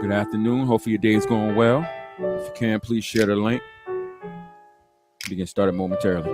Good afternoon. Hopefully your day is going well. If you can, please share the link. We get started momentarily.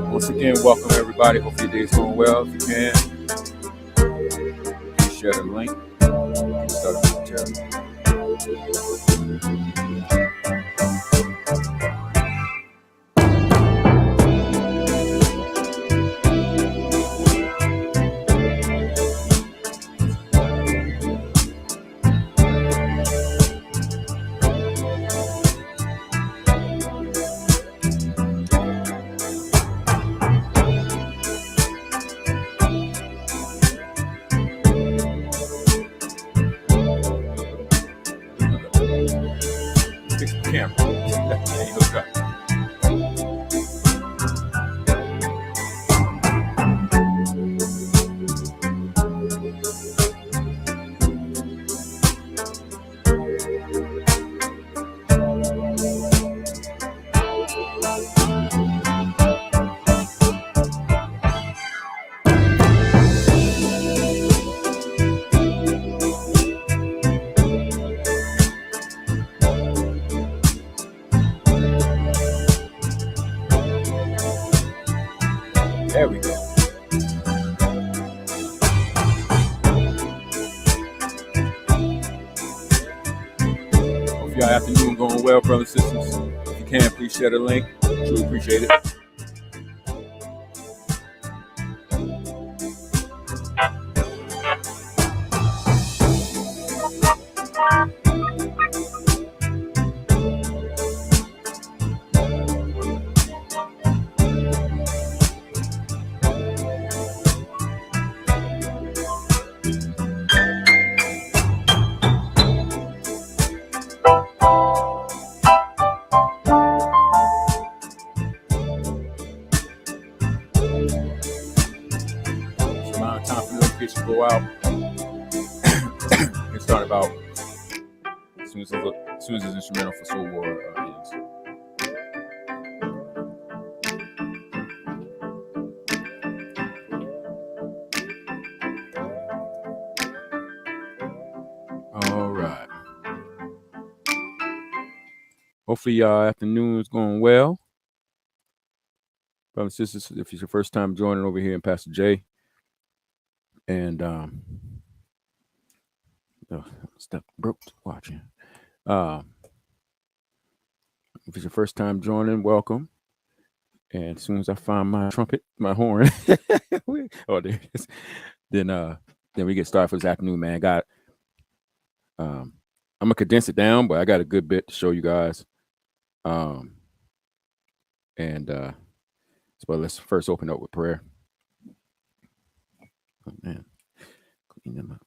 Once again, welcome everybody. Hope your day is going well. If you can, please share the link. Get started momentarily. Fix the camera. There you go. There we go. Hope your afternoon going well, brothers and sisters. If you can, please share the link. Truly appreciate it. Time for notifications to go out. Get started about as soon as this instrumental for Soul War ends. All right. Hopefully y'all afternoon is going well. Brothers and sisters, if it's your first time joining over here in Pastor Jay. And step broke watching. If it's your first time joining, welcome. And as soon as I find my trumpet, my horn, oh there it is. Then we get started for this afternoon, man. I'm gonna condense it down, but I got a good bit to show you guys. So let's first open up with prayer. Oh man, clean them up.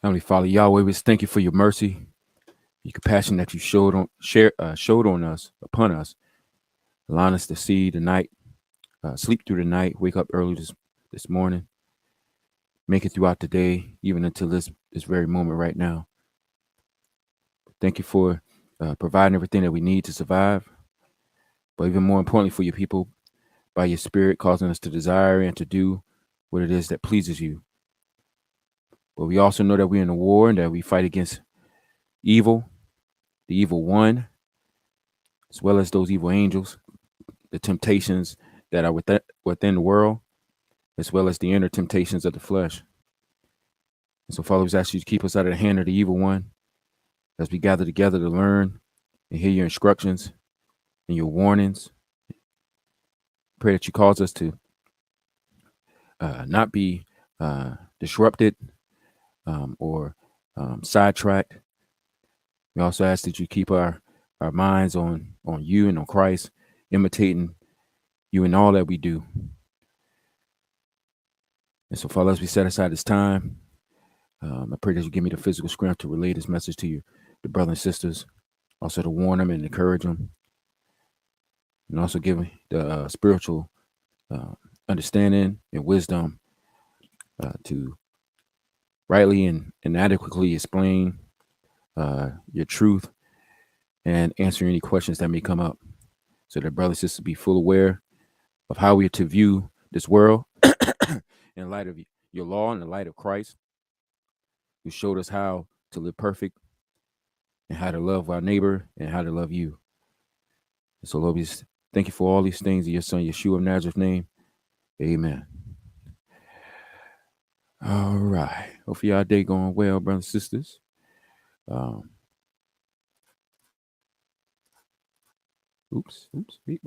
Heavenly Father, Yahweh, we thank you for your mercy, your compassion that you showed on us, upon us, allowing us to see the night, sleep through the night, wake up early this morning, make it throughout the day, even until this very moment right now. Thank you for providing everything that we need to survive, but even more importantly for your people, by your Spirit, causing us to desire and to do what it is that pleases you. But we also know that we're in a war and that we fight against evil, the evil one. as well as those evil angels, the temptations that are within the world, as well as the inner temptations of the flesh. And so, Father, we ask you to keep us out of the hand of the evil one as we gather together to learn and hear your instructions and your warnings. Pray that you cause us to not be disrupted or sidetracked. We also ask that you keep our minds on you and on Christ, imitating you in all that we do. And so, Father, as we set aside this time, I pray that you give me the physical strength to relay this message to you, the brothers and sisters, also to warn them and encourage them, and also give me the spiritual understanding and wisdom to rightly and adequately explain your truth and answer any questions that may come up, so that brothers and sisters be full aware of how we are to view this world in light of your law and the light of Christ, who showed us how to live perfect and how to love our neighbor and how to love you. And so, Lord, we just thank you for all these things in your son, Yeshua of Nazareth's name. Amen. All right. Hopefully our day going well, brothers and sisters. Oops. Wait,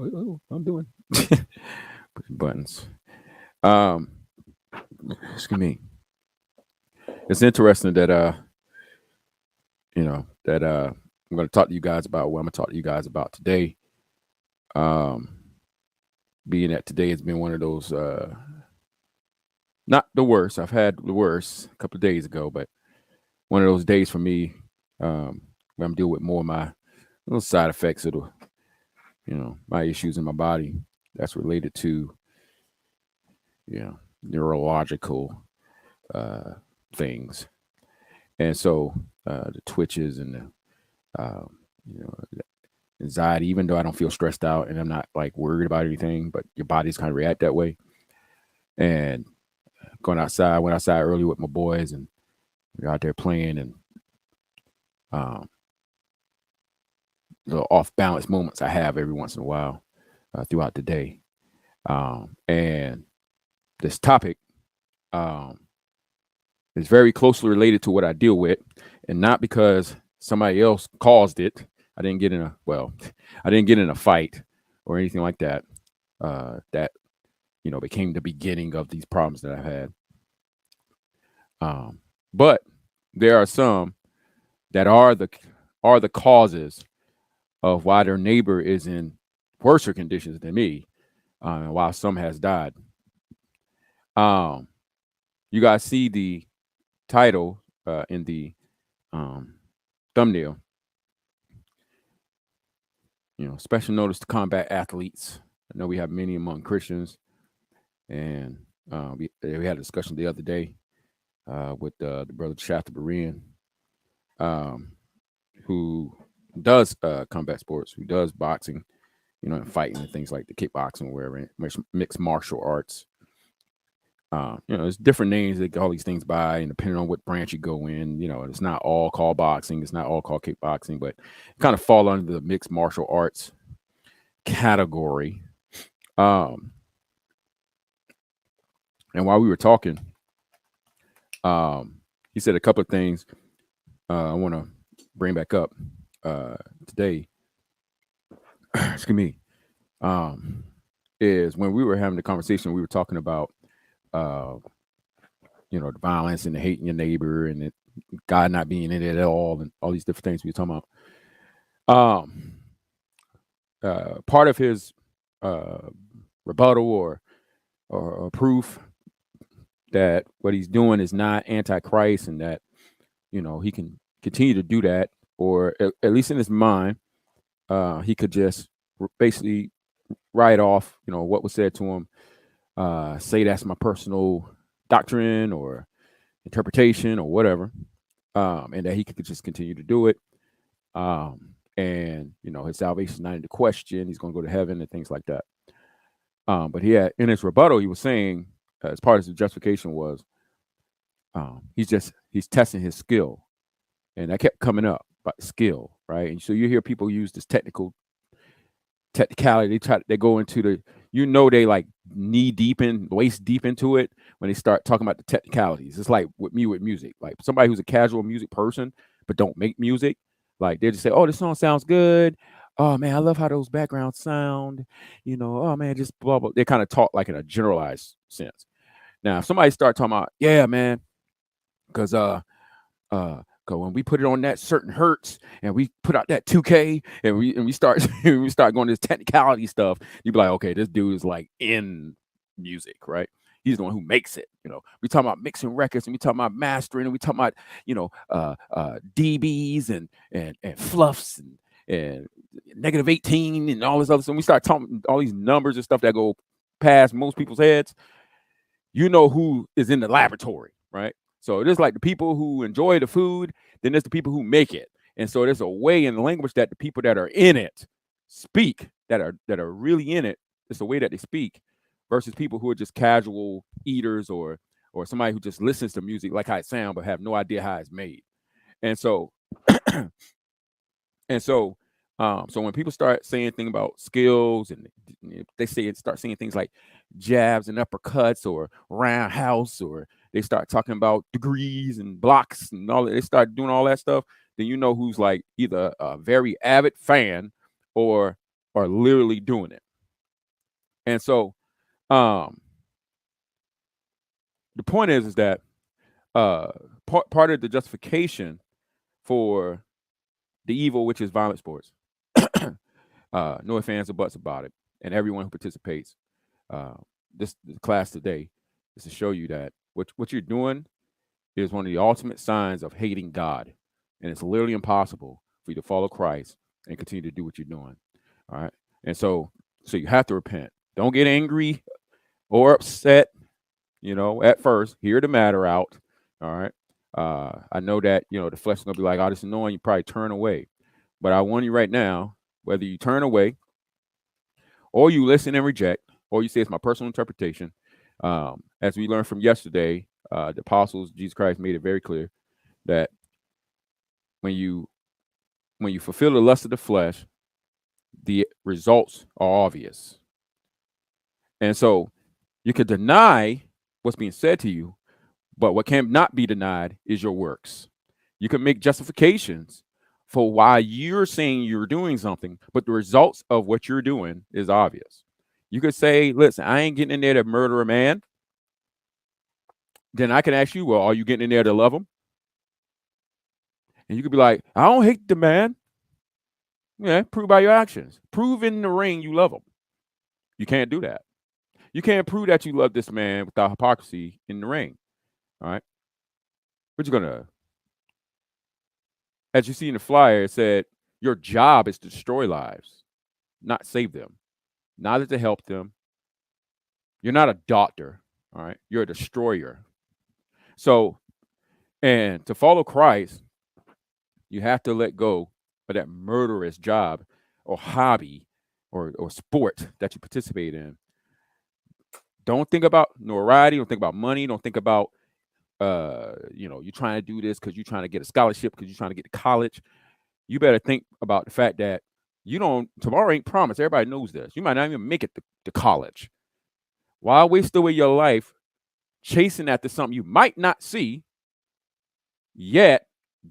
I'm doing pushing buttons. Excuse me. It's interesting that I'm going to talk to you guys about what I'm going to talk to you guys about today. Being that today has been one of those not the worst. I've had the worst a couple of days ago, but one of those days for me where I'm dealing with more of my little side effects of the, my issues in my body that's related to, neurological things. And so the twitches and the anxiety, even though I don't feel stressed out and I'm not like worried about anything, but your body's kind of react that way. And went outside early with my boys, and we were out there playing, and little off balance moments I have every once in a while throughout the day. And this topic is very closely related to what I deal with, and not because somebody else caused it. I didn't get in a fight or anything like that. That became the beginning of these problems that I've had. But there are some that are the causes of why their neighbor is in worse conditions than me, while some has died. You guys see the title in the thumbnail. Special notice to combat athletes. I know we have many among Christians, and we had a discussion the other day with the brother Shafter Berean, who does combat sports, who does boxing, and fighting and things like the kickboxing, wherever, mixed martial arts. There's different names they call these things by, and depending on what branch you go in, it's not all called boxing, it's not all called kickboxing, but kind of fall under the mixed martial arts category. And while we were talking, he said a couple of things I want to bring back up today. Excuse me. Is when we were having the conversation, we were talking about the violence and the hating your neighbor and God not being in it at all, and all these different things we were talking about. Part of his rebuttal or proof that what he's doing is not anti-Christ, and that he can continue to do that, or at least in his mind, he could just basically write off what was said to him, say that's my personal doctrine or interpretation or whatever, and that he could just continue to do it, and his salvation is not into question, he's going to go to heaven and things like that. But in his rebuttal, he was saying, as part of his justification was, he's testing his skill, and that kept coming up, but skill, right? And so you hear people use this technical technicality. They go into the, they like waist deep into it when they start talking about the technicalities. It's like with music, like somebody who's a casual music person but don't make music, like they just say, oh, this song sounds good. Oh man, I love how those backgrounds sound. Oh man, just blah blah. They kind of talk like in a generalized sense. Now, if somebody start talking about, yeah, man, because cause when we put it on that certain hertz and we put out that 2K and we start we start going to this technicality stuff, you'd be like, okay, this dude is like in music, right? He's the one who makes it. We talking about mixing records and we talking about mastering and we talking about dBs and fluffs and -18 and all this other stuff. We start talking all these numbers and stuff that go past most people's heads. Who is in the laboratory, right? So it is like the people who enjoy the food, then there's the people who make it. And so there's a way in the language that the people that are in it speak, that are really in it. It's the way that they speak versus people who are just casual eaters or somebody who just listens to music like how it sounds but have no idea how it's made. And so so when people start saying things about skills and they start saying things like jabs and uppercuts or roundhouse, or they start talking about degrees and blocks and all that, they start doing all that stuff, then who's like either a very avid fan or are literally doing it. And so the point is that part of the justification for the evil, which is violent sports, no ifs, ands, or buts about it, and everyone who participates, this class today is to show you that what you're doing is one of the ultimate signs of hating God, and it's literally impossible for you to follow Christ and continue to do what you're doing. All right, and so you have to repent. Don't get angry or upset. At first, hear the matter out. All right. I know that the flesh is gonna be like, "Oh, this is annoying." You probably turn away, but I warn you right now: whether you turn away, or you listen and reject, or you say it's my personal interpretation, as we learned from yesterday, the apostles, Jesus Christ made it very clear that when you fulfill the lust of the flesh, the results are obvious. And so you can deny what's being said to you, but what cannot be denied is your works. You can make justifications for why you're saying you're doing something, but the results of what you're doing is obvious. You could say, listen, I ain't getting in there to murder a man. Then I can ask you, well, are you getting in there to love him? And you could be like, I don't hate the man. Yeah, prove by your actions. Prove in the ring you love him. You can't do that. You can't prove that you love this man without hypocrisy in the ring. All right. But you're going to, as you see in the flyer, it said, your job is to destroy lives, not save them, not to help them. You're not a doctor. All right. You're a destroyer. So, and to follow Christ, you have to let go of that murderous job or hobby or sport that you participate in. Don't think about notoriety. Don't think about money. Don't think about, you're trying to do this because you're trying to get a scholarship, because you're trying to get to college. You better think about the fact that tomorrow ain't promised. Everybody knows this. You might not even make it to college. Why waste away your life chasing after something you might not see, yet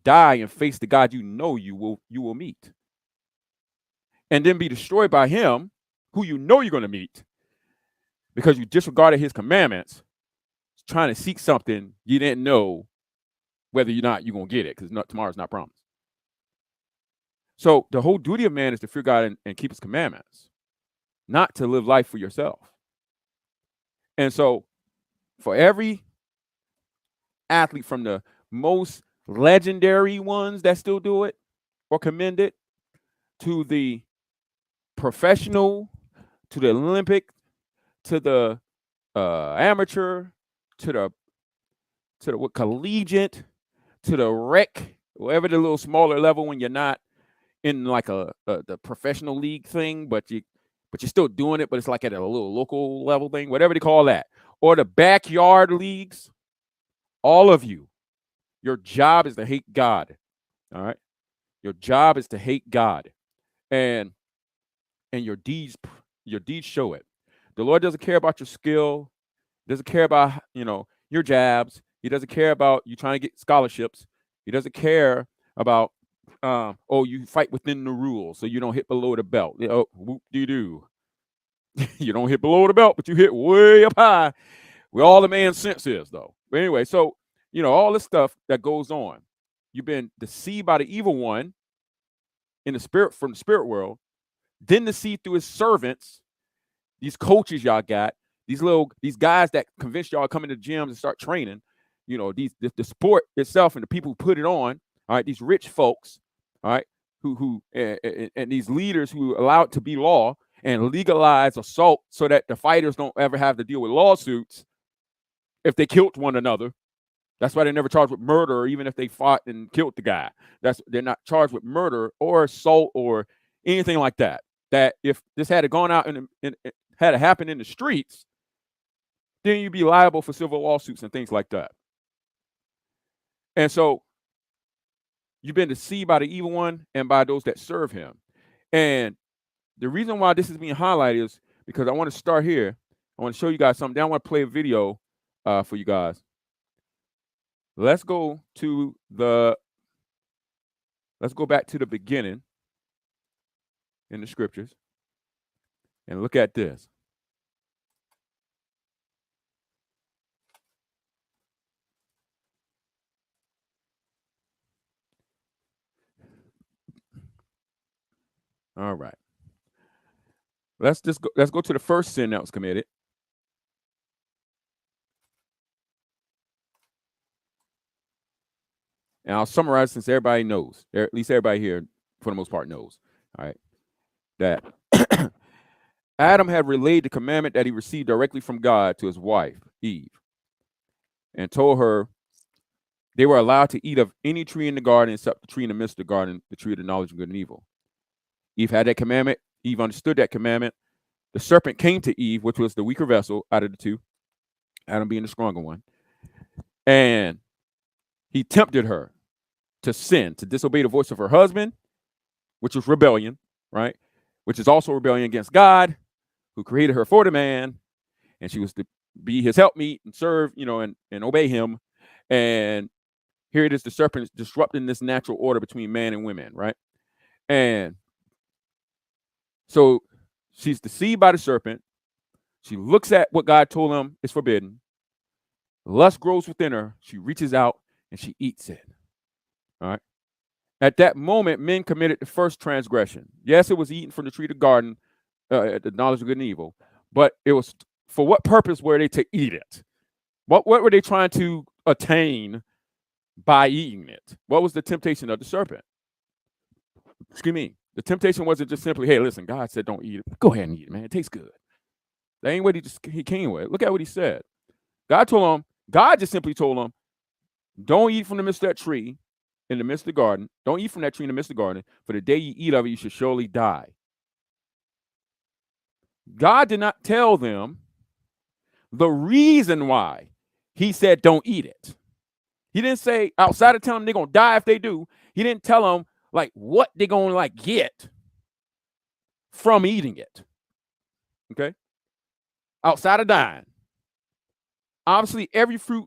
die and face the God you will meet, and then be destroyed by him who you're going to meet because you disregarded his commandments, trying to seek something you didn't know whether you're going to get it, because tomorrow's not promised. So the whole duty of man is to fear God and keep his commandments, not to live life for yourself. And so for every athlete, from the most legendary ones that still do it or commend it, to the professional, to the Olympic, to the amateur, to the collegiate, to the rec, whatever the little smaller level when you're not in like the professional league thing, but you're still doing it, but it's like at a little local level thing, whatever they call that, or the backyard leagues. All of you, your job is to hate God. All right, your job is to hate God, and and your deeds show it. The Lord doesn't care about your skill, doesn't care about, your jabs. He doesn't care about you trying to get scholarships. He doesn't care about you fight within the rules so you don't hit below the belt. Whoop de doo. You don't hit below the belt, but you hit way up high where all the man's sense is, though. But anyway, so all this stuff that goes on. You've been deceived by the evil one in the spirit, from the spirit world, then deceived through his servants, these coaches y'all got, these guys that convince y'all to come into the gyms and start training, the sport itself and the people who put it on, all right, these rich folks, all right, who and these leaders who allow it to be law and legalize assault so that the fighters don't ever have to deal with lawsuits if they killed one another. That's why they're never charged with murder, even if they fought and killed the guy. They're not charged with murder or assault or anything like that. That if this had gone out and had it happened in the streets, then you'd be liable for civil lawsuits and things like that. And so you've been deceived by the evil one and by those that serve him. And the reason why this is being highlighted is because I want to start here. I want to show you guys something. Then I want to play a video for you guys. Let's go back to the beginning in the scriptures and look at this. All right. Let's go to the first sin that was committed. And I'll summarize since everybody knows, at least everybody here for the most part knows, all right, that Adam had relayed the commandment that he received directly from God to his wife, Eve, and told her they were allowed to eat of any tree in the garden except the tree in the midst of the garden, the tree of the knowledge of good and evil. Eve had that commandment. Eve understood that commandment. The serpent came to Eve, which was the weaker vessel out of the two, Adam being the stronger one, and he tempted her to sin, to disobey the voice of her husband, which was rebellion, right? Which is also rebellion against God, who created her for the man, and she was to be his helpmeet and serve, and obey him. And here it is, the serpent disrupting this natural order between man and women, right? And so she's deceived by the serpent. She looks at what God told him is forbidden. Lust grows within her. She reaches out and she eats it. All right. At that moment, men committed the first transgression. Yes, it was eaten from the tree of the garden, the knowledge of good and evil, but it was for what purpose were they to eat it? What were they trying to attain by eating it? What was the temptation of the serpent? Excuse me. The temptation wasn't just simply, hey, listen, God said don't eat it. Go ahead and eat it, man. It tastes good. That ain't what he came with. Look at what he said. God just simply told him, don't eat from the midst of that tree in the midst of the garden. Don't eat from that tree in the midst of the garden. For the day you eat of it, you should surely die. God did not tell them the reason why he said don't eat it. He didn't say, outside of telling them they're going to die if they do, he didn't tell them what they're going to get from eating it. Okay? Outside of dying. Obviously, every fruit,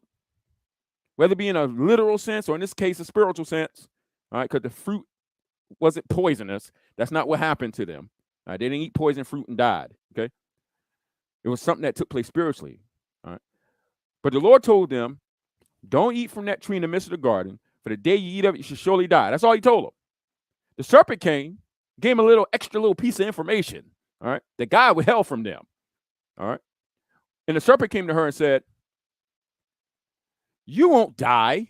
whether it be in a literal sense or in this case, a spiritual sense, all right, because the fruit wasn't poisonous. That's not what happened to them. All right, they didn't eat poison fruit and died. Okay? It was something that took place spiritually. All right? But the Lord told them, don't eat from that tree in the midst of the garden. For the day you eat of it, you should surely die. That's all he told them. The serpent came, gave him a extra piece of information, all right, that God withheld from them. All right. And the serpent came to her and said, you won't die.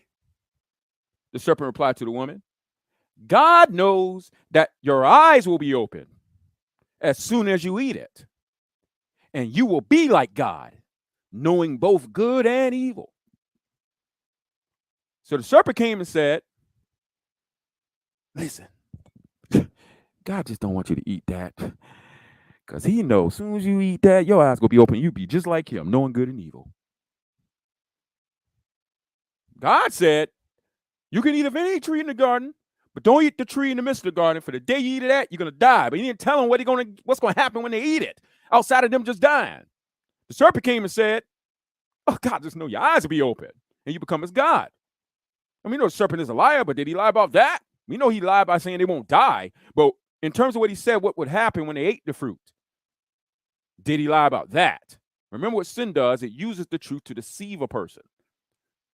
The serpent replied to the woman, God knows that your eyes will be open as soon as you eat it. And you will be like God, knowing both good and evil. So the serpent came and said, listen, God just don't want you to eat that. Because he knows as soon as you eat that, your eyes will be open. You'll be just like him, knowing good and evil. God said, you can eat of any tree in the garden, But don't eat the tree in the midst of the garden, for the day you eat of that, you're going to die. But he didn't tell them what's going to happen when they eat it, outside of them just dying. The serpent came and said, oh, God, just know your eyes will be open, and you become as God. And we know the serpent is a liar, but did he lie about that? We know he lied by saying they won't die. But in terms of what he said, what would happen when they ate the fruit, did he lie about that? Remember what sin does. It uses the truth to deceive a person.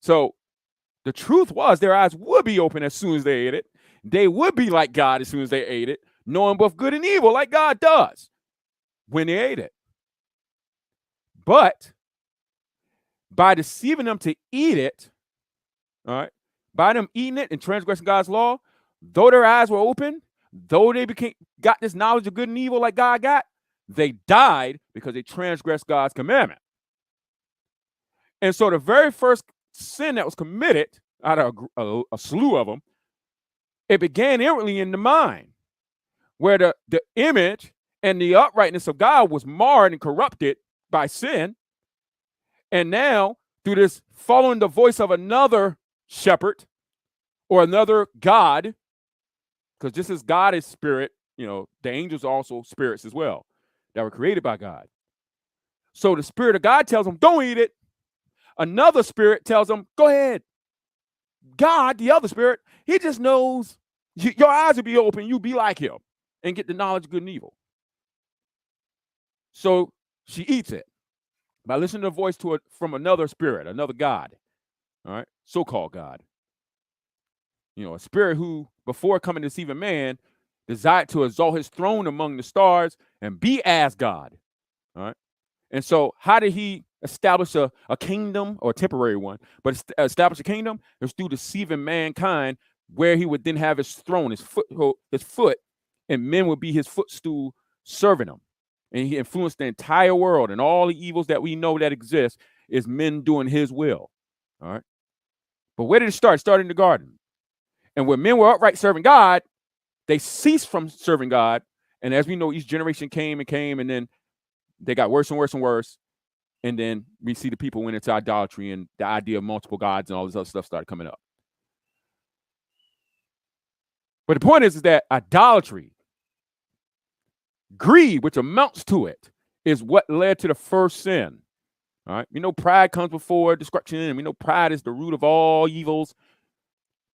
So the truth was their eyes would be open as soon as they ate it. They would be like God as soon as they ate it, knowing both good and evil like God does when they ate it. But by deceiving them to eat it, all right, by them eating it and transgressing God's law, though their eyes were open, though they got this knowledge of good and evil like God got, they died because they transgressed God's commandment. And so the very first sin that was committed out of a slew of them, it began inwardly in the mind, where the image and the uprightness of God was marred and corrupted by sin. And now, through this following the voice of another shepherd or another God, because just as God is spirit, the angels are also spirits as well that were created by God. So the spirit of God tells them, don't eat it. Another spirit tells them, go ahead. God, the other spirit, he just knows your eyes will be open. You'll be like him and get the knowledge of good and evil. So she eats it by listening to a voice from another spirit, another God, all right, so-called God. A spirit who, before coming to deceive a man, desired to exalt his throne among the stars and be as God, all right? And so how did he establish a kingdom, or a temporary one, but establish a kingdom? It was through deceiving mankind, where he would then have his throne, his foot, and men would be his footstool serving him. And he influenced the entire world, and all the evils that we know that exist is men doing his will, all right? But where did it start? It started in the garden. And when men were upright serving God, they ceased from serving God. And as we know, each generation came, and then they got worse and worse and worse. And then we see the people went into idolatry, and the idea of multiple gods and all this other stuff started coming up. But the point is that idolatry, greed, which amounts to it, is what led to the first sin. All right. We know pride comes before destruction, and we know pride is the root of all evils.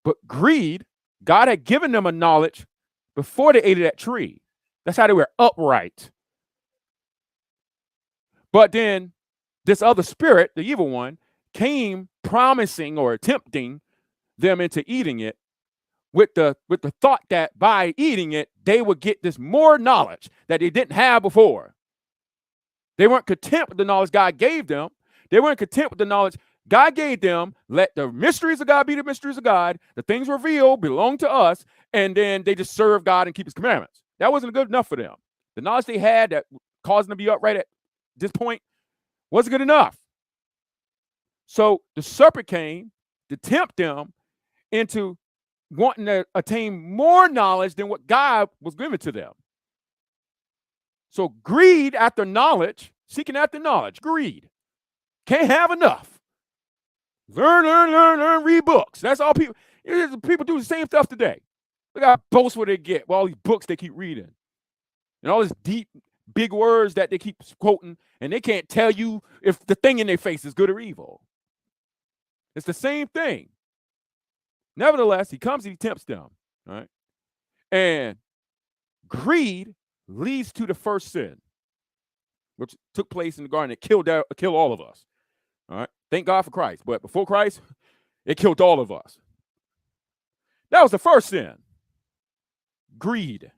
But greed, God had given them a knowledge before they ate of that tree. That's how they were upright. But then this other spirit, the evil one, came promising or tempting them into eating it with the thought that by eating it, they would get this more knowledge that they didn't have before. They weren't content with the knowledge God gave them. They weren't content with the knowledge God gave them. Let the mysteries of God be the mysteries of God. The things revealed belong to us. And then they just serve God and keep his commandments. That wasn't good enough for them. The knowledge they had that caused them to be upright at this point wasn't good enough. So the serpent came to tempt them into wanting to attain more knowledge than what God was giving to them. So greed after knowledge, seeking after knowledge, greed. Can't have enough. Learn, read books. That's all people. People do the same stuff today. Look how boastful they get with all these books they keep reading. And all these deep, big words that they keep quoting, and they can't tell you if the thing in their face is good or evil. It's the same thing. Nevertheless, he comes and he tempts them. All right. And greed leads to the first sin, which took place in the garden. It killed all of us. All right. Thank God for Christ. But before Christ, it killed all of us. That was the first sin. Greed,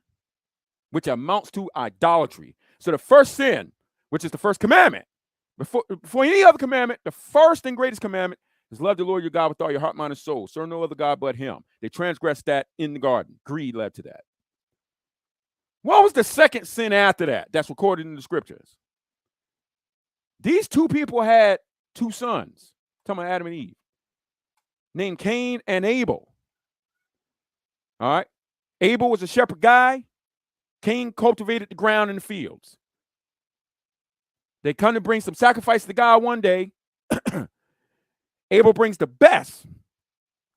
which amounts to idolatry. So the first sin, which is the first commandment, before any other commandment, the first and greatest commandment is love the Lord your God with all your heart, mind, and soul. Serve no other God but him. They transgressed that in the garden. Greed led to that. What was the second sin after that that's recorded in the scriptures? These two people had two sons, talking about Adam and Eve, named Cain and Abel. All right. Abel was a shepherd guy. Cain cultivated the ground in the fields. They come to bring some sacrifice to God one day. Abel brings the best,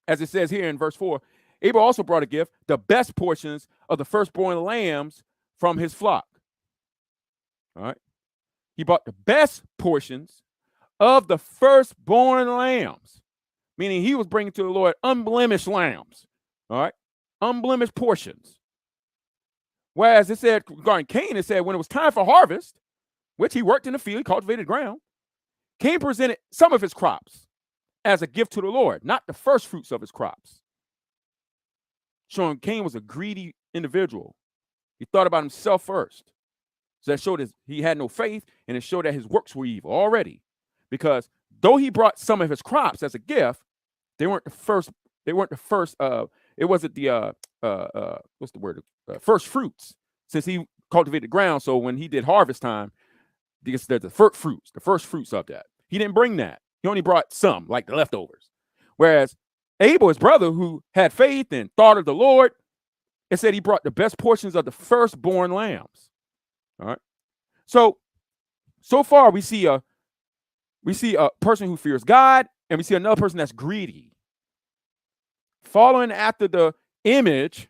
as it says here in verse 4. Abel also brought a gift, the best portions of the firstborn lambs from his flock. All right. He brought the best portions of the firstborn lambs, meaning he was bringing to the Lord unblemished lambs. All right. Unblemished portions. Whereas it said regarding Cain, it said when it was time for harvest, which he worked in the field, he cultivated the ground, Cain presented some of his crops as a gift to the Lord, not the first fruits of his crops. Showing Cain was a greedy individual. He thought about himself first. So that showed he had no faith, and it showed that his works were evil already. Because though he brought some of his crops as a gift, they weren't the first. It wasn't the what's the word? First fruits, since he cultivated the ground. So when he did harvest time, there's the first fruits of that. He didn't bring that. He only brought some, like the leftovers. Whereas Abel, his brother, who had faith and thought of the Lord, it said he brought the best portions of the firstborn lambs. All right. So far we see a person who fears God, and we see another person that's greedy, following after the image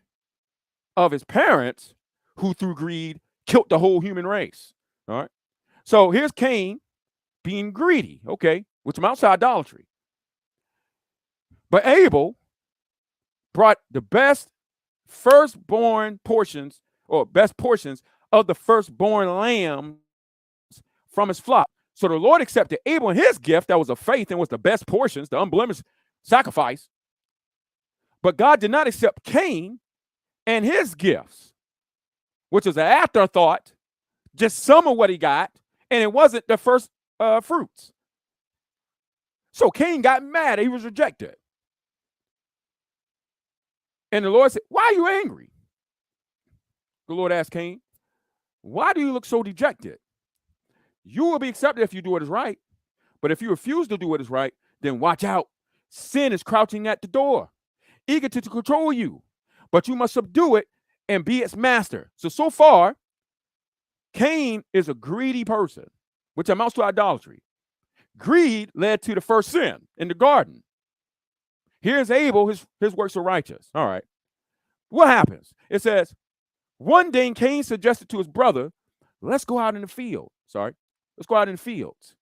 of his parents, who through greed killed the whole human race. All right. So here's Cain being greedy, okay, which amounts to idolatry. But Abel brought the best firstborn portions, or best portions of the firstborn lambs from his flock. So the Lord accepted Abel and his gift that was of faith and was the best portions, the unblemished sacrifice. But God did not accept Cain and his gifts, which was an afterthought, just some of what he got, and it wasn't the first fruits. So Cain got mad. He was rejected. And the Lord said, "Why are you angry?" The Lord asked Cain, "Why do you look so dejected? You will be accepted if you do what is right. But if you refuse to do what is right, then watch out. Sin is crouching at the door, eager to control you. But you must subdue it and be its master." So far, Cain is a greedy person, which amounts to idolatry. Greed led to the first sin in the garden. Here's Abel, his works are righteous. All right. What happens? It says, one day Cain suggested to his brother, let's go out in the field. Let's go out in the fields.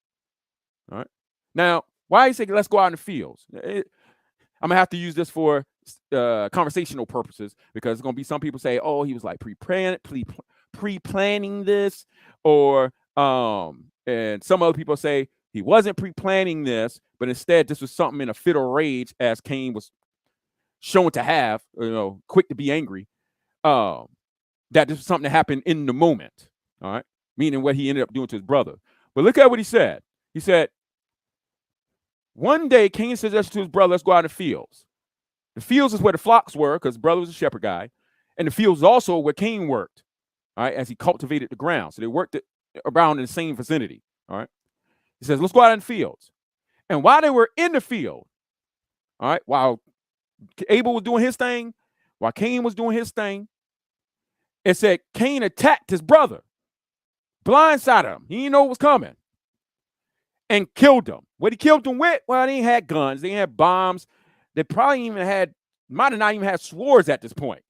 All right. Now, why he say let's go out in the fields? I'm going to have to use this for conversational purposes, because it's going to be some people say, oh, he was like pre-planning this, or and some other people say he wasn't pre-planning this, but instead this was something in a fit of rage, as Cain was shown to have, quick to be angry, that this was something that happened in the moment, all right? Meaning what he ended up doing to his brother. But look at what he said. He said, one day Cain suggested to his brother, let's go out in the fields. The fields is where the flocks were, because his brother was a shepherd guy, and the fields is also where Cain worked, all right, as he cultivated the ground. So they worked around in the same vicinity, all right? He says, let's go out in the fields. And while they were in the field, all right, while Abel was doing his thing, while Cain was doing his thing, it said Cain attacked his brother, blindsided him. He didn't know what was coming, and killed him. What he killed him with? Well, they ain't had guns. They ain't had bombs. They probably might have not even had swords at this point.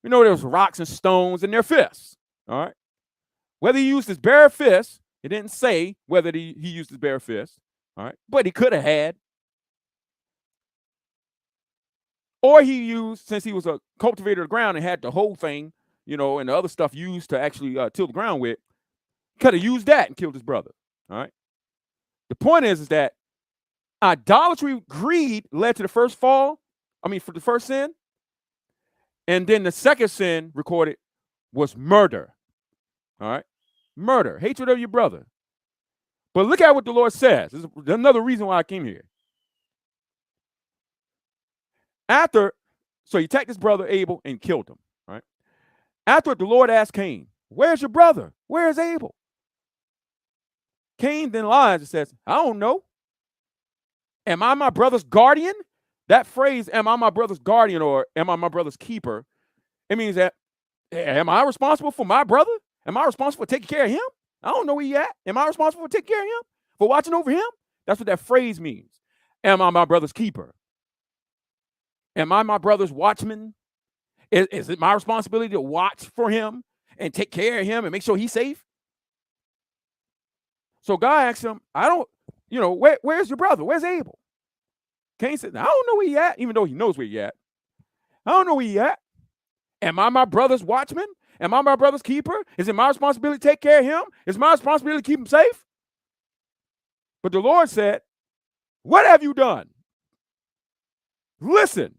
There was rocks and stones in their fists, all right? Whether he used his bare fist, it didn't say whether he used his bare fist, all right? But he could have had. Or he used, since he was a cultivator of the ground and had the whole thing, and the other stuff used to actually till the ground with, could have used that and killed his brother, all right? The point is that idolatry, greed led to the first for the first sin. And then the second sin recorded was murder, all right? Murder, hatred of your brother. But look at what the Lord says. This is another reason why I came here. So he attacked his brother Abel and killed him, right? After the Lord asked Cain, where's your brother? Where's Abel? Cain then lies and says, I don't know. Am I my brother's guardian? That phrase, am I my brother's guardian, or am I my brother's keeper? It means that, am I responsible for my brother? Am I responsible for taking care of him? I don't know where he at. Am I responsible for taking care of him? For watching over him? That's what that phrase means. Am I my brother's keeper? Am I my brother's watchman? Is it my responsibility to watch for him and take care of him and make sure he's safe? So God asked him, where's your brother? Where's Abel? Cain said, I don't know where he at, even though he knows where he at. I don't know where he at. Am I my brother's watchman? Am I my brother's keeper? Is it my responsibility to take care of him? Is it my responsibility to keep him safe? But the Lord said, what have you done? Listen,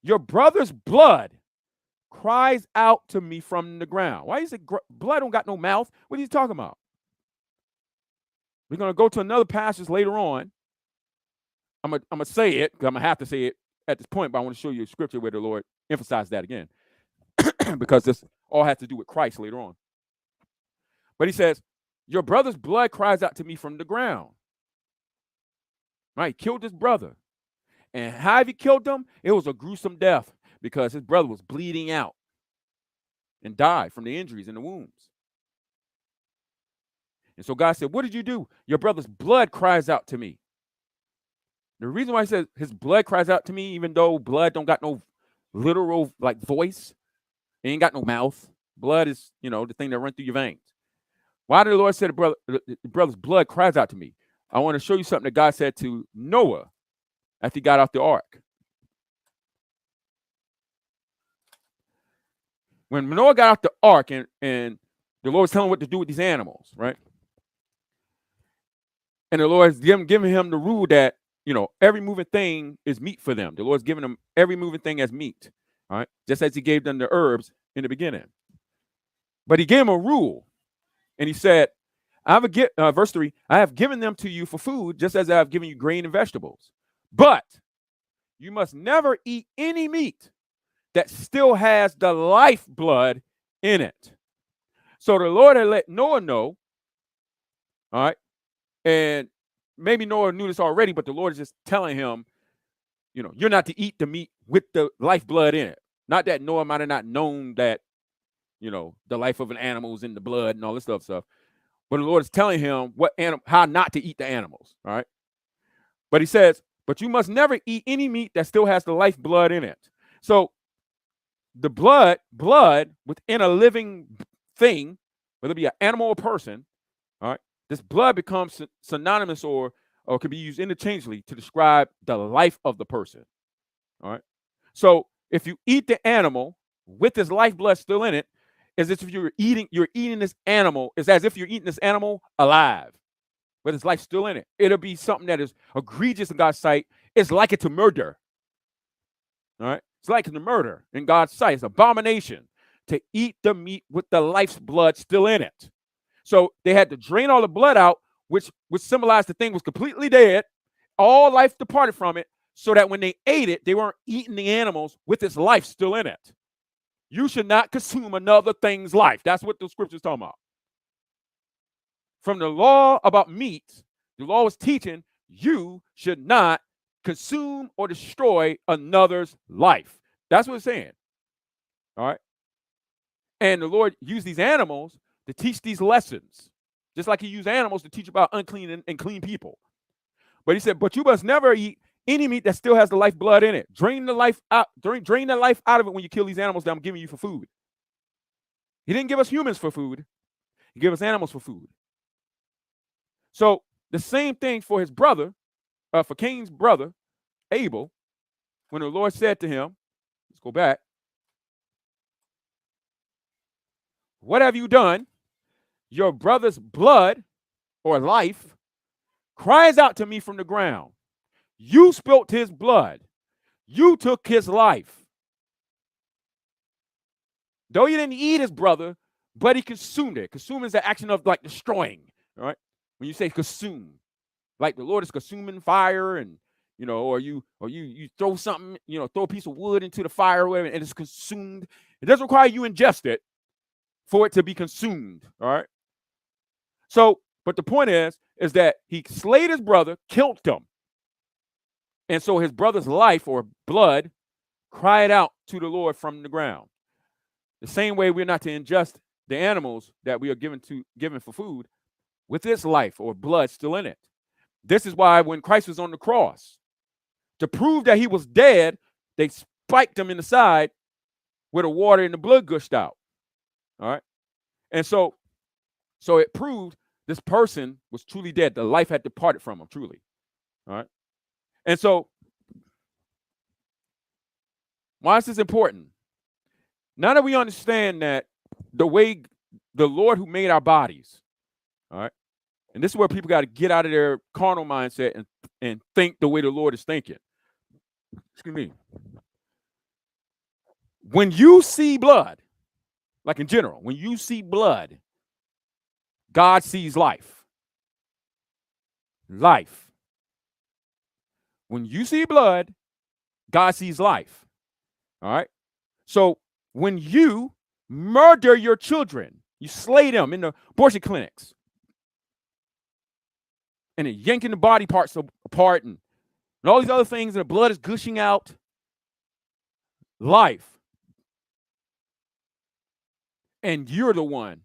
your brother's blood cries out to me from the ground. Why you say blood don't got no mouth? What are you talking about? We're going to go to another passage later on. I'm gonna say it, because I'm going to have to say it at this point, but I want to show you a scripture where the Lord emphasized that again, because this all has to do with Christ later on. But he says, your brother's blood cries out to me from the ground. Right? He killed his brother. And how have he killed him? It was a gruesome death, because his brother was bleeding out and died from the injuries in the wounds. And so God said, what did you do? Your brother's blood cries out to me. The reason why he says his blood cries out to me, even though blood don't got no literal voice, it ain't got no mouth. Blood is, the thing that runs through your veins. Why did the Lord say the brother's blood cries out to me? I want to show you something that God said to Noah after he got out the ark. When Noah got out the ark and the Lord was telling him what to do with these animals, right? And the Lord is giving him the rule that, every moving thing is meat for them. The Lord's giving them every moving thing as meat, all right? Just as he gave them the herbs in the beginning. But he gave them a rule. And he said, verse 3, I have given them to you for food, just as I have given you grain and vegetables. But you must never eat any meat that still has the lifeblood in it. So the Lord had let Noah know, all right? And maybe Noah knew this already, but the Lord is just telling him, you're not to eat the meat with the lifeblood in it. Not that Noah might have not known that, the life of an animal is in the blood and all this stuff. But the Lord is telling him how not to eat the animals, all right? But he says, but you must never eat any meat that still has the lifeblood in it. So the blood within a living thing, whether it be an animal or person, all right, this blood becomes synonymous or can be used interchangeably to describe the life of the person, all right? So if you eat the animal with this lifeblood still in it, as if you're eating this animal, it's as if you're eating this animal alive, with its life still in it. It'll be something that is egregious in God's sight. It's like it to murder, all right? It's like to murder in God's sight. It's an abomination to eat the meat with the life's blood still in it. So they had to drain all the blood out, which symbolized the thing was completely dead. All life departed from it, so that when they ate it, they weren't eating the animals with its life still in it. You should not consume another thing's life. That's what the scripture is talking about. From the law about meat, the law was teaching you should not consume or destroy another's life. That's what it's saying. All right. And the Lord used these animals to teach these lessons, just like he used animals to teach about unclean and clean people. But he said, but you must never eat any meat that still has the lifeblood in it. Drain the life out of it when you kill these animals that I'm giving you for food. He didn't give us humans for food. He gave us animals for food. So the same thing for his brother, for Cain's brother, Abel, when the Lord said to him, let's go back. What have you done? Your brother's blood or life cries out to me from the ground. You spilt his blood. You took his life. Though you didn't eat his brother, but he consumed it. Consume is the action of like destroying, all right? When you say consume, like the Lord is consuming fire, and or you throw something, throw a piece of wood into the fire or whatever, and it's consumed. It doesn't require you ingest it for it to be consumed, all right? So, but the point is that he slayed his brother, killed him. And so his brother's life or blood cried out to the Lord from the ground. The same way we're not to ingest the animals that we are given for food with its life or blood still in it. This is why when Christ was on the cross, To prove that he was dead, they spiked him in the side where the water and the blood gushed out. All right. And so it proved this person was truly dead. The life had departed from him, truly. All right. And so why is this important? Now that we understand that the way the Lord who made our bodies, all right, and this is where people got to get out of their carnal mindset and think the way the Lord is thinking. Excuse me. When you see blood, like in general, when you see blood, God sees life. Life. When you see blood, God sees life. All right. So when you murder your children, you slay them in the abortion clinics, and they're yanking the body parts apart and all these other things, and the blood is gushing out. Life. And you're the one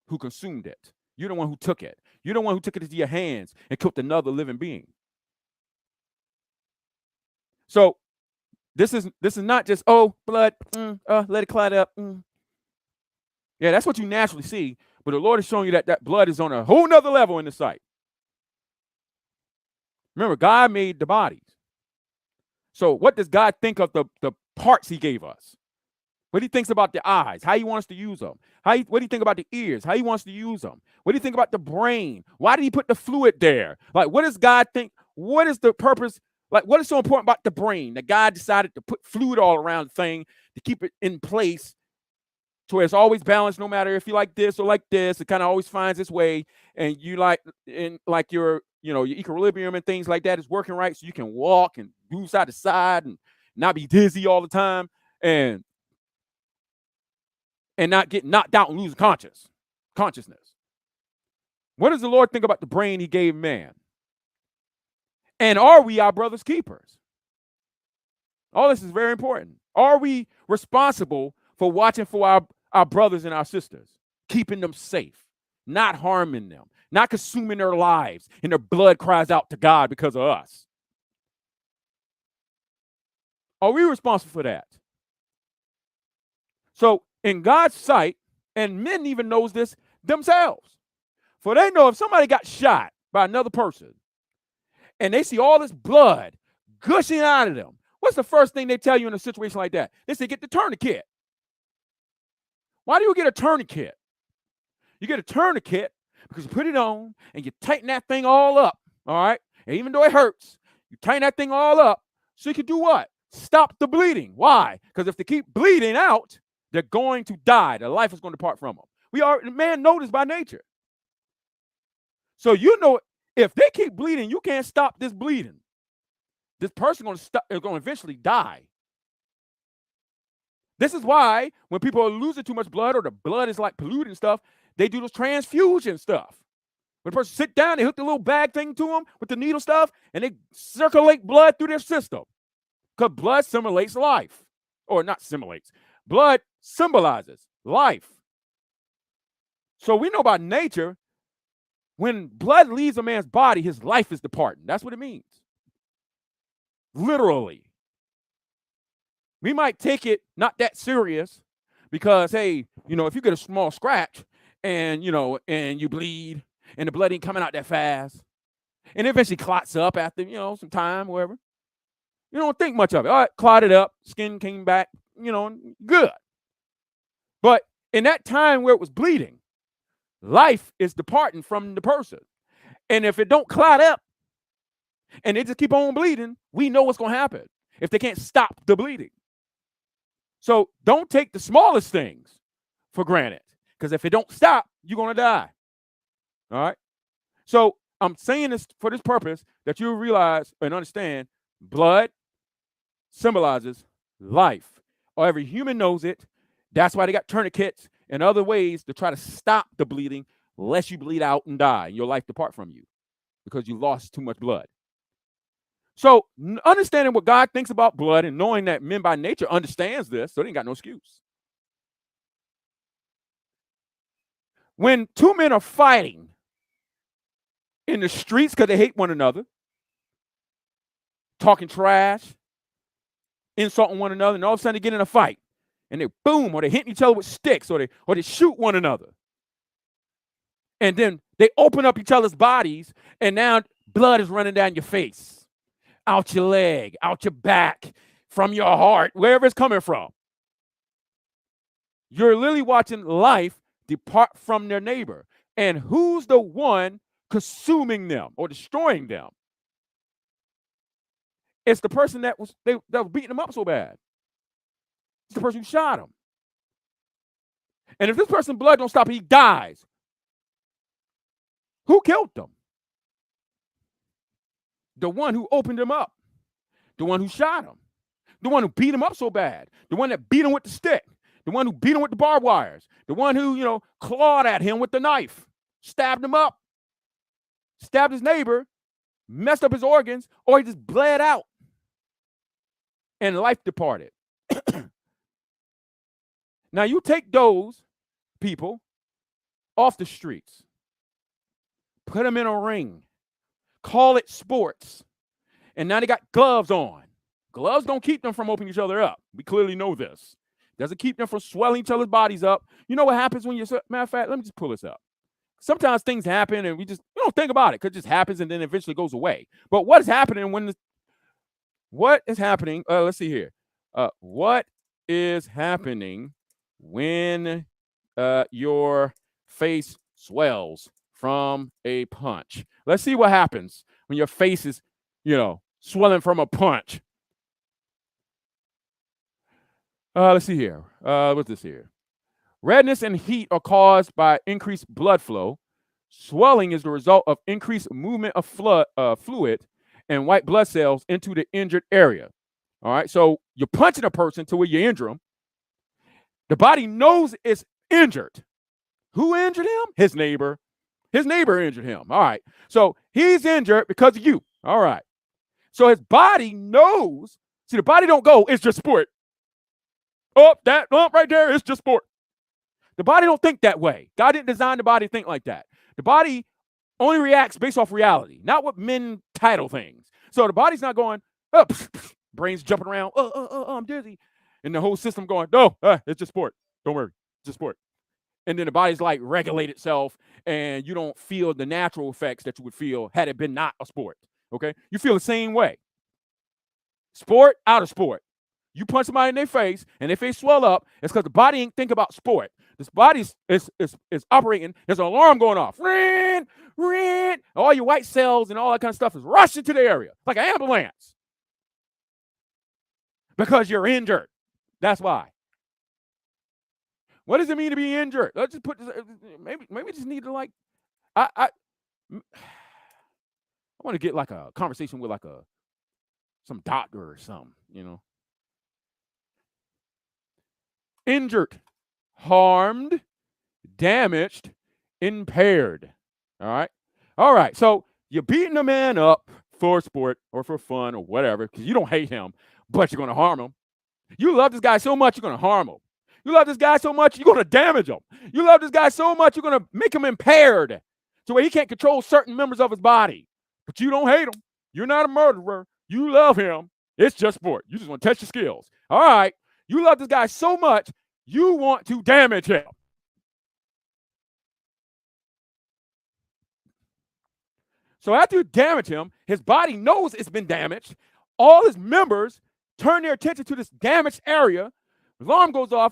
who consumed it. You're the one who took it. You're the one who took it into your hands and killed another living being. So this is not just, oh, blood, let it clot up. Yeah, that's what you naturally see. But the Lord is showing you that blood is on a whole nother level in the sight. Remember, God made the bodies. So what does God think of the parts he gave us? What he thinks about the eyes, how he wants to use them. What do you think about the ears, how he wants to use them? What do you think about the brain? Why did he put the fluid there? Like, what does God think? What is the purpose? Like, what is so important about the brain that God decided to put fluid all around the thing to keep it in place to where it's always balanced, no matter if you like this or like this, it kind of always finds its way, and you like your equilibrium and things like that is working right, so you can walk and move side to side and not be dizzy all the time, and not get knocked out and lose consciousness. What does the Lord think about the brain he gave man? And are we our brother's keepers? All this is very important. Are we responsible for watching for our brothers and our sisters, keeping them safe, not harming them, not consuming their lives, and their blood cries out to God because of us? Are we responsible for that? So in God's sight, and men even knows this themselves, for they know if somebody got shot by another person and they see all this blood gushing out of them, what's the first thing they tell you in a situation like that? They say, get the tourniquet. Why do you get a tourniquet? You get a tourniquet because you put it on and you tighten that thing all up, all right? And even though it hurts, you tighten that thing all up so you can do what? Stop the bleeding. Why? Because if they keep bleeding out, they're going to die. Their life is going to depart from them. Man knows this by nature. So you know, if they keep bleeding, you can't stop this bleeding. This person is going to eventually die. This is why when people are losing too much blood or the blood is like polluted and stuff, they do those transfusion stuff. When a person sit down, they hook the little bag thing to them with the needle stuff, and they circulate blood through their system. Because blood simulates life. Or not simulates. Blood symbolizes life. So we know by nature, when blood leaves a man's body, his life is departing. That's what it means. Literally. We might take it not that serious because, hey, if you get a small scratch and you bleed and the blood ain't coming out that fast and it eventually clots up after, some time, whatever. You don't think much of it. All right, clotted up, skin came back, good. But in that time where it was bleeding, life is departing from the person. And if it don't clot up and they just keep on bleeding, we know what's going to happen if they can't stop the bleeding. So don't take the smallest things for granted, because if it don't stop, you're going to die. All right? So I'm saying this for this purpose, that you realize and understand blood symbolizes life. Every human knows it. That's why they got tourniquets and other ways to try to stop the bleeding, lest you bleed out and die and your life depart from you because you lost too much blood. So understanding what God thinks about blood and knowing that men by nature understands this, so they ain't got no excuse. When two men are fighting in the streets because they hate one another, talking trash, insulting one another, and all of a sudden they get in a fight. And they boom, or they hitting each other with sticks, or they shoot one another. And then they open up each other's bodies, and now blood is running down your face, out your leg, out your back, from your heart, wherever it's coming from. You're literally watching life depart from their neighbor. And who's the one consuming them or destroying them? It's the person that was beating them up so bad. It's the person who shot him. And if this person's blood don't stop, he dies. Who killed them? The one who opened him up. The one who shot him. The one who beat him up so bad. The one that beat him with the stick. The one who beat him with the barbed wires. The one who, clawed at him with the knife. Stabbed him up. Stabbed his neighbor. Messed up his organs. Or he just bled out. And life departed. Now you take those people off the streets. Put them in a ring. Call it sports. And now they got gloves on. Gloves don't keep them from opening each other up. We clearly know this. Doesn't keep them from swelling each other's bodies up. You know what happens when matter of fact, let me just pull this up. Sometimes things happen and we don't think about it because it just happens and then eventually goes away. But what is happening let's see here. What is happening when your face swells from a punch? Let's see what happens when your face is, swelling from a punch. Let's see here. What's this here? Redness and heat are caused by increased blood flow. Swelling is the result of increased movement of fluid and white blood cells into the injured area. All right, so you're punching a person to where you injure them. The body knows it's injured. Who injured him? His neighbor. His neighbor injured him. All right, so he's injured because of you. All right, so his body knows. See, the body don't go, it's just sport. Oh, that lump right there, it's just sport. The body don't think that way. God didn't design the body to think like that. The body only reacts based off reality, not what men title things. So the body's not going, brains jumping around, I'm dizzy. And the whole system going, no, it's just sport. Don't worry, it's just sport. And then the body's like regulate itself, and you don't feel the natural effects that you would feel had it been not a sport, okay? You feel the same way. Sport, out of sport. You punch somebody in their face, and their face swell up, it's because the body ain't think about sport. This body is operating. There's an alarm going off. Ring. All your white cells and all that kind of stuff is rushing to the area like an ambulance because you're injured. That's why. What does it mean to be injured? Let's just put this. Maybe we just need to I want to get like a conversation with some doctor or something, Injured, harmed, damaged, impaired. All right. So you're beating a man up for sport or for fun or whatever because you don't hate him, but you're going to harm him. You love this guy so much, you're going to harm him. You love this guy so much, you're going to damage him. You love this guy so much, you're going to make him impaired to where he can't control certain members of his body. But you don't hate him. You're not a murderer. You love him. It's just sport. You just want to test your skills. All right. You love this guy so much, you want to damage him. So after you damage him, his body knows it's been damaged. All his members turn their attention to this damaged area. Alarm goes off.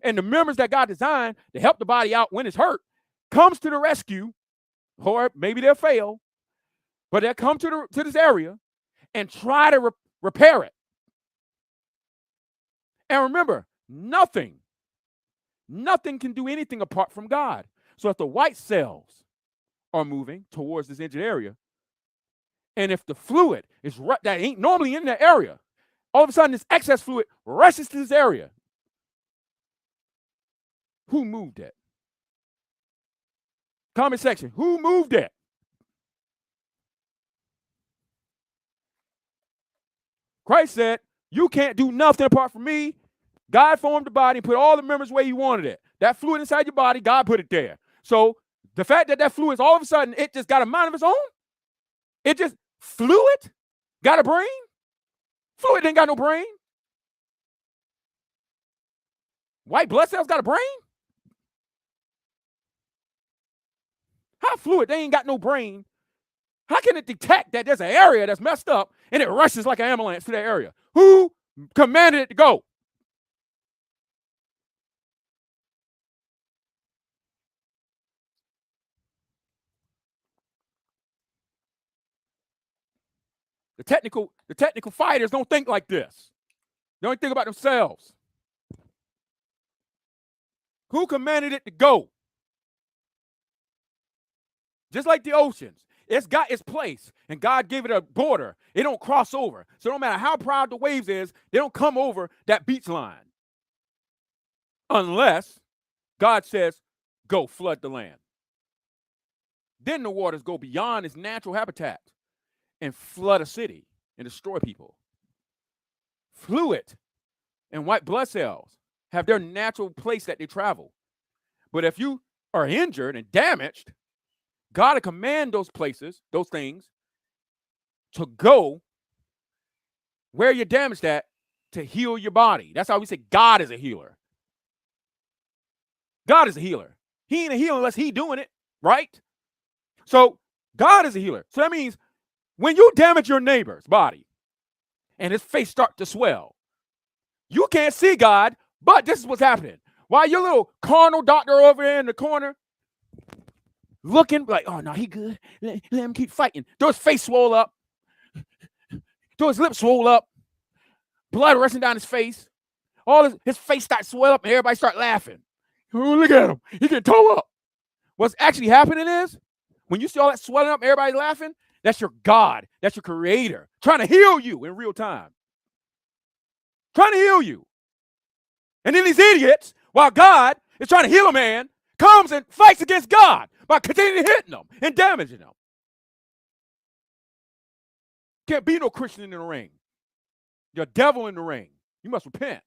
And the members that God designed to help the body out when it's hurt comes to the rescue, or maybe they'll fail, but they'll come to this area and try to repair it. And remember, nothing can do anything apart from God. So if the white cells are moving towards this injured area, and if the fluid is that ain't normally in that area, all of a sudden this excess fluid rushes to this area. Who moved it? Comment section. Who moved it? Christ said, you can't do nothing apart from me. God formed the body and put all the members where he wanted it. That fluid inside your body, God put it there. So the fact that fluid is all of a sudden, it just got a mind of its own. It just Fluid got a brain? Fluid ain't got no brain. White blood cells got a brain? How fluid? They ain't got no brain. How can it detect that there's an area that's messed up and it rushes like an ambulance to that area? Who commanded it to go? The technical fighters don't think like this. They don't think about themselves. Who commanded it to go? Just like the oceans. It's got its place, and God gave it a border. It don't cross over. So no matter how proud the waves is, they don't come over that beach line. Unless God says, go flood the land. Then the waters go beyond its natural habitat and flood a city and destroy people. Fluid and white blood cells have their natural place that they travel. But if you are injured and damaged, God will command those places, those things, to go where you're damaged at to heal your body. That's how we say God is a healer. God is a healer. He ain't a healer unless he's doing it, right? So God is a healer. So that means when you damage your neighbor's body and his face starts to swell, you can't see God, but this is what's happening. While your little carnal doctor over there in the corner looking like, oh, no, he good. Let him keep fighting. Till his face swole up. Till his lips swole up. Blood rushing down his face. All his face starts swell up and everybody start laughing. Oh, look at him. He can toe up. What's actually happening is when you see all that swelling up, everybody laughing, that's your God. That's your creator trying to heal you in real time. Trying to heal you. And then these idiots, while God is trying to heal a man, comes and fights against God by continuing hitting them and damaging them. Can't be no Christian in the ring. You're a devil in the ring. You must repent.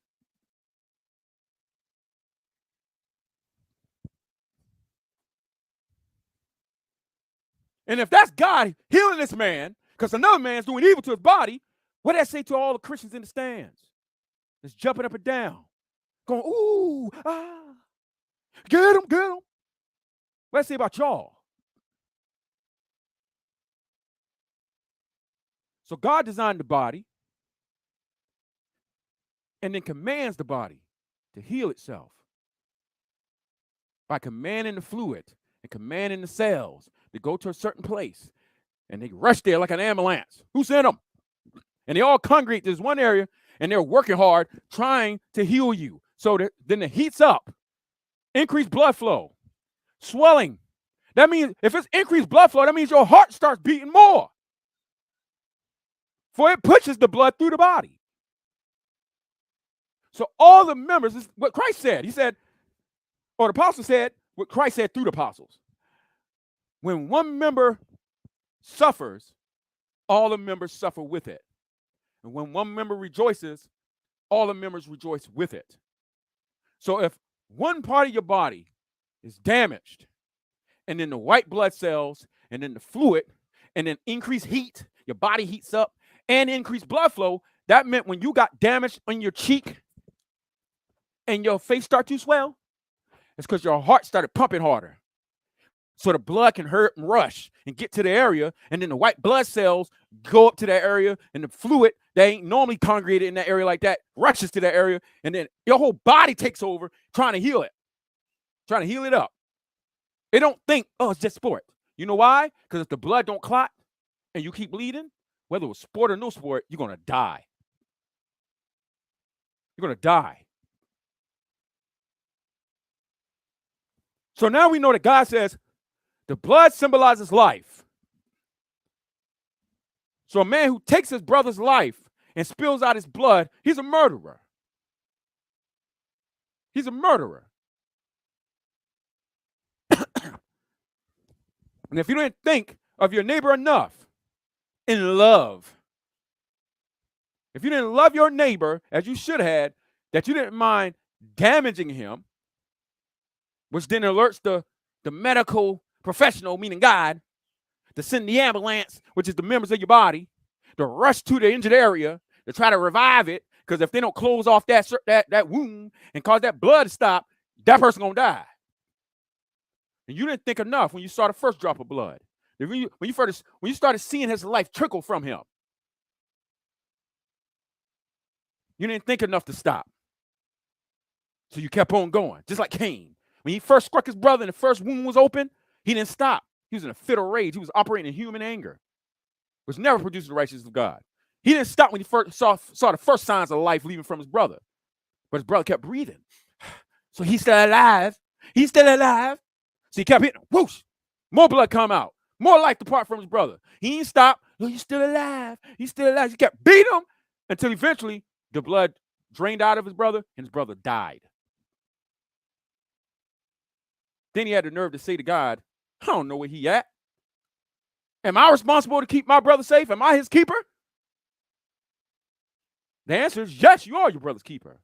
And if that's God healing this man, because another man's doing evil to his body, what does that say to all the Christians in the stands? That's jumping up and down, going, ooh, ah, get him, get him. What does that say about y'all? So God designed the body and then commands the body to heal itself by commanding the fluid and commanding the cells to go to a certain place. And they rush there like an ambulance. Who sent them? And they all congregate to this one area, and they're working hard trying to heal you. So then it heats up, increased blood flow, swelling. That means if it's increased blood flow, that means your heart starts beating more. For it pushes the blood through the body. So all the members, this is what Christ said. He said, or the apostle said, what Christ said through the apostles. When one member suffers, all the members suffer with it. And when one member rejoices, all the members rejoice with it. So if one part of your body is damaged, and then the white blood cells, and then the fluid, and then increased heat, your body heats up, and increased blood flow, that meant when you got damage on your cheek and your face started to swell, it's because your heart started pumping harder. So the blood can hurt and rush and get to the area, and then the white blood cells go up to that area, and the fluid that ain't normally congregated in that area like that rushes to that area, and then your whole body takes over trying to heal it, trying to heal it up. They don't think, oh, it's just sport. You know why? Because if the blood don't clot and you keep bleeding, whether it was sport or no sport, you're going to die. You're going to die. So now we know that God says the blood symbolizes life. So a man who takes his brother's life and spills out his blood, he's a murderer. He's a murderer. And if you didn't think of your neighbor enough in love, if you didn't love your neighbor as you should have, that you didn't mind damaging him, which then alerts the medical professional, meaning God, to send the ambulance, which is the members of your body, to rush to the injured area to try to revive it. Because if they don't close off that wound and cause that blood to stop, that person gonna die. And you didn't think enough when you saw the first drop of blood. When you started seeing his life trickle from him, you didn't think enough to stop. So you kept on going, just like Cain. When he first struck his brother and the first wound was open, he didn't stop. He was in a fit of rage. He was operating in human anger, which never produced the righteousness of God. He didn't stop when he first saw the first signs of life leaving from his brother. But his brother kept breathing. So he's still alive. He's still alive. So he kept hitting him. Whoosh. More blood come out. More life depart from his brother. He didn't stop. No, he's still alive. He's still alive. He kept beating him until eventually the blood drained out of his brother and his brother died. Then he had the nerve to say to God, I don't know where he at. Am I responsible to keep my brother safe? Am I his keeper? The answer is yes, you are your brother's keeper.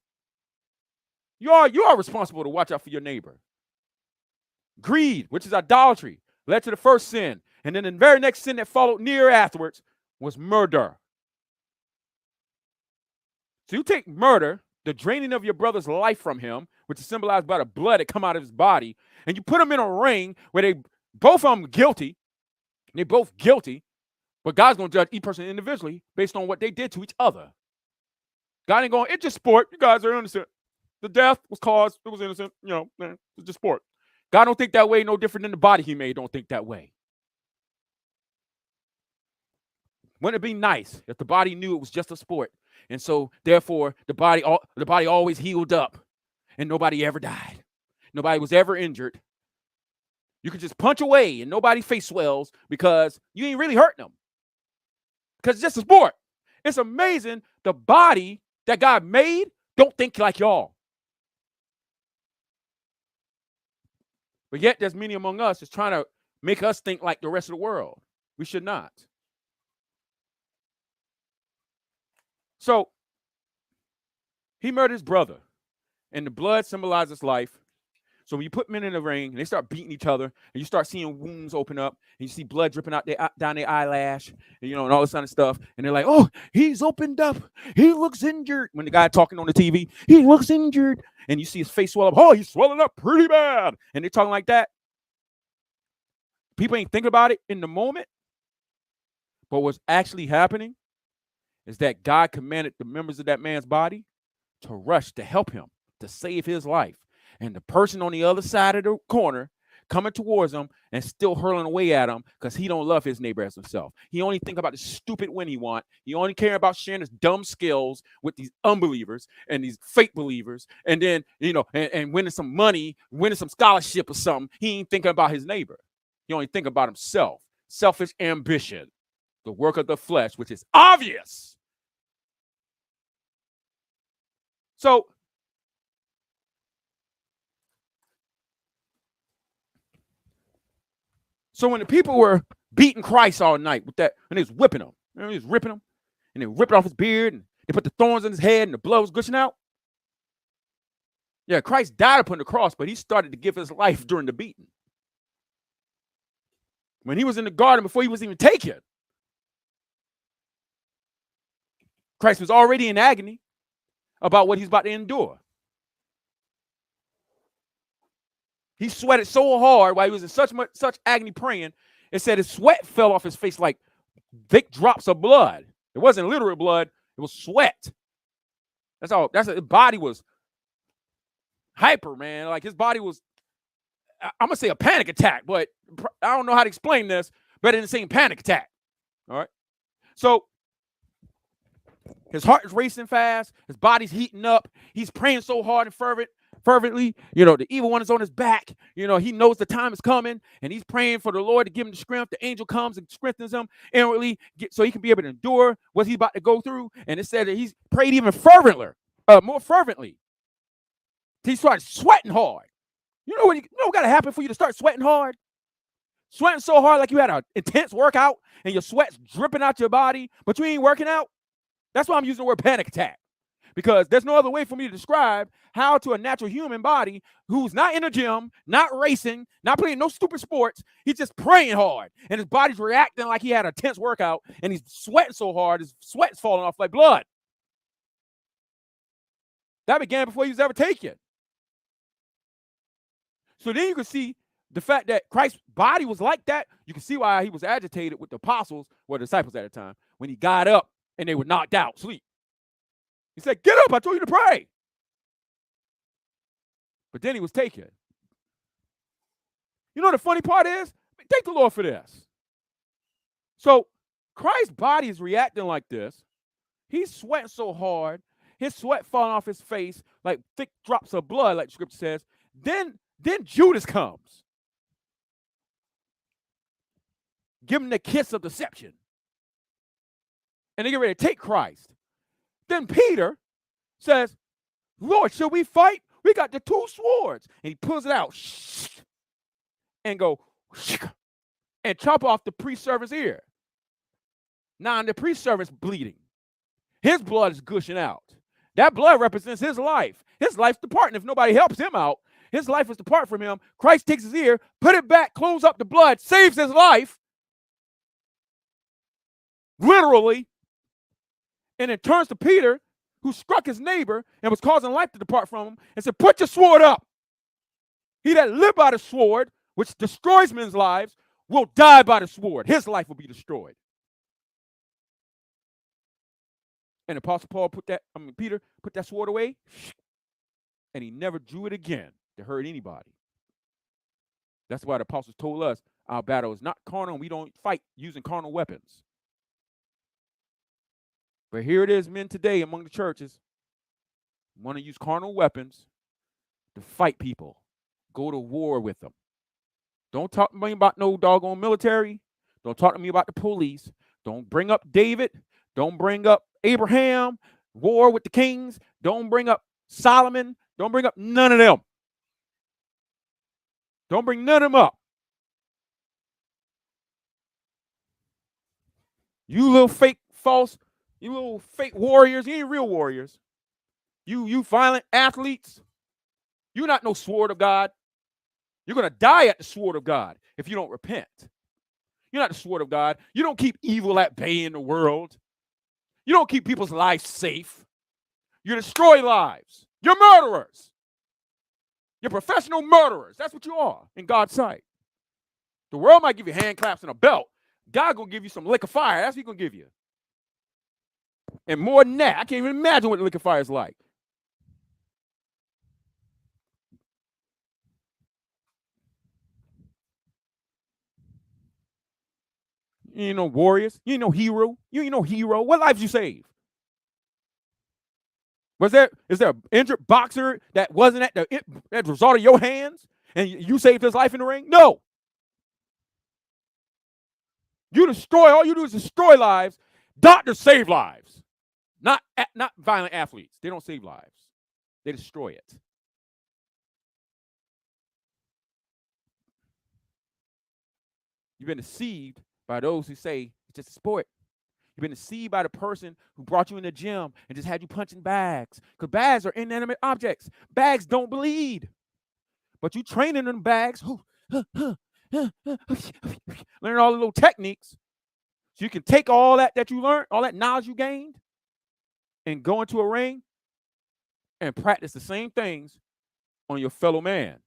You are responsible to watch out for your neighbor. Greed, which is idolatry, led to the first sin. And then the very next sin that followed near afterwards was murder. So you take murder, the draining of your brother's life from him, which is symbolized by the blood that come out of his body, and you put them in a ring where they both of them guilty. They're both guilty, but God's going to judge each person individually based on what they did to each other. God ain't going, it's just sport. You guys are innocent. The death was caused. It was innocent. It's just sport. God don't think that way, no different than the body he made don't think that way. Wouldn't it be nice if the body knew it was just a sport? And so, therefore, the body always healed up and nobody ever died. Nobody was ever injured. You could just punch away and nobody's face swells because you ain't really hurting them. Because it's just a sport. It's amazing the body that God made don't think like y'all. But yet there's many among us that's trying to make us think like the rest of the world. We should not. So he murdered his brother, and the blood symbolizes life. So when you put men in the ring and they start beating each other, and you start seeing wounds open up, and you see blood dripping out down their eyelash, and all this kind of stuff, and they're like, "Oh, he's opened up. He looks injured." When the guy talking on the TV, he looks injured, and you see his face swell up. Oh, he's swelling up pretty bad, and they're talking like that. People ain't thinking about it in the moment, but what's actually happening is that God commanded the members of that man's body to rush to help him, to save his life. And the person on the other side of the corner coming towards him and still hurling away at him because he don't love his neighbor as himself. He only think about the stupid win he want. He only care about sharing his dumb skills with these unbelievers and these fake believers. And then, and winning some money, winning some scholarship or something. He ain't thinking about his neighbor. He only think about himself. Selfish ambition, the work of the flesh, which is obvious. So when the people were beating Christ all night with that, and they was whipping him, he was ripping him, and they ripped off his beard, and they put the thorns in his head, and the blood was gushing out. Yeah, Christ died upon the cross, but he started to give his life during the beating. When he was in the garden before he was even taken, Christ was already in agony about what he's about to endure. He sweated so hard while he was in such agony praying. It said his sweat fell off his face like thick drops of blood. It wasn't literal blood. It was sweat. That's all. His body was hyper, man. Like his body was, I'm going to say a panic attack, but I don't know how to explain this better than saying panic attack. All right. So his heart is racing fast. His body's heating up. He's praying so hard and fervently, the evil one is on his back. He knows the time is coming, and he's praying for the Lord to give him the strength. The angel comes and strengthens him inwardly so he can be able to endure what he's about to go through. And it said that he's prayed even more fervently. He started sweating hard. What got to happen for you to start sweating hard? Sweating so hard like you had an intense workout and your sweat's dripping out your body, but you ain't working out. That's why I'm using the word panic attack. because there's no other way for me to describe how to a natural human body who's not in a gym, not racing, not playing no stupid sports. He's just praying hard, and his body's reacting like he had a intense workout, and he's sweating so hard, his sweat's falling off like blood. That began before he was ever taken. So then you can see the fact that Christ's body was like that. You can see why he was agitated with the apostles, or the disciples at the time, when he got up and they were knocked out, sleep. He said, "Get up, I told you to pray." But then he was taken. You know what the funny part is? Thank the Lord for this. So Christ's body is reacting like this. He's sweating so hard, his sweat falling off his face like thick drops of blood, like the scripture says. Then Judas comes. Give him the kiss of deception. And they get ready to take Christ. Then Peter says, "Lord, should we fight? We got the two swords." And he pulls it out and go and chop off the priest servant's ear. Now the priest servant's bleeding. His blood is gushing out. That blood represents his life. His life's departing. If nobody helps him out, his life is depart from him. Christ takes his ear, put it back, close up the blood, saves his life, literally, and then turns to Peter, who struck his neighbor and was causing life to depart from him, and said, "Put your sword up. He that live by the sword, which destroys men's lives, will die by the sword. His life will be destroyed." And Apostle Peter put that sword away, and he never drew it again to hurt anybody. That's why the apostles told us our battle is not carnal, and we don't fight using carnal weapons. But here it is, men today among the churches want to use carnal weapons to fight people, go to war with them. Don't talk to me about no doggone military. Don't talk to me about the police. Don't bring up David. Don't bring up Abraham, war with the kings. Don't bring up Solomon. Don't bring up none of them. Don't bring none of them up. You little fake warriors. You ain't real warriors. You violent athletes. You're not no sword of God. You're going to die at the sword of God if you don't repent. You're not the sword of God. You don't keep evil at bay in the world. You don't keep people's lives safe. You destroy lives. You're murderers. You're professional murderers. That's what you are in God's sight. The world might give you hand claps and a belt. God gonna give you some lick of fire. That's what he's gonna give you. And more than that, I can't even imagine what the lick of fire is like. You ain't no warriors. You ain't no hero. You ain't no hero. What lives you save? Is there an injured boxer that wasn't at the result of your hands and you saved his life in the ring? No. All you do is destroy lives. Doctors save lives. Not violent athletes. They don't save lives. They destroy it. You've been deceived by those who say it's just a sport. You've been deceived by the person who brought you in the gym and just had you punching bags. Because bags are inanimate objects. Bags don't bleed. But you training them bags, learn all the little techniques, so you can take all that you learned, all that knowledge you gained, and go into a ring and practice the same things on your fellow man.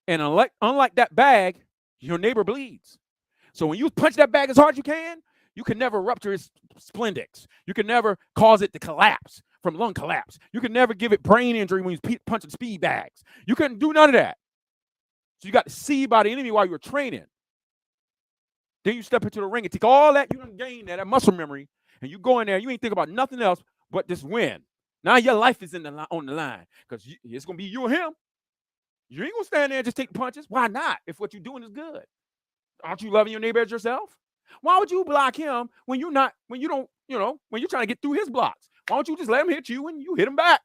And unlike that bag, your neighbor bleeds. So when you punch that bag as hard as you can never rupture its splendix. You can never cause it to collapse from lung collapse. You can never give it brain injury when you're punching speed bags. You couldn't do none of that. So you got deceived by the enemy while you were training. Then you step into the ring and take all that you done gained, that muscle memory, and you go in there. You ain't think about nothing else but this win. Now your life is on the line because it's going to be you or him. You ain't going to stand there and just take the punches. Why not if what you're doing is good? Aren't you loving your neighbor as yourself? Why would you block him when you're trying to get through his blocks? Why don't you just let him hit you and you hit him back?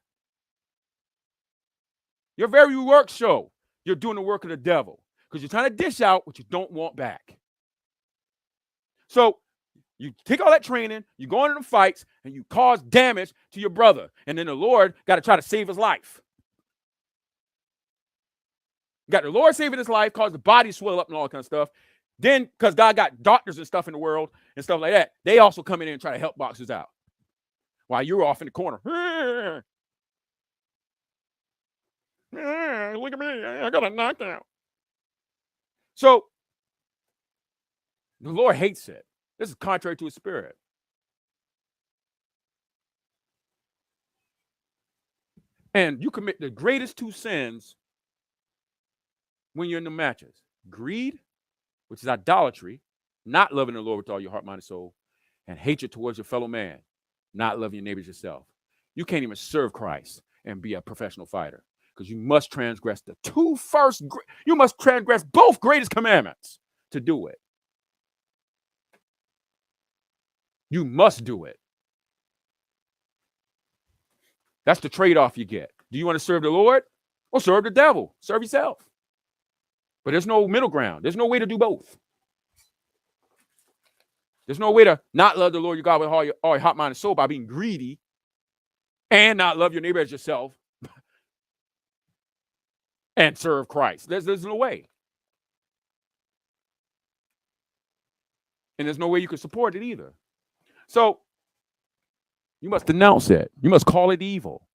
Your very work show you're doing the work of the devil because you're trying to dish out what you don't want back. So You take all that training, you go into them fights, and you cause damage to your brother. And then the Lord got to try to save his life. Got the Lord saving his life, caused the body to swell up and all that kind of stuff. Then, because God got doctors and stuff in the world and stuff like that, they also come in and try to help boxers out. While you're off in the corner. Look at me. I got a knockout. So, the Lord hates it. This is contrary to his spirit. And you commit the greatest two sins when you're in the matches. Greed, which is idolatry, not loving the Lord with all your heart, mind, and soul, and hatred towards your fellow man, not loving your neighbors yourself. You can't even serve Christ and be a professional fighter because you must transgress you must transgress both greatest commandments to do it. You must do it. That's the trade-off you get. Do you want to serve the Lord or serve the devil? Serve yourself. But there's no middle ground. There's no way to do both. There's no way to not love the Lord your God with all your heart, mind, and soul by being greedy and not love your neighbor as yourself and serve Christ. There's no way. And there's no way you can support it either. So you must denounce it. You must call it evil.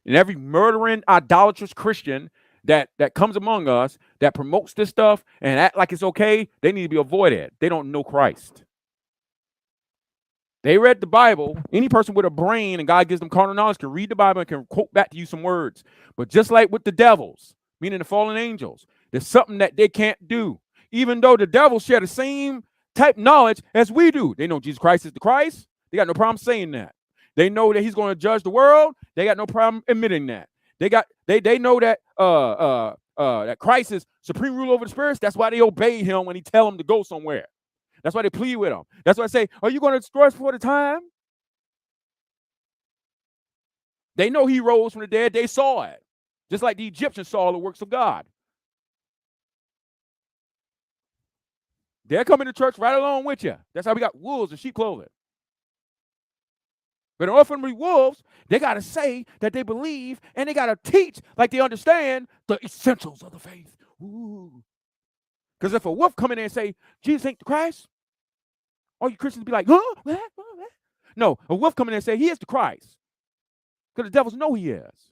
And every murdering, idolatrous Christian that comes among us that promotes this stuff and act like it's okay, they need to be avoided. They don't know Christ. They read the Bible. Any person with a brain and God gives them carnal knowledge can read the Bible and can quote back to you some words. But just like with the devils, meaning the fallen angels, there's something that they can't do. Even though the devils share the same type knowledge as we do. They know Jesus Christ is the Christ. They got no problem saying that. They know that he's going to judge the world. They got no problem admitting that. They know that that Christ is supreme ruler over the spirits. That's why they obey him when he tell them to go somewhere. That's why they plead with him. That's why I say, are you going to destroy us before the time? They know he rose from the dead. They saw it. Just like the Egyptians saw the works of God. They're coming to church right along with you. That's how we got wolves in sheep clothing. But in order for them to be wolves, they got to say that they believe and they got to teach like they understand the essentials of the faith. Because if a wolf come in there and say, Jesus ain't the Christ, all you Christians be like, huh? What? No, a wolf come in there and say, he is the Christ. Because the devils know he is.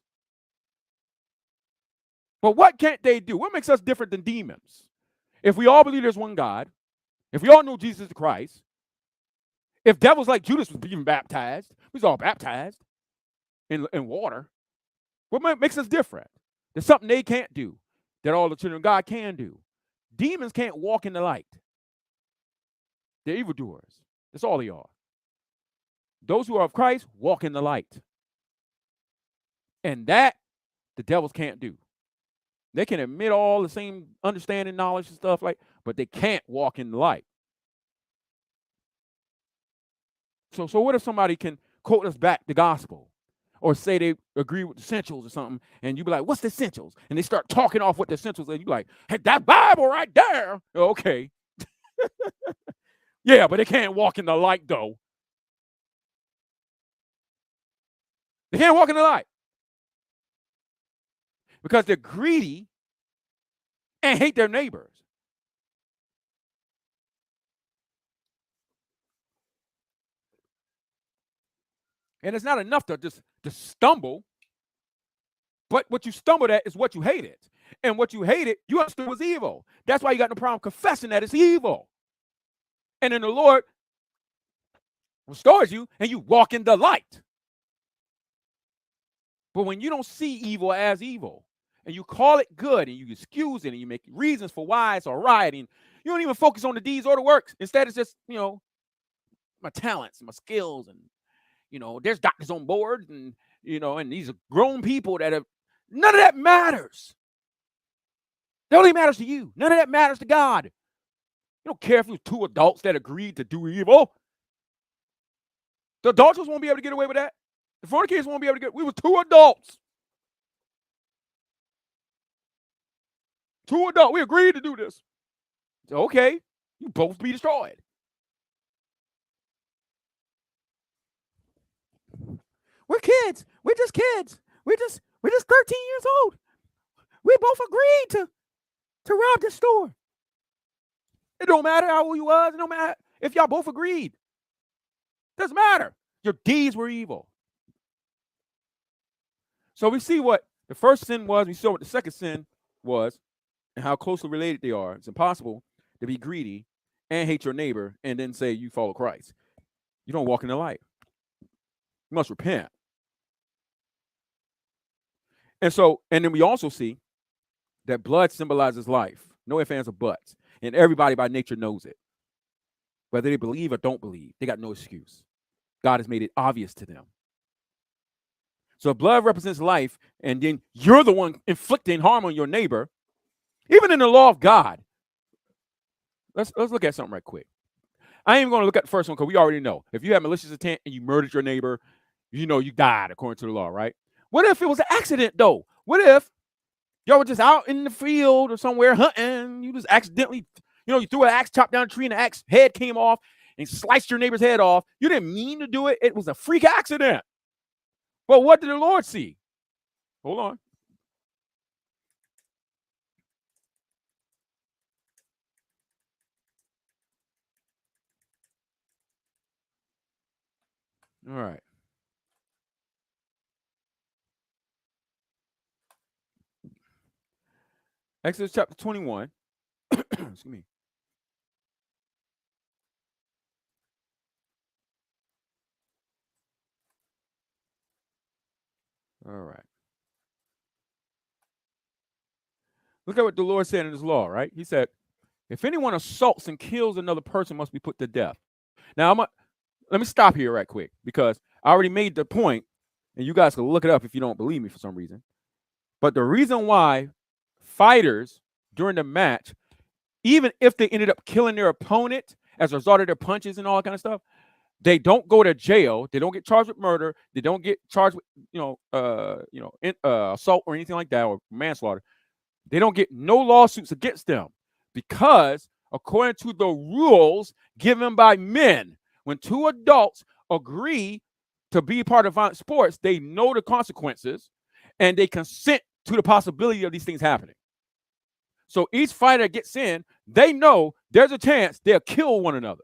But what can't they do? What makes us different than demons? If we all believe there's one God, if we all know Jesus is the Christ, if devils like Judas was being baptized, we was all baptized in water, what makes us different? There's something they can't do that all the children of God can do. Demons can't walk in the light. They're evildoers. That's all they are. Those who are of Christ walk in the light. And that the devils can't do. They can admit all the same understanding, knowledge, and stuff but they can't walk in the light. So what if somebody can quote us back the gospel or say they agree with the essentials or something, and you be like, what's the essentials? And they start talking off what the essentials are, and you be like, hey, that Bible right there. Okay. Yeah, but they can't walk in the light, though. They can't walk in the light because they're greedy and hate their neighbors. And it's not enough to just stumble, but what you stumbled at is what you hated. And what you hated, you understood was evil. That's why you got no problem confessing that it's evil. And then the Lord restores you and you walk in the light. But when you don't see evil as evil and you call it good and you excuse it and you make reasons for why it's all right and you don't even focus on the deeds or the works. Instead, it's just, my talents and my skills and, there's doctors on board and, and these are grown people that have, none of that matters. That only matters to you. None of that matters to God. You don't care if it was two adults that agreed to do evil. The adulterers won't be able to get away with that. The fornicators won't be able to we were two adults. Two adults. We agreed to do this. So, okay, you both be destroyed. We're kids. We're just kids. We're just 13 years old. We both agreed to rob the store. It don't matter how old you was. It don't matter if y'all both agreed. Doesn't matter. Your deeds were evil. So we see what the first sin was. We saw what the second sin was and how closely related they are. It's impossible to be greedy and hate your neighbor and then say you follow Christ. You don't walk in the light. You must repent. And then we also see that blood symbolizes life. No ifs, ands, or buts. And everybody by nature knows it. Whether they believe or don't believe, they got no excuse. God has made it obvious to them. So blood represents life, and then you're the one inflicting harm on your neighbor. Even in the law of God. Let's look at something right quick. I ain't even going to look at the first one because we already know. If you have malicious intent and you murdered your neighbor, you know you died according to the law, right? What if it was an accident, though? What if y'all were just out in the field or somewhere hunting, you just accidentally, you threw an axe, chopped down a tree, and the axe head came off and sliced your neighbor's head off. You didn't mean to do it. It was a freak accident. But what did the Lord see? Hold on. All right. Exodus chapter 21. Excuse me. All right. Look at what the Lord said in his law, right? He said, if anyone assaults and kills another person, must be put to death. Now, let me stop here right quick because I already made the point, and you guys can look it up if you don't believe me for some reason. But the reason why fighters during the match, even if they ended up killing their opponent as a result of their punches and all that kind of stuff, they don't go to jail. They don't get charged with murder. They don't get charged with assault or anything like that, or manslaughter. They don't get no lawsuits against them because according to the rules given by men, when two adults agree to be part of violent sports, they know the consequences and they consent to the possibility of these things happening. So each fighter that gets in, they know there's a chance they'll kill one another,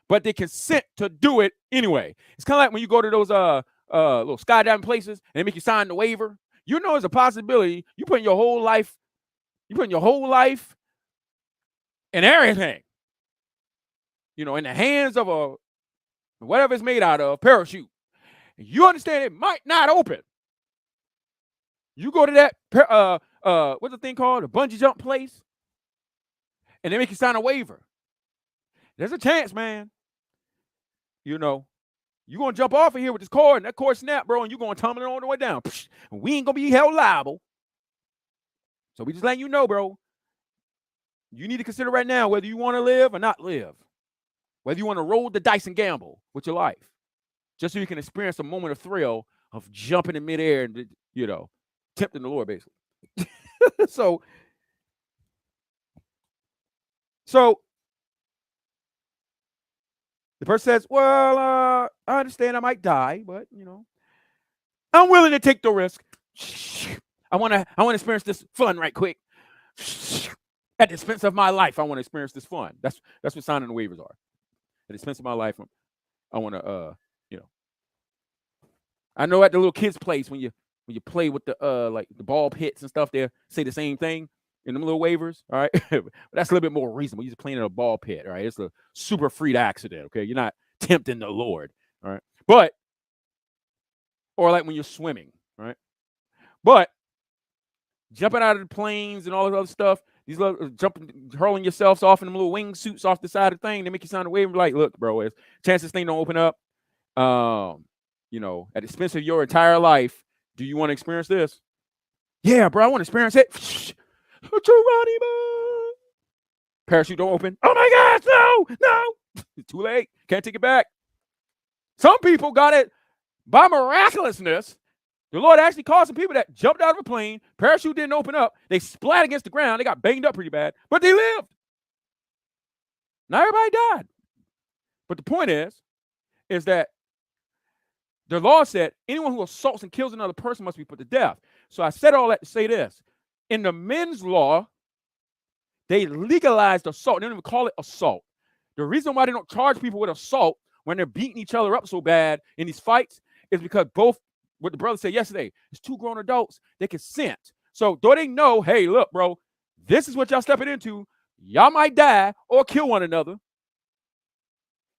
but they consent to do it anyway. It's kind of like when you go to those little skydiving places and they make you sign the waiver. You know there's a possibility you put in your whole life and everything, in the hands of a whatever it's made out of, parachute. And you understand it might not open. You go to that what's the thing called? A bungee jump place, and they make you sign a waiver. There's a chance, man. You're gonna jump off of here with this cord, and that cord snap, bro, and you're gonna tumble it all the way down. And we ain't gonna be held liable. So we just letting you know, bro. You need to consider right now whether you want to live or not live. Whether you want to roll the dice and gamble with your life. Just so you can experience a moment of thrill of jumping in midair and, tempting the Lord, basically. So the person says, well, I understand I might die, but, I'm willing to take the risk. I want to experience this fun right quick. At the expense of my life, I want to experience this fun. That's what signing the waivers are. At the expense of my life, I want to, I know at the little kids' place when you play with the like the ball pits and stuff, they say the same thing in them little waivers. All right, but that's a little bit more reasonable. You're just playing in a ball pit. All right, it's a super freak accident. Okay, you're not tempting the Lord. All right, or like when you're swimming. Right, but jumping out of the planes and all this other stuff, these little hurling yourselves off in them little wingsuits off the side of the thing, they make you sign a waiver like, look, bro, chance this thing don't open up. At the expense of your entire life, do you want to experience this? Yeah, bro, I want to experience it. Parachute don't open. Oh my gosh, no. It's too late. Can't take it back. Some people got it by miraculousness. The Lord actually caused some people that jumped out of a plane, parachute didn't open up, they splat against the ground, they got banged up pretty bad, but they lived. Not everybody died. But the point is that The law said anyone who assaults and kills another person must be put to death. So I said all that to say this. In the men's law, they legalized assault. They don't even call it assault. The reason why they don't charge people with assault when they're beating each other up so bad in these fights is because both, what the brother said yesterday, it's two grown adults, they consent. So though they know, hey, look, bro, this is what y'all stepping into, y'all might die or kill one another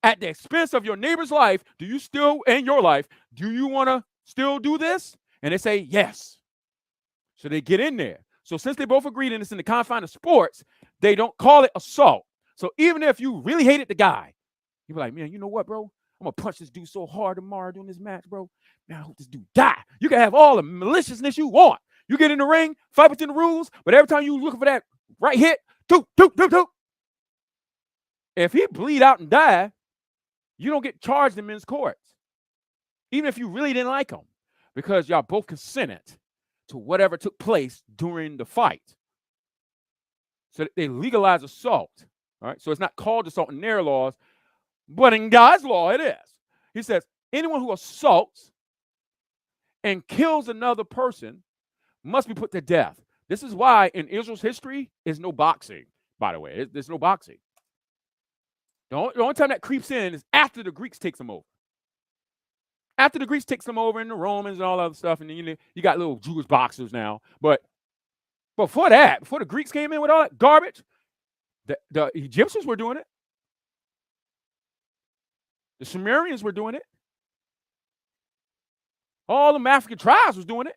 at the expense of your neighbor's life. Do you still, in your life, do you want to still do this? And they say yes. So they get in there. So since they both agreed and it's in the confine of sports, they don't call it assault. So even if you really hated the guy, you be like, man, you know what, bro? I'm going to punch this dude so hard tomorrow during this match, bro. Man, I hope this dude die. You can have all the maliciousness you want. You get in the ring, fight within the rules, but every time you looking for that right hit, doop, doop, doop, doop. If he bleed out and die, you don't get charged in men's courts, even if you really didn't like him, because y'all both consented to whatever took place during the fight. So they legalize assault. All right. So it's not called assault in their laws, but in God's law, it is. He says anyone who assaults and kills another person must be put to death. This is why in Israel's history is no boxing, by the way. There's no boxing. The only time that creeps in is after the Greeks takes them over. After the Greeks takes them over and the Romans and all that other stuff, and then you got little Jewish boxers now. But before that, before the Greeks came in with all that garbage, the Egyptians were doing it. The Sumerians were doing it. All the African tribes was doing it.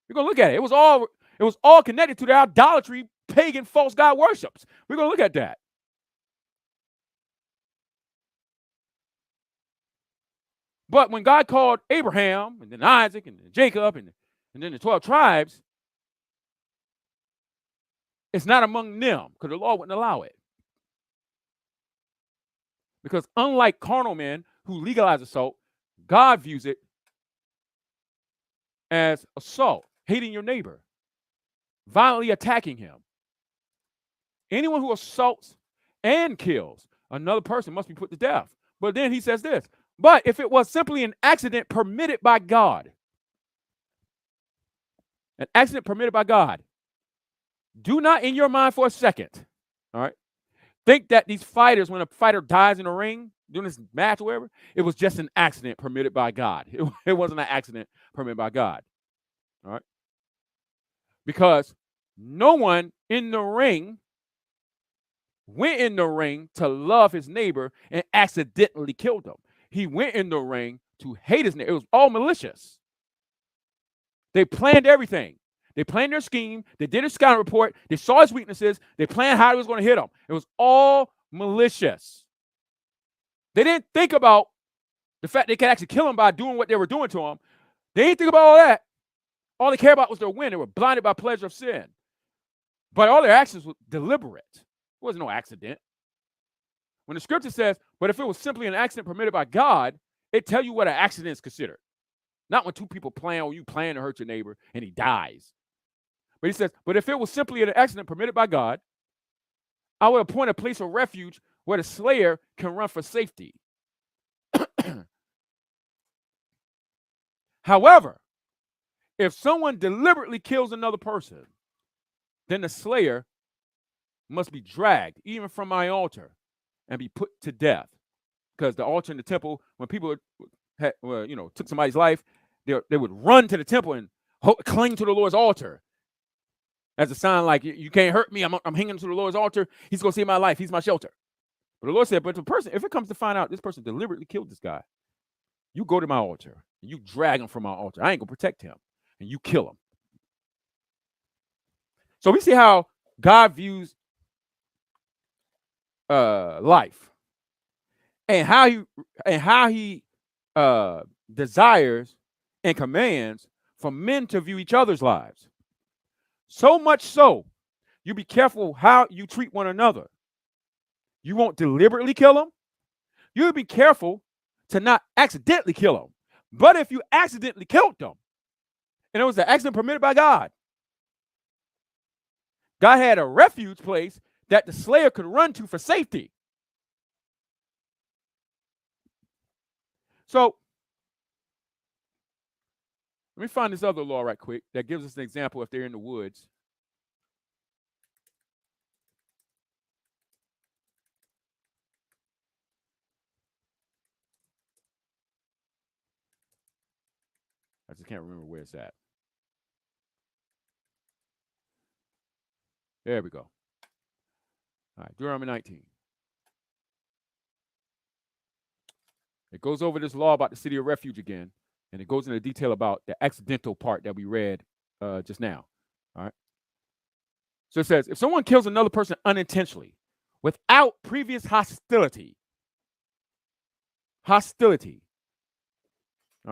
We're gonna look at it. It was all connected to their idolatry, pagan, false god worships. We're gonna look at that. But when God called Abraham and then Isaac and then Jacob and then the 12 tribes, it's not among them because the law wouldn't allow it. Because unlike carnal men who legalize assault, God views it as assault, hating your neighbor, violently attacking him. Anyone who assaults and kills another person must be put to death. But then he says this, but if it was simply an accident permitted by God, an accident permitted by God, do not in your mind for a second, all right, think that these fighters, when a fighter dies in a ring, doing this match or whatever, it was just an accident permitted by God. It wasn't an accident permitted by God, all right? Because no one in the ring went in the ring to love his neighbor and accidentally killed him. He went in the ring to hate his neighbor. It was all malicious. They planned everything. They planned their scheme. They did a scouting report. They saw his weaknesses. They planned how he was going to hit him. It was all malicious. They didn't think about the fact they could actually kill him by doing what they were doing to him. They didn't think about all that. All they cared about was their win. They were blinded by pleasure of sin. But all their actions were deliberate. It wasn't no accident. When the scripture says, but if it was simply an accident permitted by God, it tells you what an accident is considered. Not when two people plan or you plan to hurt your neighbor and he dies. But he says, but if it was simply an accident permitted by God, I would appoint a place of refuge where the slayer can run for safety. However, if someone deliberately kills another person, then the slayer must be dragged, even from my altar, and be put to death. Because the altar in the temple, when people took somebody's life, they would run to the temple and cling to the Lord's altar as a sign like, you can't hurt me. I'm hanging to the Lord's altar. He's going to save my life. He's my shelter. But the Lord said, but if it comes to find out this person deliberately killed this guy, you go to my altar and you drag him from my altar. I ain't going to protect him. And you kill him. So we see how God views life and how he desires and commands for men to view each other's lives. So much so, you be careful how you treat one another. You won't deliberately kill them. You'll be careful to not accidentally kill them. But if you accidentally killed them, and it was an accident permitted by God, God had a refuge place that the slayer could run to for safety. So Let me find this other law right quick that gives us an example if they're in the woods. I just can't remember where it's at. There we go. All right, Deuteronomy 19. It goes over this law about the city of refuge again, and it goes into detail about the accidental part that we read just now. All right. So it says, if someone kills another person unintentionally, without previous hostility. All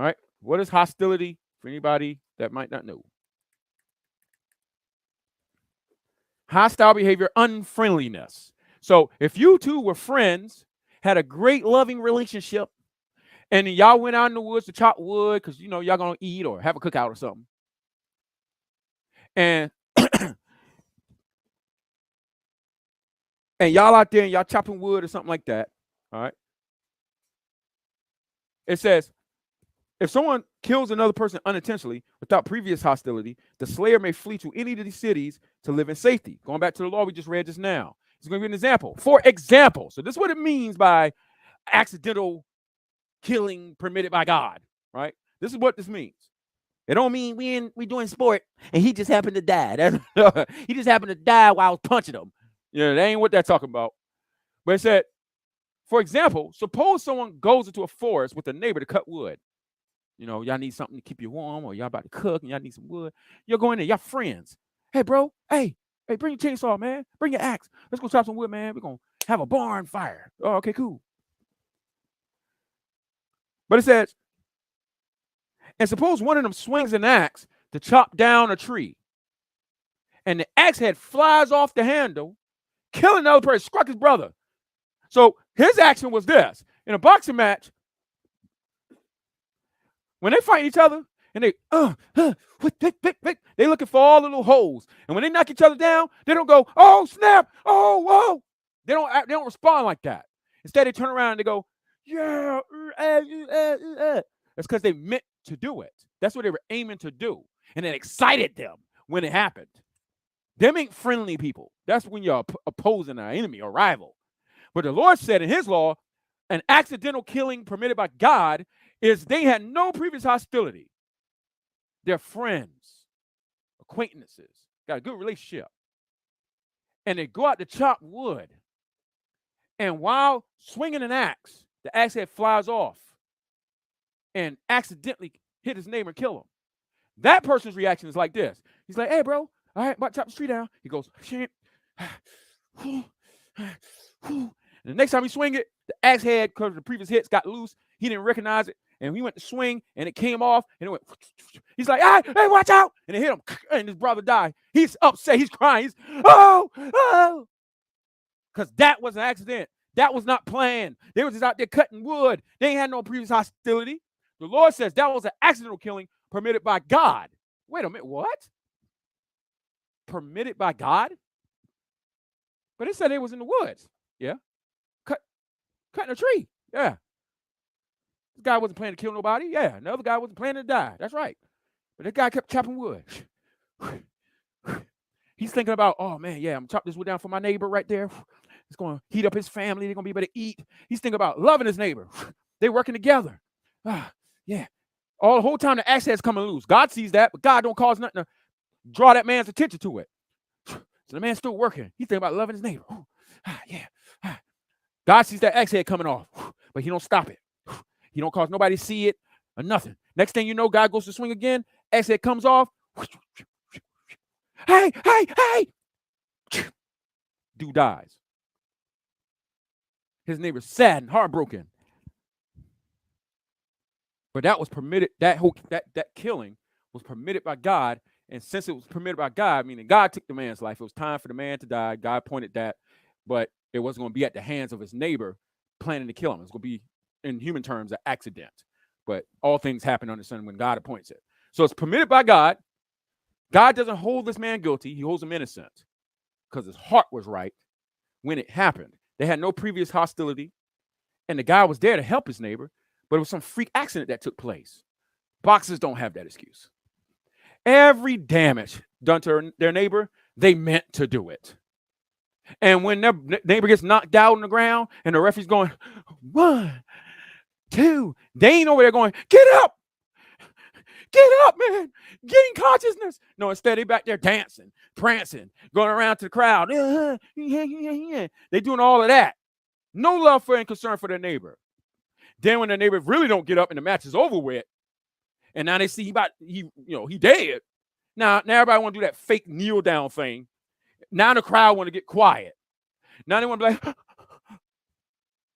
right. What is hostility for anybody that might not know? Hostile behavior, unfriendliness. So if you two were friends, had a great loving relationship, and then y'all went out in the woods to chop wood because, y'all going to eat or have a cookout or something. And and y'all out there and y'all chopping wood or something like that. All right. It says, if someone kills another person unintentionally without previous hostility, the slayer may flee to any of these cities to live in safety. Going back to the law we just read just now. It's going to be an example. For example, so this is what it means by accidental killing permitted by God, right? This is what this means. It don't mean we doing sport and he just happened to die. He just happened to die while I was punching him. That ain't what that's talking about. But it said, for example, suppose someone goes into a forest with a neighbor to cut wood. Y'all need something to keep you warm, or y'all about to cook and y'all need some wood. You're going there, y'all friends. Hey, bro, hey, bring your chainsaw, man. Bring your axe. Let's go chop some wood, man. We're going to have a barn fire. Oh, okay, cool. But it says, and suppose one of them swings an axe to chop down a tree, and the axe head flies off the handle, killing another person, struck his brother. So his action was this. In a boxing match, when they fight each other and they looking for all the little holes. And when they knock each other down, they don't go, oh, snap, oh, whoa. They don't respond like that. Instead, they turn around and they go, yeah. That's because they meant to do it. That's what they were aiming to do. And it excited them when it happened. Them ain't friendly people. That's when you're opposing an enemy or rival. But the Lord said in his law, an accidental killing permitted by God is they had no previous hostility. They're friends, acquaintances, got a good relationship. And they go out to chop wood. And while swinging an axe, the axe head flies off and accidentally hit his neighbor and kill him. That person's reaction is like this. He's like, hey, bro, all right, about to chop the tree down. He goes, shit. And the next time he swing it, the axe head, because the previous hits got loose, he didn't recognize it. And he went to swing, and it came off, and it went. He's like, hey, watch out. And it hit him, and his brother died. He's upset. He's crying. He's, oh. Because that was an accident. That was not planned. They were just out there cutting wood. They ain't had no previous hostility. The Lord says that was an accidental killing permitted by God. Wait a minute, what? Permitted by God? But it said they was in the woods. Yeah. Cutting a tree. Yeah. This guy wasn't planning to kill nobody. Yeah. Another guy wasn't planning to die. That's right. But that guy kept chopping wood. He's thinking about, oh, man, yeah, I'm going to chop this wood down for my neighbor right there. It's going to heat up his family. They're going to be able to eat. He's thinking about loving his neighbor. They're working together. Yeah. All the whole time the axe head's coming loose. God sees that, but God don't cause nothing to draw that man's attention to it. So the man's still working. He's thinking about loving his neighbor. Yeah. God sees that axe head coming off, but he don't stop it. He don't cause nobody to see it or nothing. Next thing you know, God goes to swing again. Axe head comes off. Hey. Dude dies. His neighbor's sad and heartbroken. But that was permitted. That killing was permitted by God. And since it was permitted by God, meaning God took the man's life, it was time for the man to die. God appointed that. But it wasn't going to be at the hands of his neighbor planning to kill him. It's going to be, in human terms, an accident. But all things happen under the sun when God appoints it. So it's permitted by God. God doesn't hold this man guilty. He holds him innocent because his heart was right when it happened. They had no previous hostility, and the guy was there to help his neighbor, but it was some freak accident that took place. Boxers don't have that excuse. Every damage done to their neighbor, they meant to do it. And when their neighbor gets knocked out on the ground and the referee's going, 1, 2, they ain't over there going, get up, man, gain consciousness. No, instead they back there dancing, prancing, going around to the crowd. They doing all of that. No love for and concern for their neighbor. Then when the neighbor really don't get up and the match is over with, and now they see he dead. Now everybody want to do that fake kneel down thing. Now the crowd want to get quiet. Now they want to be like,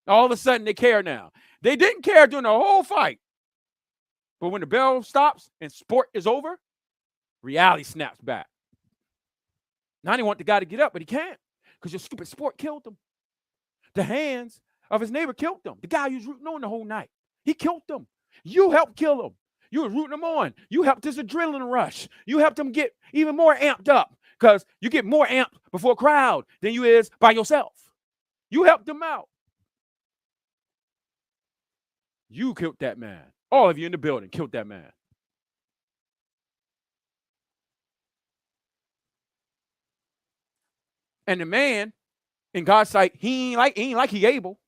all of a sudden they care now. They didn't care during the whole fight. But when the bell stops and sport is over, reality snaps back. Now they want the guy to get up, but he can't because your stupid sport killed him. The hands of his neighbor killed him. The guy he was rooting on the whole night. He killed him. You helped kill him. You were rooting him on. You helped this adrenaline rush. You helped him get even more amped up because you get more amped before a crowd than you is by yourself. You helped him out. You killed that man. All of you in the building killed that man. And the man, in God's sight, he ain't like he able.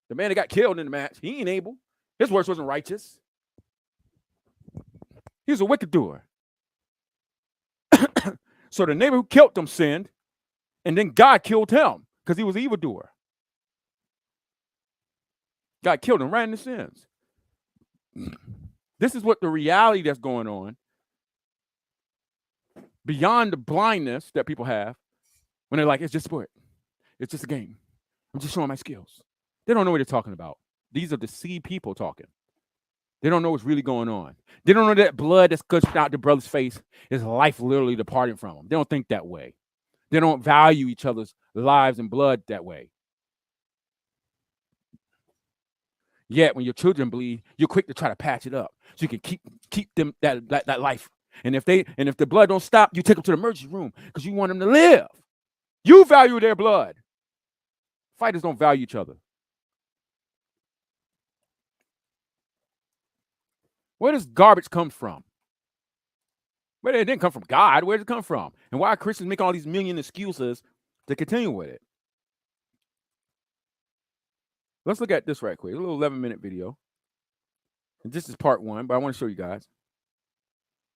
The man that got killed in the match, he ain't able. His works wasn't righteous. He was a wicked doer. So the neighbor who killed him sinned, and then God killed him because he was an evildoer. God killed him right in the sins. This is what the reality that's going on beyond the blindness that people have when they're like, it's just sport. It's just a game. I'm just showing my skills. They don't know what they're talking about. These are deceived people talking. They don't know what's really going on. They don't know that blood that's gushed out the brother's face is life literally departing from them. They don't think that way. They don't value each other's lives and blood that way. Yet when your children bleed, you're quick to try to patch it up so you can keep them that life. And if the blood don't stop, you take them to the emergency room because you want them to live. You value their blood. Fighters don't value each other. Where does garbage come from? Where it didn't come from God. Where did it come from? And why are Christians making all these million excuses to continue with it? Let's look at this right quick. A little 11-minute video. And this is part 1, but I want to show you guys.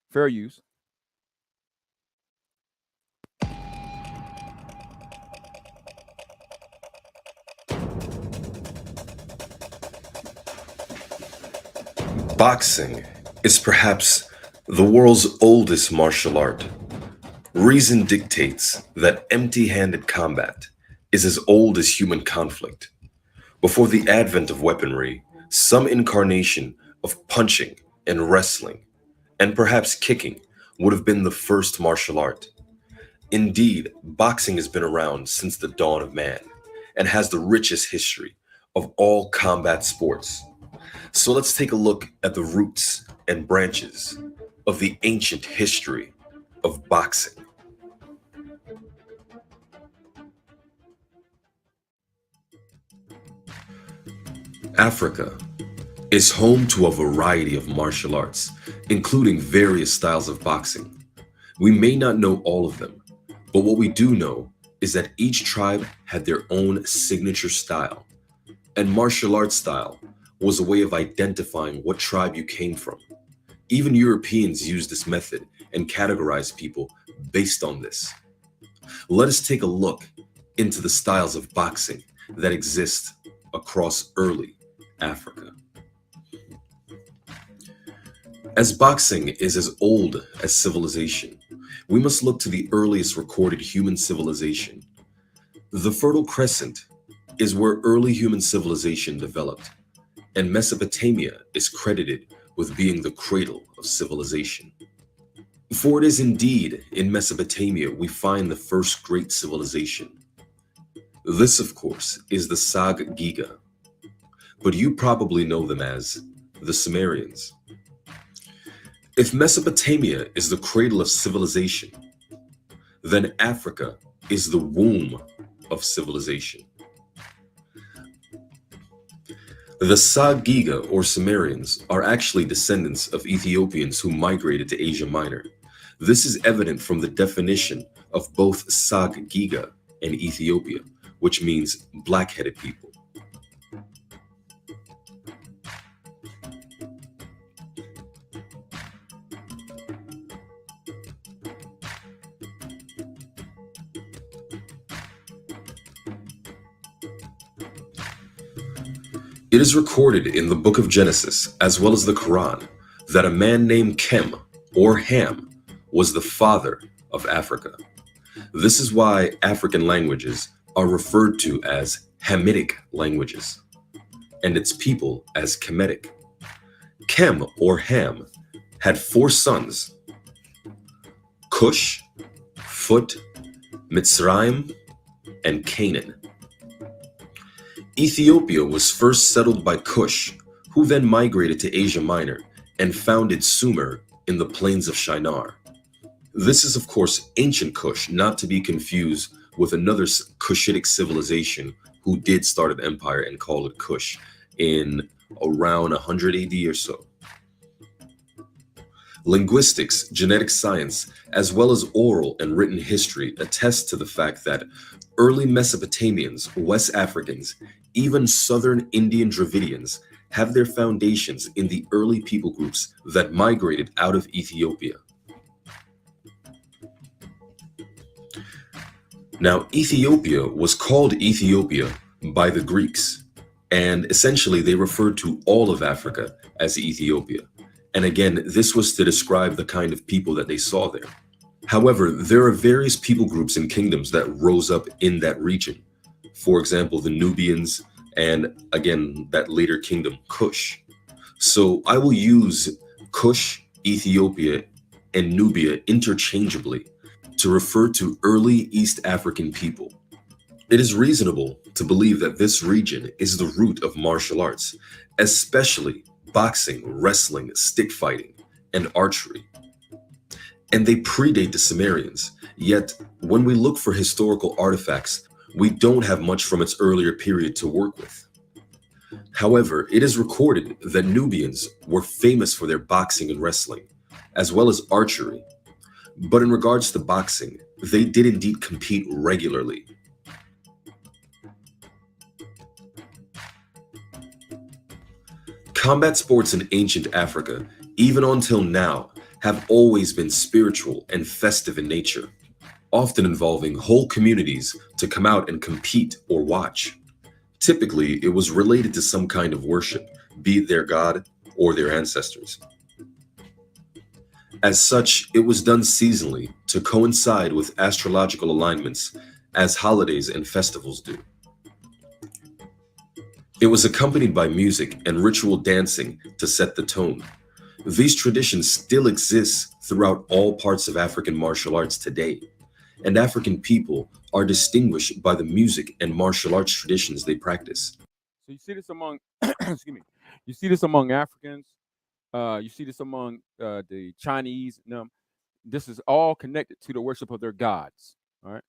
Fair use. Boxing is perhaps the world's oldest martial art. Reason dictates that empty-handed combat is as old as human conflict. Before the advent of weaponry, some incarnation of punching and wrestling, and perhaps kicking, would have been the first martial art. Indeed, boxing has been around since the dawn of man and has the richest history of all combat sports. So let's take a look at the roots and branches of the ancient history of boxing. Africa is home to a variety of martial arts, including various styles of boxing. We may not know all of them, but what we do know is that each tribe had their own signature style, and martial arts style was a way of identifying what tribe you came from. Even Europeans used this method and categorized people based on this. Let us take a look into the styles of boxing that exist across early Africa. As boxing is as old as civilization, we must look to the earliest recorded human civilization. The Fertile Crescent is where early human civilization developed, and Mesopotamia is credited with being the cradle of civilization. For it is indeed in Mesopotamia we find the first great civilization. This, of course, is the Sag Giga, but you probably know them as the Sumerians. If Mesopotamia is the cradle of civilization, then Africa is the womb of civilization. The Sag Giga or Sumerians are actually descendants of Ethiopians who migrated to Asia Minor This is evident from the definition of both Sag Giga and Ethiopia, which means black-headed people. It is recorded in the book of Genesis, as well as the Quran, that a man named Kem, or Ham, was the father of Africa. This is why African languages are referred to as Hamitic languages, and its people as Kemetic. Kem, or Ham, had 4 sons: Cush, Phut, Mitzrayim, and Canaan. Ethiopia was first settled by Cush, who then migrated to Asia Minor and founded Sumer in the plains of Shinar. This is, of course, ancient Cush, not to be confused with another Cushitic civilization who did start an empire and called it Cush in around 100 AD or so. Linguistics, genetic science, as well as oral and written history attest to the fact that early Mesopotamians, West Africans, even southern Indian Dravidians have their foundations in the early people groups that migrated out of Ethiopia. Now, Ethiopia was called Ethiopia by the Greeks, and essentially they referred to all of Africa as Ethiopia. And again, this was to describe the kind of people that they saw there. However, there are various people groups and kingdoms that rose up in that region. For example, the Nubians, and again, that later kingdom, Kush. So I will use Kush, Ethiopia, and Nubia interchangeably to refer to early East African people. It is reasonable to believe that this region is the root of martial arts, especially boxing, wrestling, stick fighting, and archery. And they predate the Sumerians, yet when we look for historical artifacts, we don't have much from its earlier period to work with. However, it is recorded that Nubians were famous for their boxing and wrestling, as well as archery. But in regards to boxing, they did indeed compete regularly. Combat sports in ancient Africa, even until now, have always been spiritual and festive in nature, often involving whole communities to come out and compete or watch. Typically, it was related to some kind of worship, be it their god or their ancestors. As such, it was done seasonally to coincide with astrological alignments, as holidays and festivals do. It was accompanied by music and ritual dancing to set the tone. These traditions still exist throughout all parts of African martial arts today, and African people are distinguished by the music and martial arts traditions they practice. So you see this among, excuse me, you see this among Africans. You see this among the Chinese. This is all connected to the worship of their gods. All right,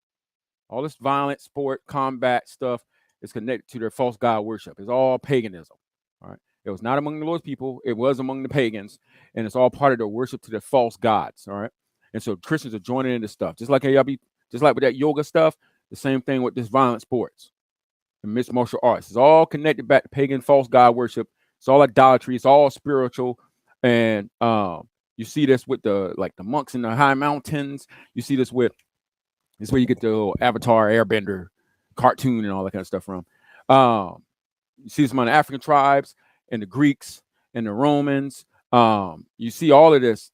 all this violent sport, combat stuff is connected to their false god worship. It's all paganism. All right, it was not among the Lord's people. It was among the pagans, and it's all part of their worship to their false gods. All right, and so Christians are joining into stuff, just like just like with that yoga stuff. The same thing with this violent sports and mixed martial arts. It's all connected back to pagan false god worship. It's all idolatry. It's all spiritual. And you see this with the monks in the high mountains. You see this with where you get the little Avatar Airbender cartoon and all that kind of stuff from. You see this among the African tribes and the Greeks and the Romans. You see all of this.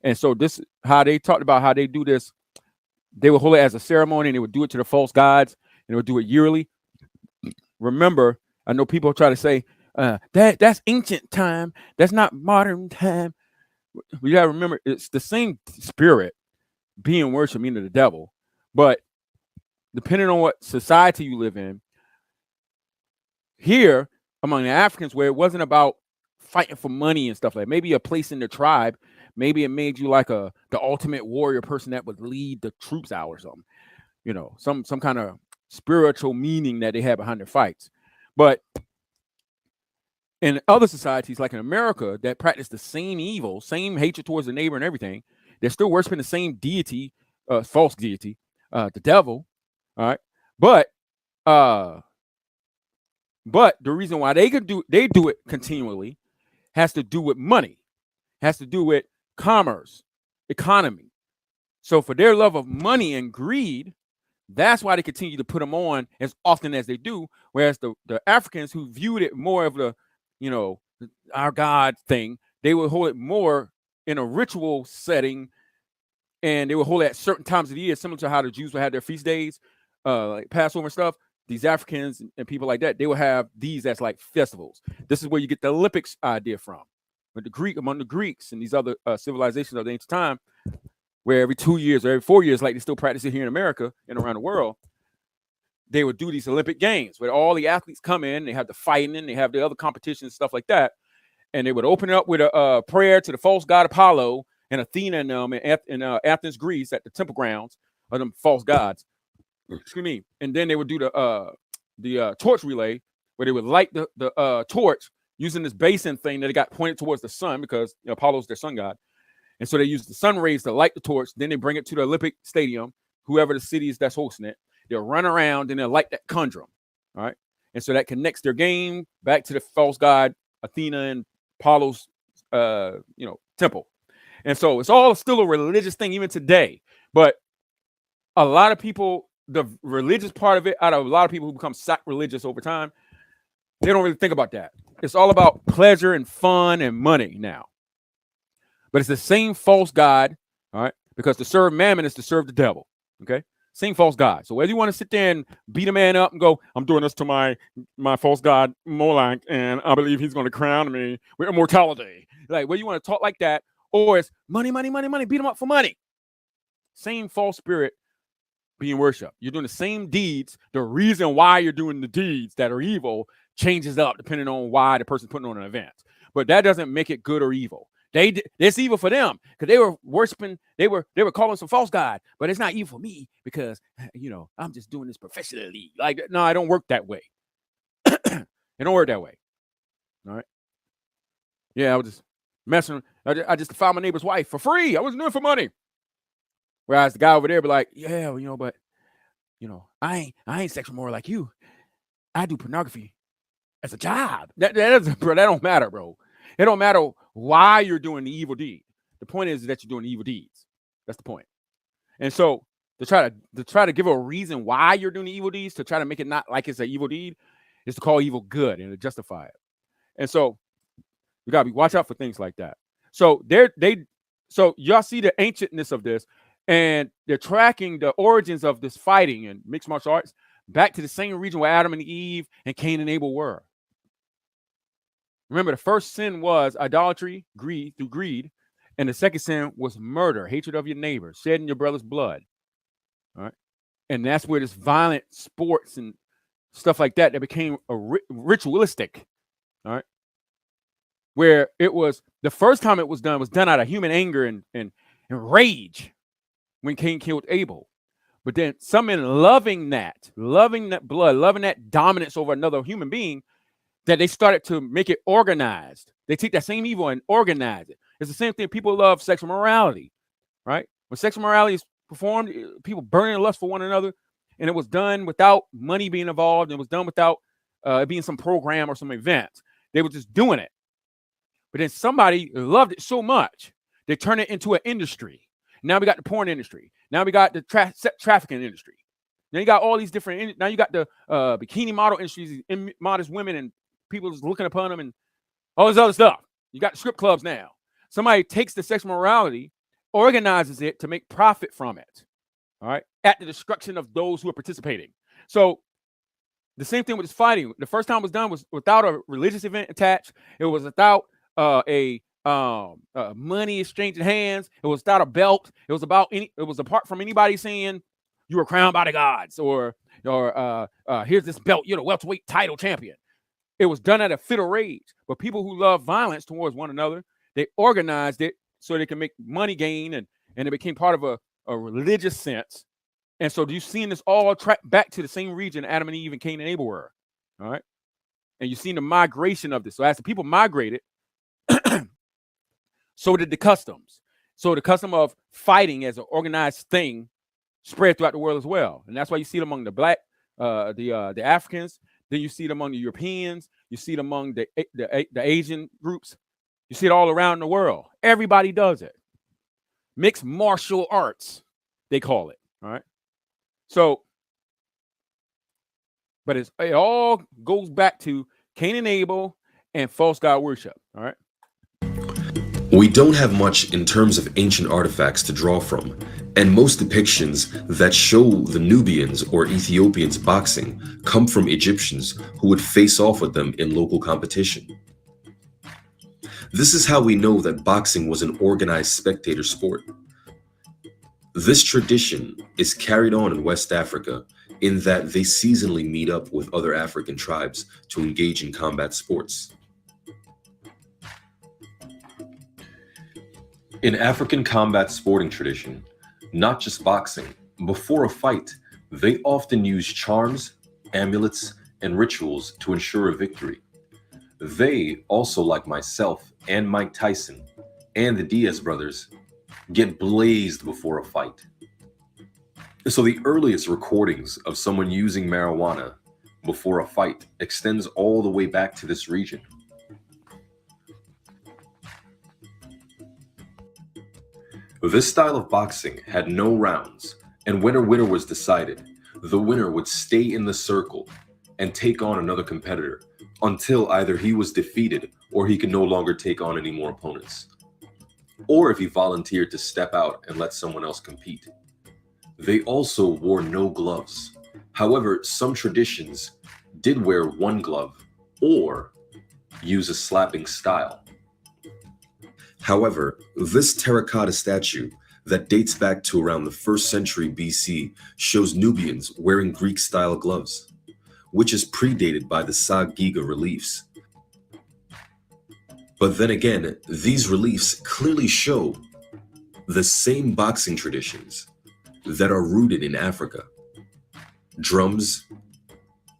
And so this, how they talked about how they do this, they would hold it as a ceremony and they would do it to the false gods and they would do it yearly. Remember, I know people try to say, that's ancient time. That's not modern time. We gotta remember it's the same spirit being worshipped, meaning the devil. But depending on what society you live in, here among the Africans, where it wasn't about fighting for money and stuff like that, maybe a place in the tribe, maybe it made you like the ultimate warrior person that would lead the troops out or something. You know, some kind of spiritual meaning that they had behind their fights. But in other societies, like in America, that practice the same evil, same hatred towards the neighbor and everything, They're still worshiping the same deity, false deity, the devil. All right, but uh, but the reason why they do it continually has to do with money, has to do with commerce, economy. So for their love of money and greed, that's why they continue to put them on as often as they do. Whereas the Africans who viewed it more of the, our God thing, they would hold it more in a ritual setting, and they would hold it at certain times of the year, similar to how the Jews would have their feast days, like Passover and stuff. These Africans and people like that, they would have these as like festivals. This is where you get the Olympics idea from. But among the Greeks and these other civilizations of the ancient time, where every 2 years or every 4 years, like they still practice it here in America and around the world, they would do these Olympic games where all the athletes come in, they have the fighting, and they have the other competitions, stuff like that. And they would open it up with a prayer to the false god Apollo and Athena and them in Athens, Greece, at the temple grounds of them false gods. Excuse me. And then they would do the torch relay, where they would light the torch using this basin thing that they got pointed towards the sun, because Apollo's their sun god. And so they use the sun rays to light the torch. Then they bring it to the Olympic Stadium, whoever the city is that's hosting it. They'll run around and they'll light that conundrum. All right. And so that connects their game back to the false god Athena and Apollo's temple. And so it's all still a religious thing even today. But a lot of people, the religious part of it, out of a lot of people who become sacrilegious over time, they don't really think about that. It's all about pleasure and fun and money now. But it's the same false god, all right? Because to serve mammon is to serve the devil, okay? Same false god. So whether you want to sit there and beat a man up and go, I'm doing this to my false god Moloch, and I believe he's going to crown me with immortality. Like, whether you want to talk like that, or it's money, money, money, money, beat him up for money. Same false spirit being worshipped. You're doing the same deeds. The reason why you're doing the deeds that are evil changes up depending on why the person's putting on an event. But that doesn't make it good or evil. It's evil for them because they were worshiping, they were calling some false god, but it's not evil for me because I'm just doing this professionally. Like, no, I don't work that way. It don't work that way. All right. Yeah, I was just messing. I just found my neighbor's wife for free. I wasn't doing it for money. Whereas the guy over there be like, yeah, but I ain't sexual moral like you. I do pornography as a job. That don't matter, bro. It don't matter why you're doing the evil deed. The point is that you're doing the evil deeds. That's the point. And so to try to give a reason why you're doing the evil deeds, to try to make it not like it's an evil deed, is to call evil good and to justify it. And so you gotta watch out for things like that. So so y'all see the ancientness of this, and they're tracking the origins of this fighting and mixed martial arts back to the same region where Adam and Eve and Cain and Abel were. Remember, the first sin was idolatry, greed, and the second sin was murder, hatred of your neighbor, shedding your brother's blood. All right, and that's where this violent sports and stuff like that became ritualistic. All right, where it was the first time it was done out of human anger and rage when Cain killed Abel. But then some men loving that blood, loving that dominance over another human being, that they started to make it organized. They take that same evil and organize it. It's the same thing. People love sexual morality, right? When sexual morality is performed, people burning lust for one another, and it was done without money being involved, and it was done without it being some program or some event. They were just doing it. But then somebody loved it so much, they turned it into an industry. Now we got the porn industry. Now we got the trafficking industry. Now you got all these different. Now you got the bikini model industries, immodest women, and people just looking upon them, and all this other stuff. You got strip clubs now. Somebody takes the sexual morality, organizes it to make profit from it. All right, at the destruction of those who are participating. So the same thing with this fighting. The first time it was done was without a religious event attached. It was without money exchanging hands. It was without a belt. It was apart from anybody saying you were crowned by the gods, or here's this belt, you're the welterweight title champion. It was done at a fit of rage. But people who love violence towards one another, they organized it so they can make money gain, and it became part of a religious sense. And so you've seen this all track back to the same region Adam and Eve and Cain and Abel were. All right. And you've seen the migration of this. So as the people migrated, so did the customs. So the custom of fighting as an organized thing spread throughout the world as well, and that's why you see it among the black, the Africans. Then you see it among the Europeans. You see it among the Asian groups. You see it all around the world. Everybody does it. Mixed martial arts, they call it. All right. So, but it all goes back to Cain and Abel and false god worship. All right. We don't have much in terms of ancient artifacts to draw from, and most depictions that show the Nubians or Ethiopians boxing come from Egyptians who would face off with them in local competition. This is how we know that boxing was an organized spectator sport. This tradition is carried on in West Africa in that they seasonally meet up with other African tribes to engage in combat sports. In African combat sporting tradition, not just boxing, before a fight, they often use charms, amulets, and rituals to ensure a victory. They also, like myself and Mike Tyson and the Diaz brothers, get blazed before a fight. So the earliest recordings of someone using marijuana before a fight extends all the way back to this region. This style of boxing had no rounds, and when a winner was decided, the winner would stay in the circle and take on another competitor until either he was defeated or he could no longer take on any more opponents, or if he volunteered to step out and let someone else compete. They also wore no gloves. However, some traditions did wear one glove or use a slapping style. However, this terracotta statue that dates back to around the 1st century BC shows Nubians wearing Greek-style gloves, which is predated by the Sa-Giga reliefs. But then again, these reliefs clearly show the same boxing traditions that are rooted in Africa. Drums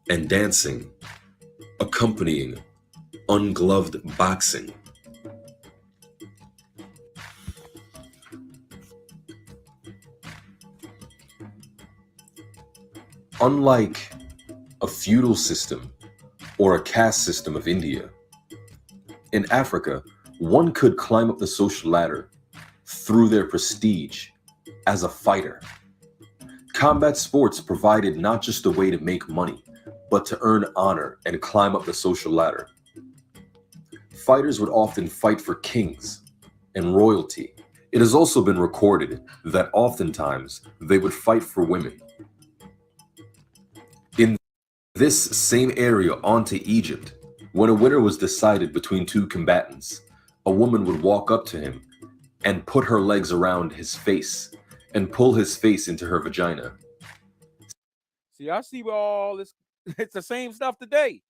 and dancing accompanying ungloved boxing. Unlike a feudal system or a caste system of India, in Africa, one could climb up the social ladder through their prestige as a fighter. Combat sports provided not just a way to make money, but to earn honor and climb up the social ladder. Fighters would often fight for kings and royalty. It has also been recorded that oftentimes they would fight for women. In this same area onto Egypt, when a winner was decided between two combatants, a woman would walk up to him and put her legs around his face and pull his face into her vagina. See, I see all this. It's the same stuff today.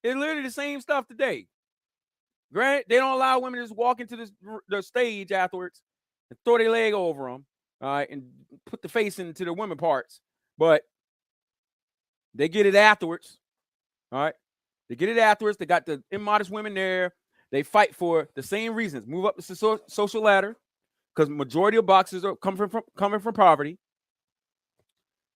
It's literally the same stuff today. Granted, they don't allow women to just walk into the stage afterwards and throw their leg over them, all right, and put the face into the women parts. But they get it afterwards, all right? They get it afterwards. They got the immodest women there. They fight for the same reasons. Move up the social ladder, because majority of boxers are coming from poverty.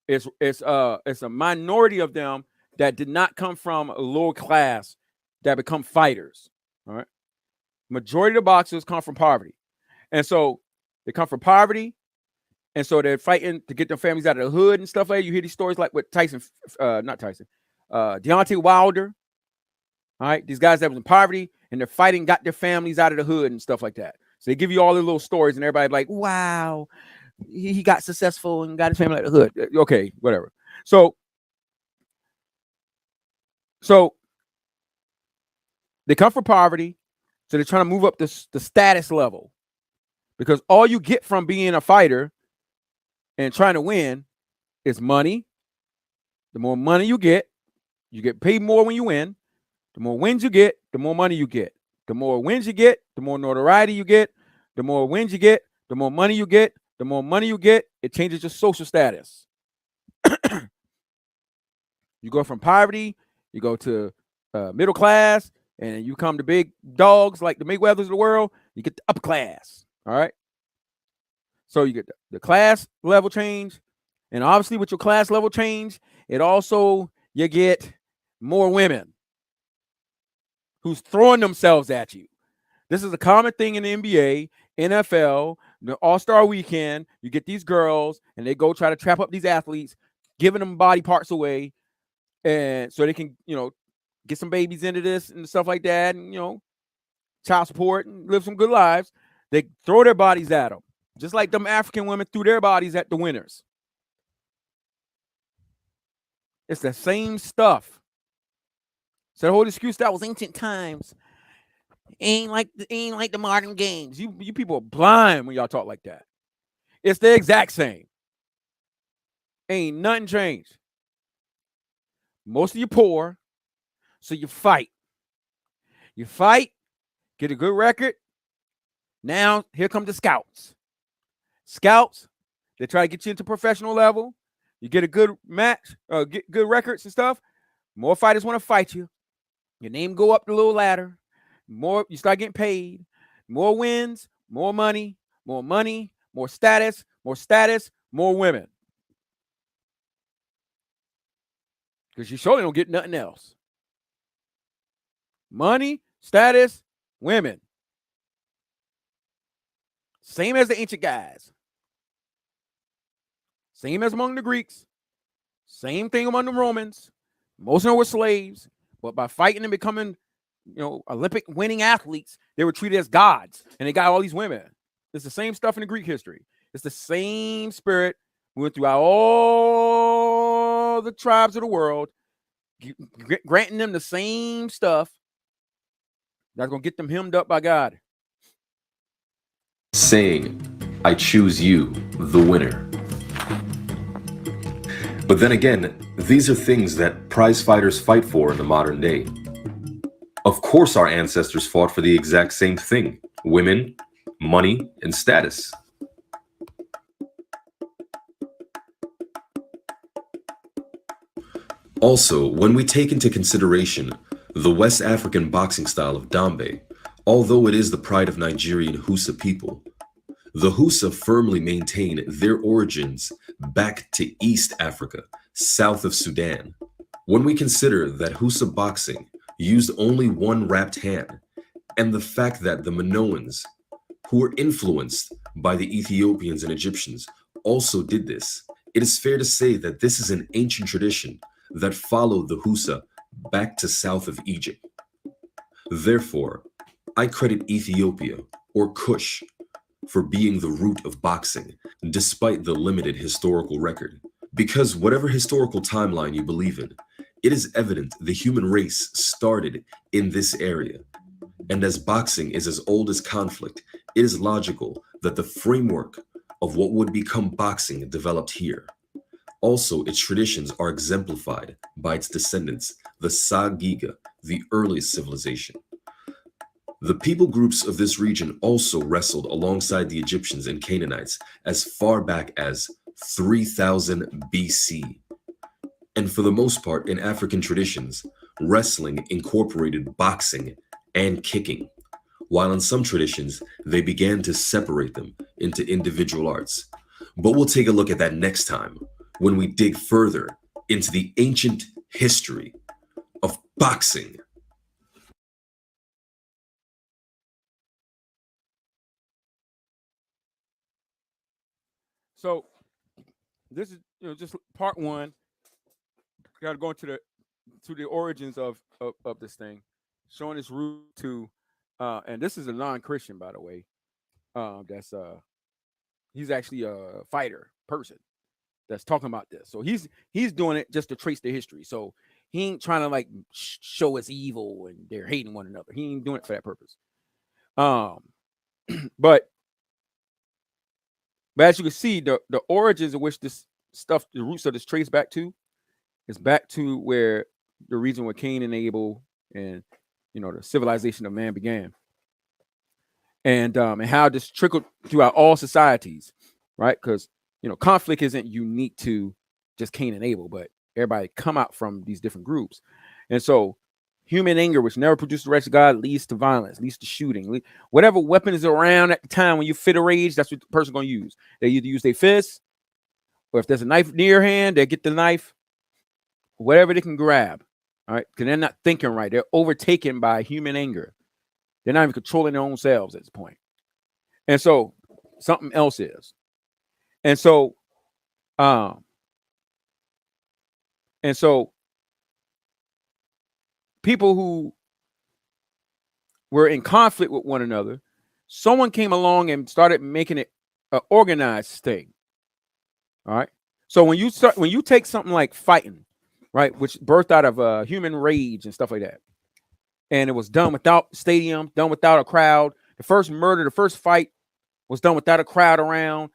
It's a minority of them that did not come from a lower class that become fighters. All right. Majority of the boxers come from poverty. And so they come from poverty. And so they're fighting to get their families out of the hood and stuff like that. You hear these stories like with Deontay Wilder. All right. These guys that was in poverty and they're fighting, got their families out of the hood and stuff like that. So they give you all the little stories and everybody's like, wow, he got successful and got his family out of the hood. Okay, whatever. So they come from poverty. So they're trying to move up the status level, because all you get from being a fighter and trying to win is money. The more money you get paid more when you win. The more wins you get, the more money you get. The more wins you get, the more notoriety you get. The more wins you get, the more money you get. The more money you get, it changes your social status. You go from poverty, you go to middle class, and you come to big dogs like the Mayweathers of the world, you get the upper class. All right. So you get the class level change, and obviously with your class level change, it also you get more women who's throwing themselves at you. This is a common thing in the NBA, NFL, the All-Star weekend. You get these girls and they go try to trap up these athletes, giving them body parts away, and so they can, get some babies into this and stuff like that, and child support and live some good lives. They throw their bodies at them, just like them African women threw their bodies at the winners. It's the same stuff. So the whole excuse that was ancient times. Ain't like the modern games. You people are blind when y'all talk like that. It's the exact same. Ain't nothing changed. Most of you poor, so you fight. You fight, get a good record. Now here come the scouts. Scouts, they try to get you into professional level. You get a good match, get good records and stuff. More fighters want to fight you. Your name go up the little ladder. More, you start getting paid. More wins, more money, more status, more women. Because you surely don't get nothing else. Money, status, women. Same as the ancient guys. Same as among the Greeks. Same thing among the Romans. Most of them were slaves, but by fighting and becoming, Olympic winning athletes, they were treated as gods, and they got all these women. It's the same stuff in the Greek history. It's the same spirit. We went throughout all the tribes of the world, granting them the same stuff that's going to get them hemmed up by God. Saying, I choose you, the winner. But then again, these are things that prize fighters fight for in the modern day. Of course, our ancestors fought for the exact same thing: women, money, and status. Also, when we take into consideration the West African boxing style of Dambe, although it is the pride of Nigerian Hausa people, the Hausa firmly maintain their origins back to East Africa, south of Sudan. When we consider that Hausa boxing used only one wrapped hand, and the fact that the Minoans, who were influenced by the Ethiopians and Egyptians, also did this, it is fair to say that this is an ancient tradition that followed the Hausa back to south of Egypt. Therefore, I credit Ethiopia, or Kush, for being the root of boxing, despite the limited historical record. Because whatever historical timeline you believe in, it is evident the human race started in this area. And as boxing is as old as conflict, it is logical that the framework of what would become boxing developed here. Also, its traditions are exemplified by its descendants, the Sagiga, the earliest civilization. The people groups of this region also wrestled alongside the Egyptians and Canaanites as far back as 3000 BC. And for the most part, in African traditions, wrestling incorporated boxing and kicking, while in some traditions, they began to separate them into individual arts. But we'll take a look at that next time when we dig further into the ancient history of boxing. So this is just part one. Got to go into the origins of this thing, showing its root to, and this is a non-Christian, by the way. That's he's actually a fighter person that's talking about this. So he's doing it just to trace the history. So he ain't trying to like show it's evil and they're hating one another. He ain't doing it for that purpose. But as you can see, the origins of which this stuff, the roots of this trace back to, is back to where the region where Cain and Abel and the civilization of man began, and how this trickled throughout all societies, right? Because conflict isn't unique to just Cain and Abel, but everybody come out from these different groups, and so Human anger, which never produces the rest of God, leads to violence, leads to shooting. Whatever weapon is around at the time when you fit a rage, that's what the person going to use. They either use their fists, or if there's a knife near hand, they get the knife, whatever they can grab. All right, because they're not thinking right. They're overtaken by human anger. They're not even controlling their own selves at this point. And so something else is. And so, people who were in conflict with one another, someone came along and started making it an organized thing. All right. So when you take something like fighting, right, which birthed out of human rage and stuff like that, and it was done without stadium, done without a crowd. The first murder, the first fight was done without a crowd around.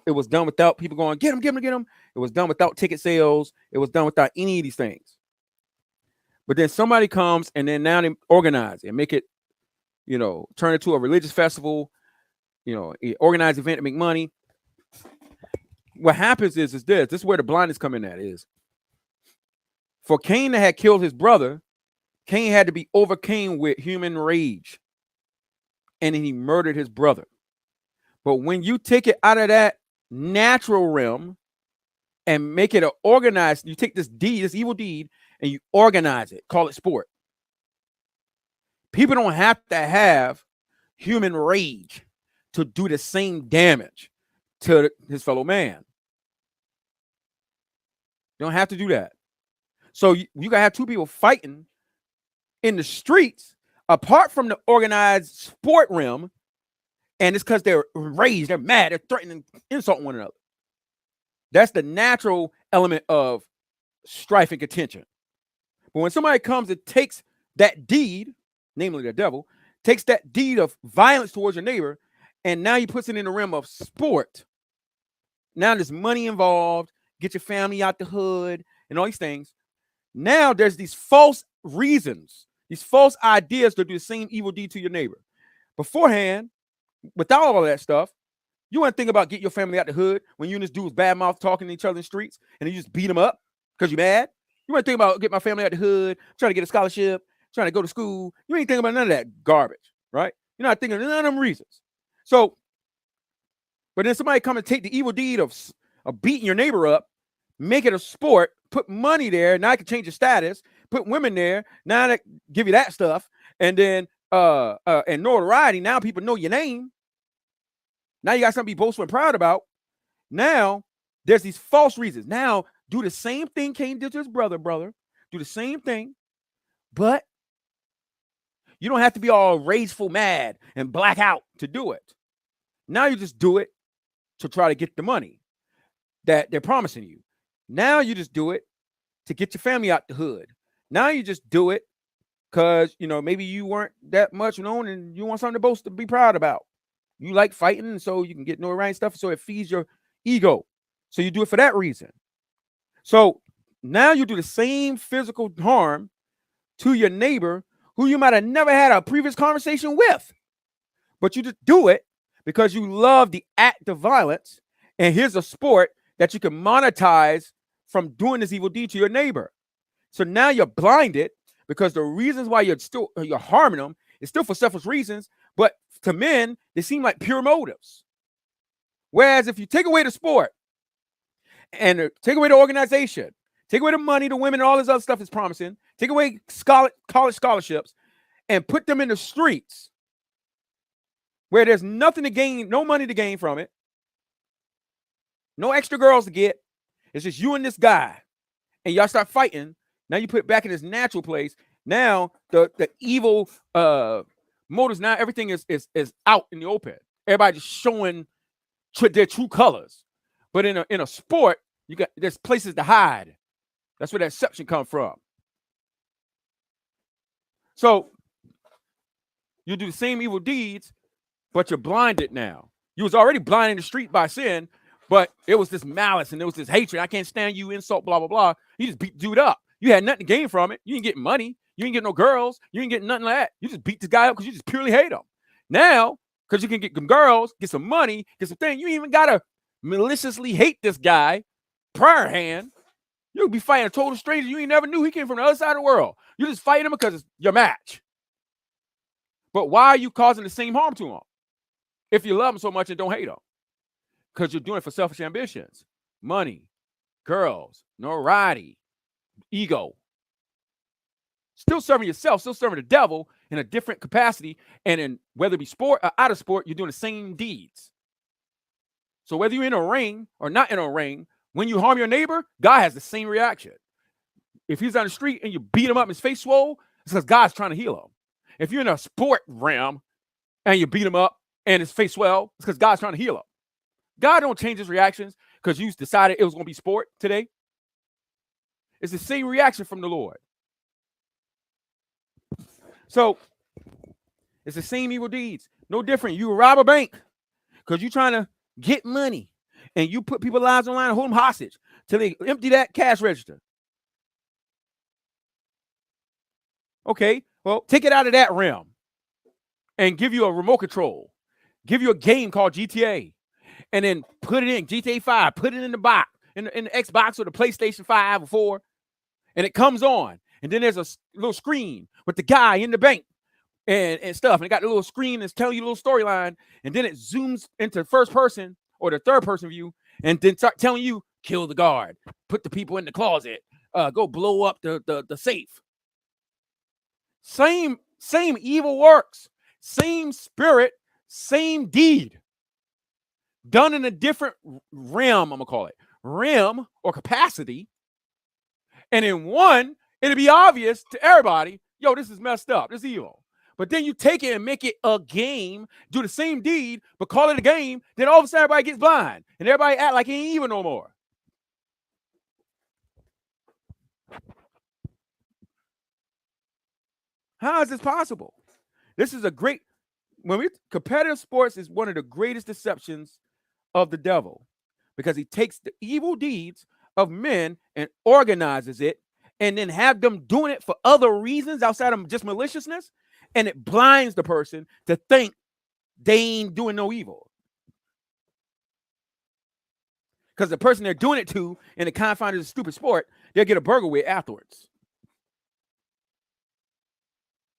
It was done without people going, get him, get him, get him. It was done without ticket sales. It was done without any of these things. But then somebody comes and then now they organize and make it, turn it to a religious festival, organized event to make money. What happens is this is where the blindness come in at is. For Cain that had killed his brother, Cain had to be overcame with human rage. And then he murdered his brother. But when you take it out of that natural realm and make it an organized, you take this deed, this evil deed, and you organize it, call it sport. People don't have to have human rage to do the same damage to his fellow man. You don't have to do that. So you gotta have two people fighting in the streets apart from the organized sport realm, and it's because they're enraged, they're mad, they're threatening, insulting one another. That's the natural element of strife and contention. But when somebody comes and takes that deed, namely the devil, takes that deed of violence towards your neighbor, and now he puts it in the realm of sport. Now there's money involved, get your family out the hood, and all these things. Now there's these false reasons, these false ideas to do the same evil deed to your neighbor. Beforehand, without all that stuff, you want to think about getting your family out the hood when you and this dude was badmouth talking to each other in the streets and you just beat them up because you're mad. You want to think about getting my family out the hood, trying to get a scholarship, trying to go to school. You ain't thinking about none of that garbage, right? You're not thinking of none of them reasons. So, but then somebody come and take the evil deed of beating your neighbor up, make it a sport, put money there. Now I can change your status, put women there. Now they give you that stuff. And then, and notoriety. Now people know your name. Now you got something to be boastful and proud about. Now there's these false reasons. Now do the same thing Cain did to his brother. Do the same thing, but you don't have to be all rageful, mad, and black out to do it. Now you just do it to try to get the money that they're promising you. Now you just do it to get your family out the hood. Now you just do it because, maybe you weren't that much known and you want something to boast to be proud about. You like fighting, and so you can get notoriety stuff, so it feeds your ego. So you do it for that reason. So now you do the same physical harm to your neighbor who you might have never had a previous conversation with. But you just do it because you love the act of violence, and here's a sport that you can monetize from doing this evil deed to your neighbor. So now you're blinded because the reasons why you're harming them is still for selfish reasons, but to men, they seem like pure motives. Whereas if you take away the sport and take away the organization, take away the money, the women, and all this other stuff is promising, take away college scholarships and put them in the streets where there's nothing to gain, no money to gain from it, no extra girls to get. It's just you and this guy, and y'all start fighting. Now you put it back in its natural place. Now the evil motives. Now everything is out in the open. Everybody just showing their true colors. But in a sport, there's places to hide. That's where that exception comes from. So you do the same evil deeds, but you're blinded now. You was already blind in the street by sin, but it was this malice and there was this hatred. I can't stand you, insult, blah, blah, blah. You just beat the dude up. You had nothing to gain from it. You didn't get money. You didn't get no girls. You didn't get nothing like that. You just beat this guy up because you just purely hate him. Now, because you can get some girls, get some money, get some things, you ain't even got to maliciously hate this guy prior hand. You'll be fighting a total stranger. You ain't never knew he came from the other side of the world. You just fighting them because it's your match. But why are you causing the same harm to them if you love them so much and don't hate them? Because you're doing it for selfish ambitions, money, girls, notoriety, ego. Still serving yourself, still serving the devil in a different capacity. And in whether it be sport or out of sport, you're doing the same deeds. So whether you're in a ring or not in a ring, when you harm your neighbor, God has the same reaction. If he's on the street and you beat him up and his face swole, it's because God's trying to heal him. If you're in a sport realm and you beat him up and his face swell, it's because God's trying to heal him. God don't change his reactions because you decided it was going to be sport today. It's the same reaction from the Lord. So it's the same evil deeds. No different. You rob a bank because you're trying to get money and you put people's lives online and hold them hostage till they empty that cash register. Okay, well, take it out of that realm and give you a remote control. Give you a game called GTA and then put it in GTA 5. Put it in the box, in the Xbox or the PlayStation 5 or 4, and it comes on. And then there's a little screen with the guy in the bank and stuff. And it got the little screen that's telling you a little storyline. And then it zooms into first person or the third person view and then start telling you, kill the guard, put the people in the closet, go blow up the safe. Same evil works, same spirit, same deed. Done in a different realm, I'm going to call it. Realm or capacity. And in one, it'll be obvious to everybody, yo, this is messed up. This is evil. But then you take it and make it a game, do the same deed, but call it a game. Then all of a sudden, everybody gets blind. And everybody act like it ain't evil no more. How is this possible? This is a great, competitive sports is one of the greatest deceptions of the devil because he takes the evil deeds of men and organizes it and then have them doing it for other reasons outside of just maliciousness, and it blinds the person to think they ain't doing no evil. Because the person they're doing it to in the confines of the stupid sport, they'll get a burger with afterwards.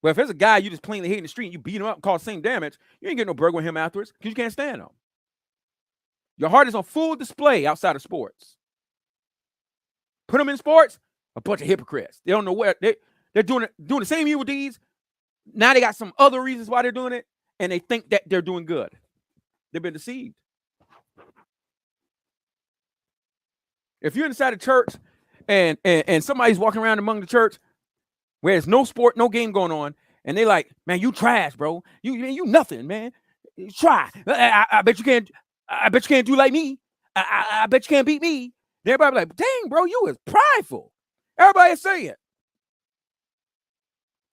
Well, if there's a guy you just plainly hate in the street and you beat him up and cause the same damage, you ain't getting no burger with him afterwards because you can't stand him. Your heart is on full display outside of sports. Put them in sports, a bunch of hypocrites. They don't know where they're doing the same evil deeds. Now they got some other reasons why they're doing it, and they think that they're doing good. They've been deceived. If you're inside a church and somebody's walking around among the church where there's no sport, no game going on, and they like, man, you trash, bro. You nothing, man. You try. I bet you can't. I bet you can't do like me. I bet you can't beat me. Everybody like, dang, bro, you is prideful. Everybody say it.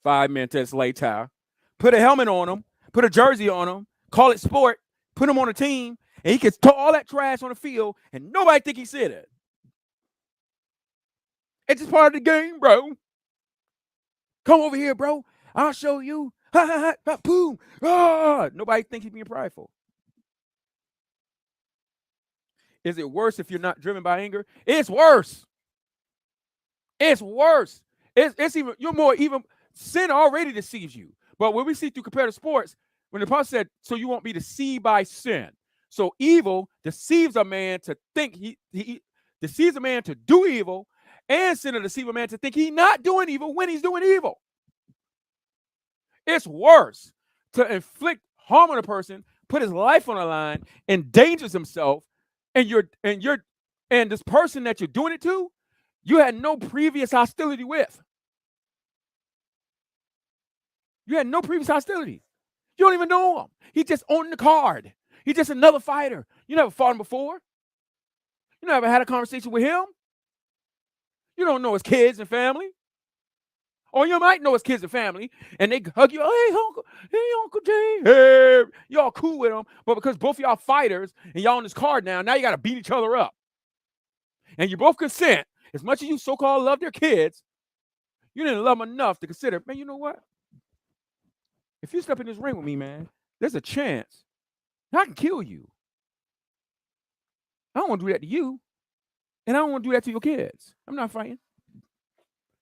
5 minutes later, put a helmet on him, put a jersey on him, call it sport, put him on a team, and he can talk all that trash on the field, and nobody think he said it. It's just part of the game, bro. Come over here, bro. I'll show you. Ha, ha, ha, boom. Ah. Nobody think he's being prideful. Is it worse if you're not driven by anger? It's worse. It's worse. It's even, you're more even, sin already deceives you. But when we see through comparative sports, when the apostle said, so you won't be deceived by sin. So evil deceives a man to think he deceives a man to do evil, and sin will deceive a man to think he's not doing evil when he's doing evil. It's worse to inflict harm on a person, put his life on the line, endangers himself, and this person that you're doing it to, you had no previous hostility with. You had no previous hostility. You don't even know him. He just owned the card. He's just another fighter. You never fought him before. You never had a conversation with him. You don't know his kids and family. Or you might know his kids and family, and they hug you, hey, Uncle Jay, hey. Y'all cool with them, but because both of y'all fighters and y'all on this card now you got to beat each other up. And you both consent, as much as you so-called love their kids, you didn't love them enough to consider, man, you know what? If you step in this ring with me, man, there's a chance I can kill you. I don't want to do that to you, and I don't want to do that to your kids. I'm not fighting.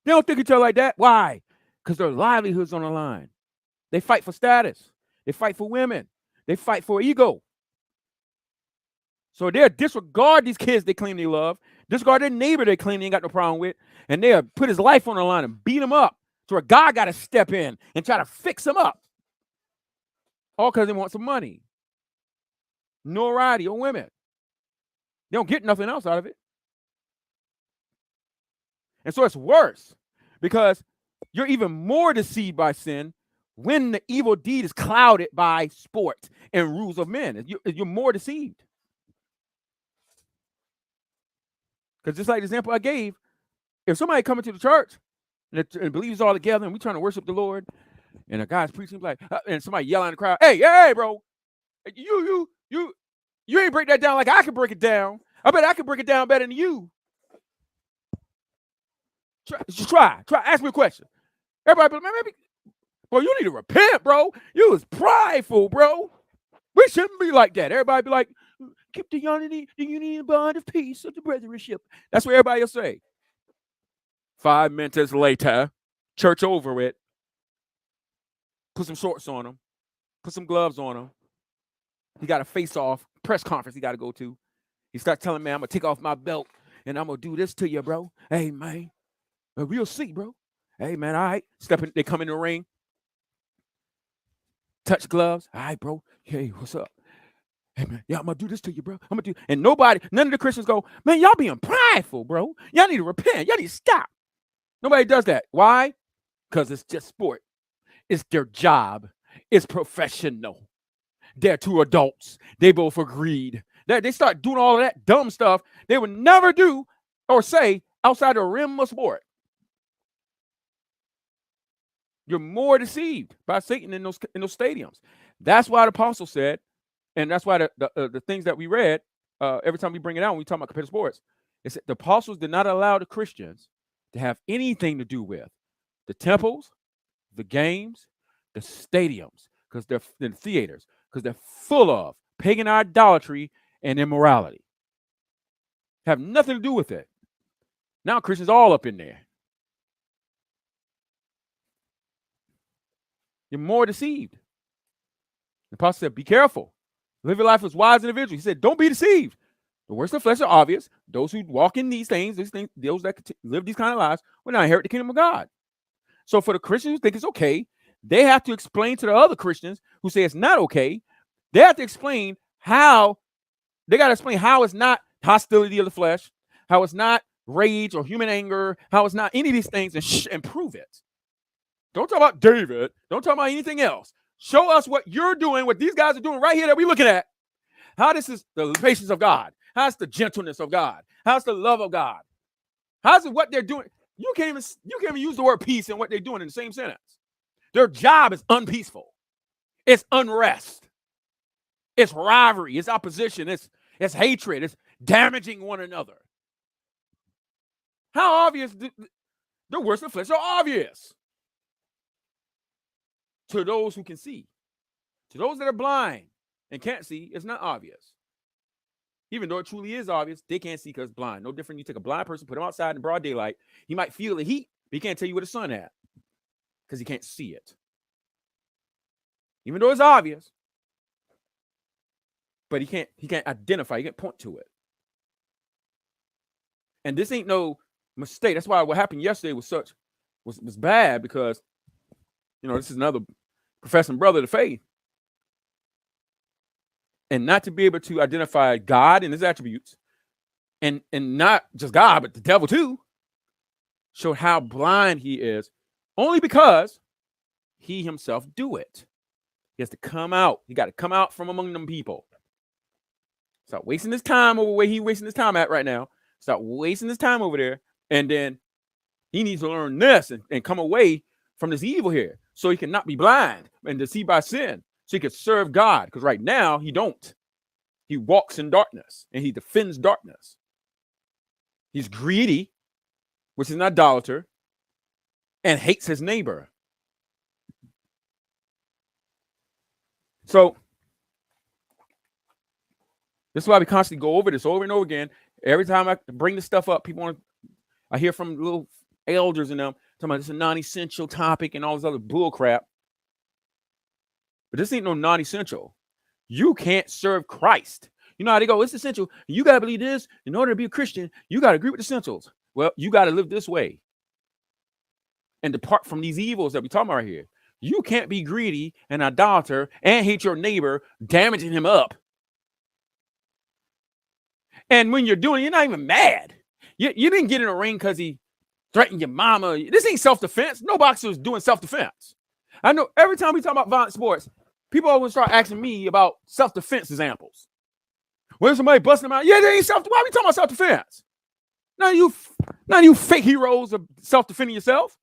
They don't think each other like that. Why? because their livelihood's on the line. They fight for status. They fight for women. They fight for ego. So they'll disregard these kids they claim they love, disregard their neighbor they claim they ain't got no problem with, and they'll put his life on the line and beat him up. So a God got to step in and try to fix him up. All because they want some money, notoriety, or women. They don't get nothing else out of it. And so it's worse because you're even more deceived by sin when the evil deed is clouded by sport and rules of men. You're more deceived. Because just like the example I gave, if somebody coming to the church and believes all together and we trying to worship the Lord, and a guy's preaching like, and somebody yelling in the crowd, hey, bro, you ain't break that down like I can break it down. I bet I can break it down better than you. Try. Ask me a question. Everybody, maybe, bro, you need to repent, bro. You was prideful, bro. We shouldn't be like that. Everybody be like, keep the unity and bond of peace of the brothership. That's what everybody will say. 5 minutes later, church over with. Put some shorts on him. Put some gloves on him. He got a face-off press conference he got to go to. He starts telling me, I'm going to take off my belt and I'm going to do this to you, bro. Hey, man. We'll see, bro. Hey, man, all right. They come in the ring. Touch gloves. All right, bro. Hey, what's up? Hey, man, yeah, I'm going to do this to you, bro. I'm going to do. And none of the Christians go, man, y'all being prideful, bro. Y'all need to repent. Y'all need to stop. Nobody does that. Why? Because it's just sport. It's their job. It's professional. They're two adults. They both agreed. They start doing all of that dumb stuff they would never do or say outside the rim of sport. You're more deceived by Satan in those stadiums. That's why the apostle said, and that's why the things that we read, every time we bring it out when we talk about competitive sports, it said the apostles did not allow the Christians to have anything to do with the temples, the games, the stadiums, because they're in theaters, because they're full of pagan idolatry and immorality. Have nothing to do with it. Now Christians all up in there. You're more deceived. The apostle said, be careful. Live your life as wise individuals. He said, don't be deceived. The works of the flesh are obvious. Those who walk in those that live these kind of lives will not inherit the kingdom of God. So for the Christians who think it's okay, they have to explain to the other Christians who say it's not okay. They have to explain how, it's not hostility of the flesh, how it's not rage or human anger, how it's not any of these things, and prove it. Don't talk about David. Don't talk about anything else. Show us what you're doing, what these guys are doing right here that we're looking at. How this is the patience of God. How's the gentleness of God? How's the love of God? How's it what they're doing? You can't even use the word peace in what they're doing in the same sentence. Their job is unpeaceful. It's unrest. It's rivalry. It's opposition. It's hatred. It's damaging one another. How obvious? The works of the flesh are obvious to those who can see. To those that are blind and can't see, it's not obvious. Even though it truly is obvious, they can't see because blind. No different. You take a blind person, put him outside in broad daylight. He might feel the heat, but he can't tell you where the sun at because he can't see it. Even though it's obvious, but he can't identify. He can't point to it. And this ain't no mistake. That's why what happened yesterday was bad because, this is another professing brother of the faith. And not to be able to identify God and his attributes, and not just God, but the devil too, showed how blind he is, only because he himself do it. He has to come out. He got to come out from among them people. Stop wasting his time over where he's wasting his time at right now. Stop wasting his time over there. And then he needs to learn this and come away from this evil here so he can not be blind and deceived by sin. So he can serve God, because right now he don't. He walks in darkness and he defends darkness. He's greedy, which is an idolater, and hates his neighbor. So this is why we constantly go over this over and over again. Every time I bring this stuff up, I hear from little elders and them talking about it's a non-essential topic and all this other bull crap. But this ain't no non-essential. You can't serve Christ. You know how they go, it's essential. You got to believe this. In order to be a Christian, you got to agree with the essentials. Well, you got to live this way and depart from these evils that we're talking about right here. You can't be greedy and idolater and hate your neighbor, damaging him up. And when you're doing it, you're not even mad. You didn't get in a ring because he threatened your mama. This ain't self-defense. No boxer is doing self-defense. I know every time we talk about violent sports, people always start asking me about self-defense examples. Where's somebody busting them out? Yeah, they ain't self-defense. Why are we talking about self-defense? None of you fake heroes of self-defending yourself.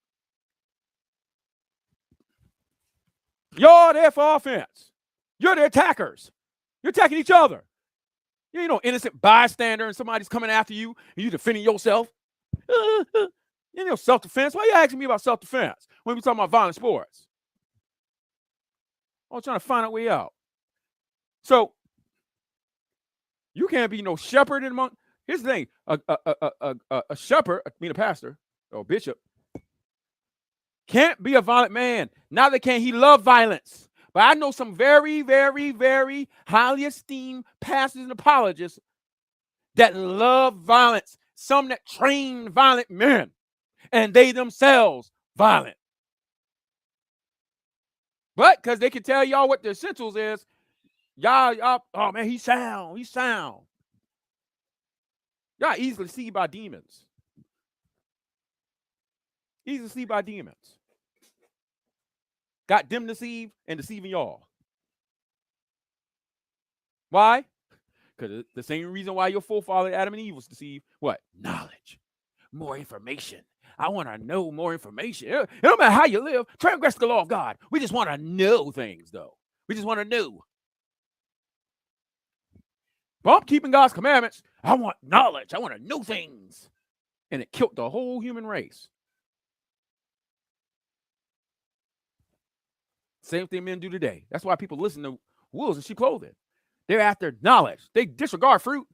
You're there for offense. You're the attackers. You're attacking each other. You ain't no innocent bystander and somebody's coming after you and you defending yourself. You know self-defense. Why are you asking me about self-defense when we talking about violent sports? I'm trying to find a way out. So you can't be no shepherd in among. Here's the thing: a shepherd, I mean a pastor or bishop, can't be a violent man. Neither can he love violence. But I know some very, very, very highly esteemed pastors and apologists that love violence. Some that train violent men, and they themselves violent. But because they can tell y'all what the essentials is, y'all, oh man, he's sound. Y'all easily deceived by demons. Easily deceived by demons. Got them deceived and deceiving y'all. Why? Because the same reason why your forefather Adam and Eve was deceived. What? Knowledge. More information. I want to know more information. It don't matter how you live. Transgress the law of God. We just want to know things, though. We just want to know. Bump keeping God's commandments. I want knowledge. I want to know things. And it killed the whole human race. Same thing men do today. That's why people listen to wolves in sheep clothing. They're after knowledge. They disregard fruit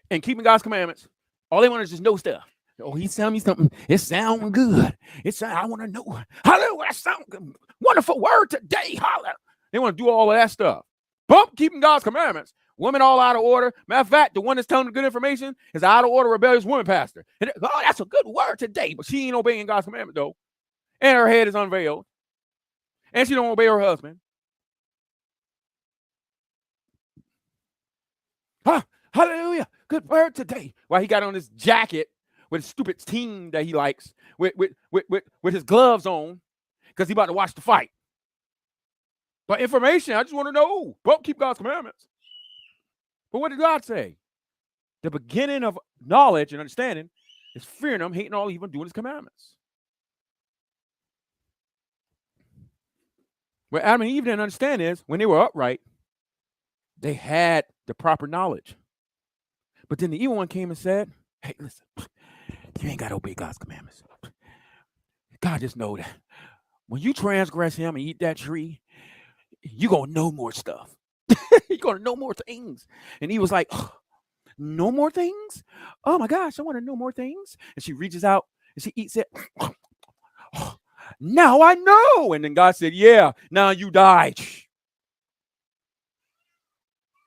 and keeping God's commandments. All they want is just know stuff. Oh, he's telling me something. It sounds good. I want to know. Hallelujah. That sounds good. Wonderful word today. Hallelujah. They want to do all of that stuff. Bump keeping God's commandments. Women all out of order. Matter of fact, the one that's telling the good information is out of order, rebellious woman pastor. And that's a good word today, but she ain't obeying God's commandment though. And her head is unveiled. And she don't obey her husband. Hallelujah. Good word today. While he got on his jacket with his stupid team that he likes, with his gloves on, because he about to watch the fight. But information, I just want to know. But keep God's commandments. But what did God say? The beginning of knowledge and understanding is fearing him, hating all evil, doing his commandments. What Adam and Eve didn't understand is when they were upright, they had the proper knowledge. But then the evil one came and said, hey, listen, you ain't got to obey God's commandments. God just know that when you transgress him and eat that tree, you're going to know more stuff. You're going to know more things. And he was like, oh, no more things? Oh my gosh, I want to know more things. And she reaches out and she eats it. Oh, now I know. And then God said, yeah, now you die.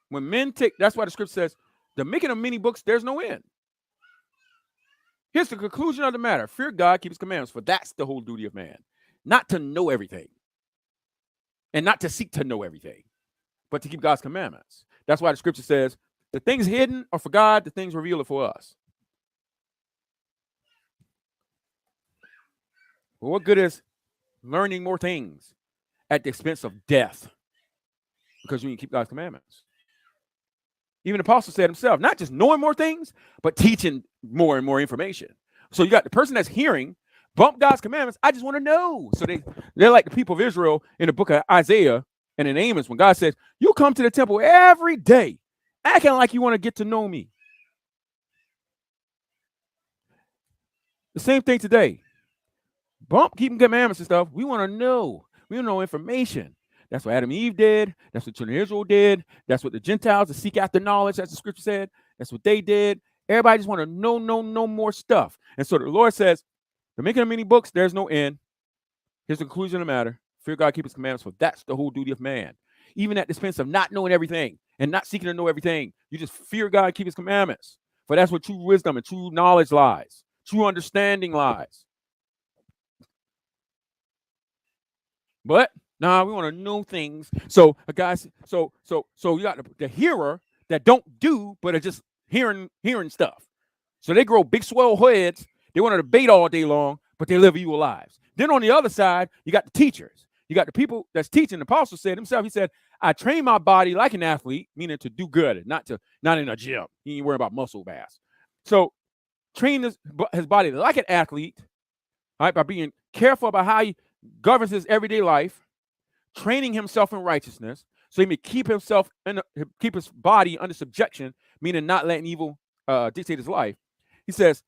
When men take, that's why the scripture says, the making of many books, there's no end. Here's the conclusion of the matter. Fear God, keep his commandments, for that's the whole duty of man. Not to know everything. And not to seek to know everything, but to keep God's commandments. That's why the scripture says, the things hidden are for God, the things revealed are for us. Well, what good is learning more things at the expense of death? Because you can keep God's commandments. Even the apostle said himself, not just knowing more things, but teaching more and more information. So you got the person that's hearing, bump God's commandments. I just want to know. So they're like the people of Israel in the book of Isaiah and in Amos when God says, you come to the temple every day, acting like you want to get to know me. The same thing today. Bump keeping commandments and stuff. We want to know. We want to know information. That's what Adam and Eve did. That's what children of Israel did. That's what the Gentiles that seek after knowledge, as the scripture said. That's what they did. Everybody just want to know more stuff. And so the Lord says, The making of many books, there's no end. Here's the conclusion of the matter. Fear God, keep his commandments, for that's the whole duty of man. Even at the expense of not knowing everything and not seeking to know everything, you just fear God, keep his commandments. For that's where true wisdom and true knowledge lies. True understanding lies. But we want to know things. So guys, so you got the hearer that don't do, but are just hearing stuff. So they grow big swell heads. They want to debate all day long, but they live evil lives. Then on the other side, you got the teachers. You got the people that's teaching. The apostle said himself, he said, I train my body like an athlete, meaning to do good, not in a gym. He ain't worried about muscle mass. So train his body like an athlete, all right, by being careful about how he governs his everyday life, training himself in righteousness, so he may keep his body under subjection, meaning not letting evil dictate his life. He says,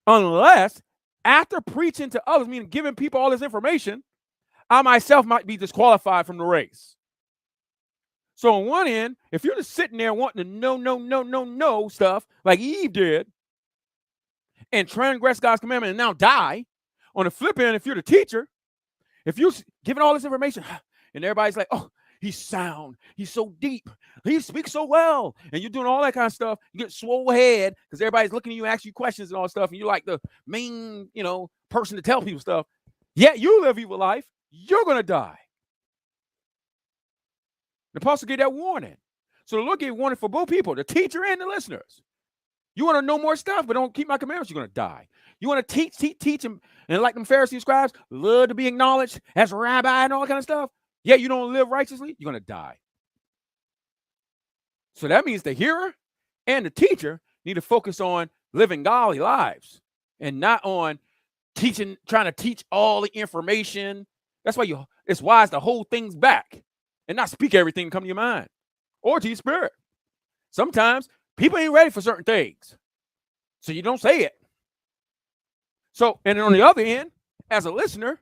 unless after preaching to others, meaning giving people all this information, I myself might be disqualified from the race. So on one end, if you're just sitting there wanting to know stuff like Eve did and transgress God's commandment and now die, on the flip end, if you're the teacher, if you're giving all this information and everybody's like, oh, he's sound, he's so deep, he speaks so well, and you're doing all that kind of stuff, you get swole head because everybody's looking at you, asking you questions and all stuff, and you're like the main, person to tell people stuff. Yet you live evil life, you're going to die. The apostle gave that warning. So the Lord gave warning for both people, the teacher and the listeners. You want to know more stuff, but don't keep my commandments, you're going to die. You want to teach and like them Pharisees scribes, love to be acknowledged as a rabbi and all that kind of stuff, yet you don't live righteously, you're going to die. So that means the hearer and the teacher need to focus on living godly lives and not on trying to teach all the information. That's why it's wise to hold things back and not speak everything come to your mind or to your spirit. Sometimes people ain't ready for certain things, so you don't say it. So, and on the other end, as a listener,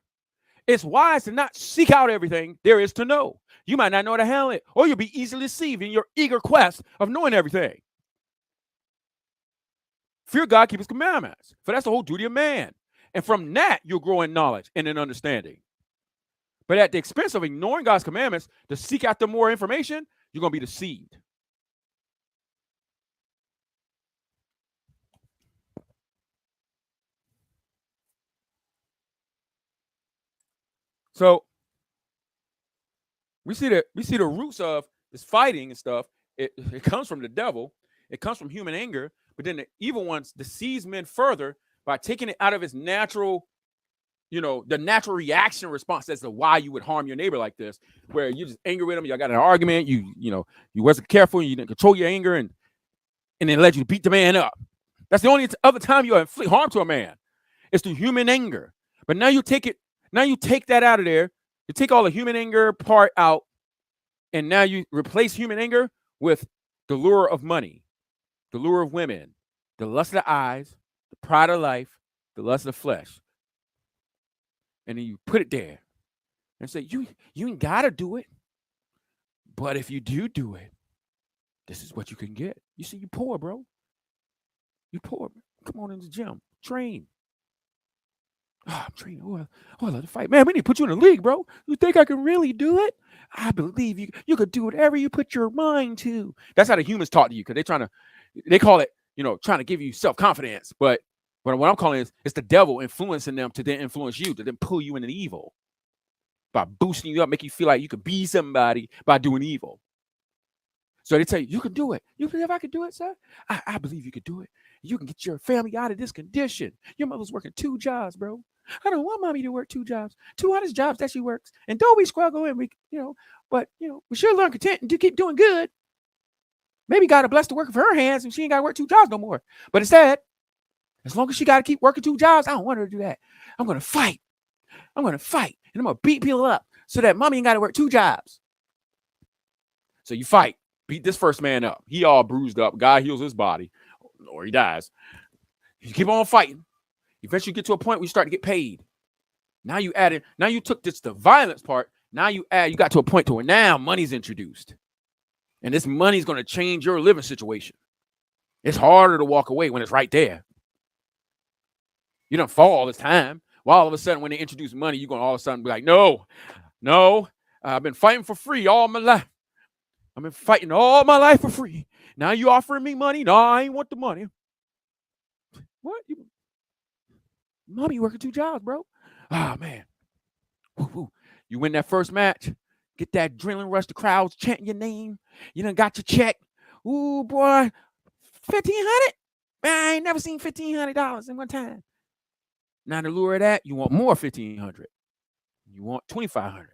it's wise to not seek out everything there is to know. You might not know how to handle it, or you'll be easily deceived in your eager quest of knowing everything. Fear God, keep his commandments, for that's the whole duty of man. And from that, you'll grow in knowledge and in understanding. But at the expense of ignoring God's commandments to seek after more information, you're going to be deceived. So we see the roots of this fighting and stuff. It comes from the devil. It comes from human anger. But then the evil ones deceives men further by taking it out of its natural, the natural reaction response as to why you would harm your neighbor like this, where you just angry with him, you got an argument, you wasn't careful, you didn't control your anger, and it led you to beat the man up. That's the only other time you inflict harm to a man. It's through human anger. But now you take that out of there, you take all the human anger part out, and now you replace human anger with the lure of money, the lure of women, the lust of the eyes, the pride of life, the lust of the flesh. And then you put it there and say, you ain't got to do it. But if you do it, this is what you can get. You see, you poor, bro. You poor. Come on in the gym. Train. I'm training. I love to fight. Man, we need to put you in the league, bro. You think I can really do it? I believe you. You could do whatever you put your mind to. That's how the humans talk to you, because they call it, trying to give you self-confidence. But what I'm calling it's the devil influencing them to then influence you, to then pull you into evil by boosting you up, make you feel like you could be somebody by doing evil. So they tell you can do it. You believe I could do it, sir? I believe you could do it. You can get your family out of this condition. Your mother's working 2 jobs, bro. I don't want mommy to work 2 jobs. 2 honest jobs that she works. And don't we struggle and we should learn content and keep doing good. Maybe God will bless the work of her hands and she ain't got to work 2 jobs no more. But instead, as long as she got to keep working 2 jobs, I don't want her to do that. I'm going to fight. And I'm going to beat people up so that mommy ain't got to work 2 jobs. So you fight. Beat this first man up. He all bruised up. God heals his body or he dies. You keep on fighting. Eventually you get to a point where you start to get paid. Now you took this the violence part. Now you got to a point to where now money's introduced. And this money's going to change your living situation. It's harder to walk away when it's right there. You don't fall all this time. Well, all of a sudden, when they introduce money, you're going to all of a sudden be like, no, I've been fighting for free all my life. I've been fighting all my life for free. Now you offering me money? No, I ain't want the money. What? Mommy, you working 2 jobs, bro. Ah, man. Woo-hoo. You win that first match, get that adrenaline rush, the crowd's chanting your name. You done got your check. Ooh, boy, $1,500? Man, I ain't never seen $1,500 in one time. Now to lure that, you want more $1,500. You want $2,500.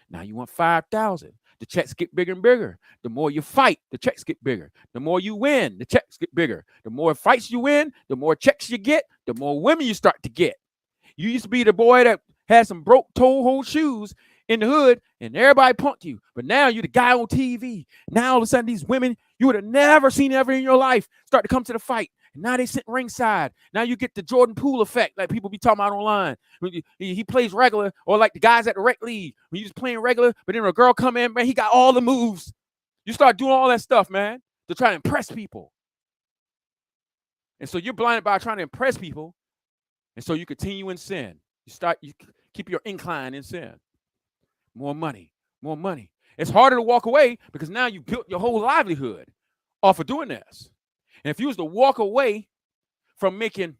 Now you want $5,000. The checks get bigger and bigger. The more you fight, the checks get bigger. The more you win, the checks get bigger. The more fights you win, the more checks you get, the more women you start to get. You used to be the boy that had some broke toe-hold shoes in the hood, and everybody punked you. But now you're the guy on TV. Now all of a sudden, these women you would have never seen ever in your life start to come to the fight. And now they sit ringside. Now you get the Jordan Poole effect, like people be talking about online. He plays regular, or like the guys at the rec league. When you just playing regular, but then a girl come in, man, he got all the moves. You start doing all that stuff, man, to try to impress people. And so you're blinded by trying to impress people. And so you continue in sin. You keep your incline in sin. More money. It's harder to walk away because now you built your whole livelihood off of doing this. And if you was to walk away from making,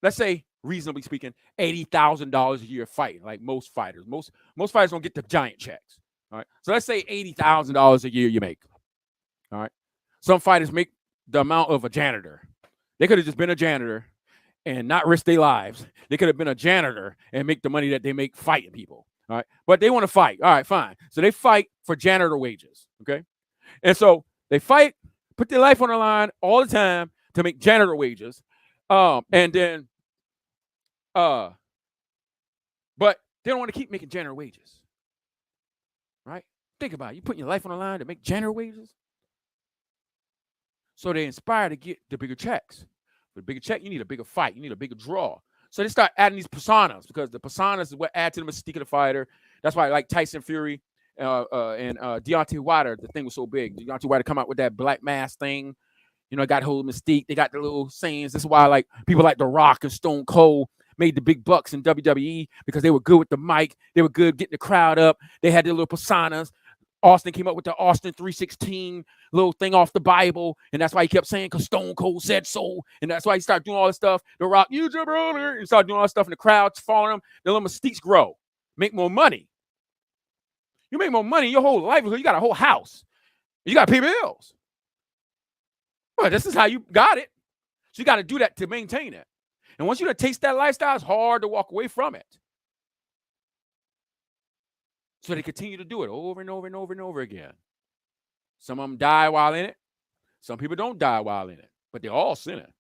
let's say, reasonably speaking, $80,000 a year fighting, like most fighters. Most fighters don't get the giant checks. All right. So let's say $80,000 a year you make. All right. Some fighters make the amount of a janitor. They could have just been a janitor and not risk their lives. They could have been a janitor and make the money that they make fighting people. All right. But they want to fight. All right, fine. So they fight for janitor wages. Okay. And so they fight, put their life on the line all the time to make janitor wages. But they don't want to keep making janitor wages. Right? Think about it. You putting your life on the line to make janitor wages. So they inspire to get the bigger checks. For the bigger check, you need a bigger fight. You need a bigger draw. So they start adding these personas because the personas is what add to the mystique of the fighter. That's why I like Tyson Fury and Deontay Wilder. The thing was so big. Deontay Wilder come out with that black mask thing. You know, got whole mystique. They got the little sayings. This is why like people like The Rock and Stone Cold made the big bucks in WWE because they were good with the mic. They were good getting the crowd up. They had their little personas. Austin came up with the Austin 3:16 little thing off the Bible, and that's why he kept saying, because Stone Cold said so, and that's why he started doing all this stuff. The Rock, you jabroni, and started doing all this stuff, and the crowd's following him. The little mystiques grow, make more money. You make more money, your whole livelihood, you got a whole house. You got to pay bills. Well, this is how you got it. So you got to do that to maintain it. And once you taste that lifestyle, it's hard to walk away from it. So they continue to do it over and over and over and over again. Some of them die while in it. Some people don't die while in it, but they're all sinning.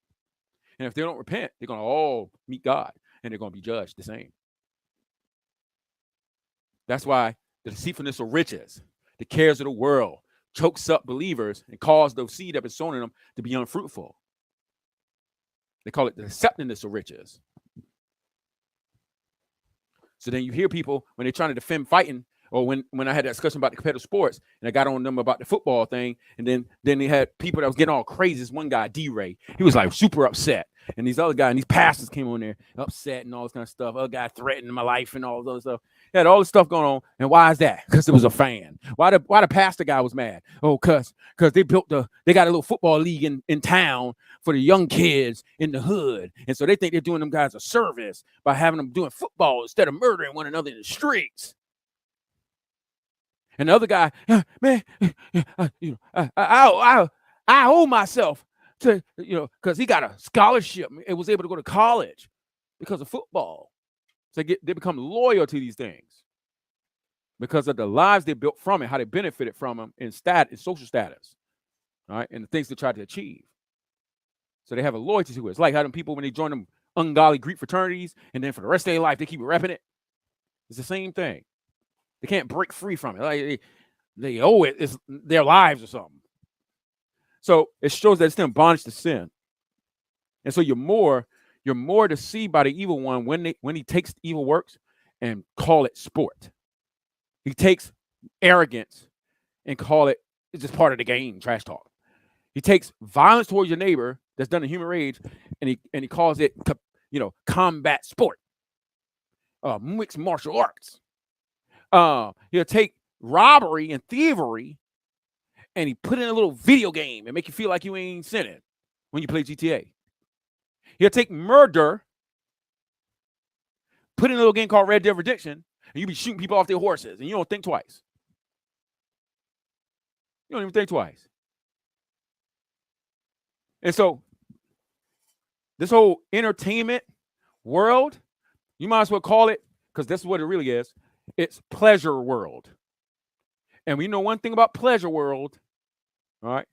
And if they don't repent, they're going to all meet God, and they're going to be judged the same. That's why the deceitfulness of riches, the cares of the world, chokes up believers and cause the seed that is sown in them to be unfruitful. They call it the deceptiveness of riches. So then you hear people, when they're trying to defend fighting, or when I had that discussion about the competitive sports, and I got on them about the football thing, and then they had people that was getting all crazy. This one guy, D-Ray, he was like super upset. And these other guys and these pastors came on there upset and all this kind of stuff. Other guy threatening my life and all this other stuff. They had all this stuff going on. And why is that? Because it was a fan. Why the pastor guy was mad? Oh, because they got a little football league in town for the young kids in the hood. And so they think they're doing them guys a service by having them doing football instead of murdering one another in the streets. And the other guy, man, I owe myself to, because he got a scholarship and was able to go to college because of football. So they become loyal to these things because of the lives they built from it, how they benefited from them in social status, all right, and the things they tried to achieve. So they have a loyalty to it. It's like how them people, when they join them ungodly Greek fraternities, and then for the rest of their life, they keep repping it. It's the same thing. They can't break free from it. Like they owe it. It's their lives or something. So it shows that it's still bondage to sin. And so you're more deceived by the evil one when he takes evil works and call it sport. He takes arrogance and call it, it's just part of the game, trash talk. He takes violence towards your neighbor that's done in human rage, and he calls it, combat sport. mixed martial arts. He'll take robbery and thievery and he put in a little video game and make you feel like you ain't sinning when you play GTA. He'll take murder, put in a little game called Red Dead Redemption, and you be shooting people off their horses, and you don't think twice. You don't even think twice. And so this whole entertainment world, you might as well call it, because this is what it really is, it's pleasure world. And we know one thing about pleasure world, all right?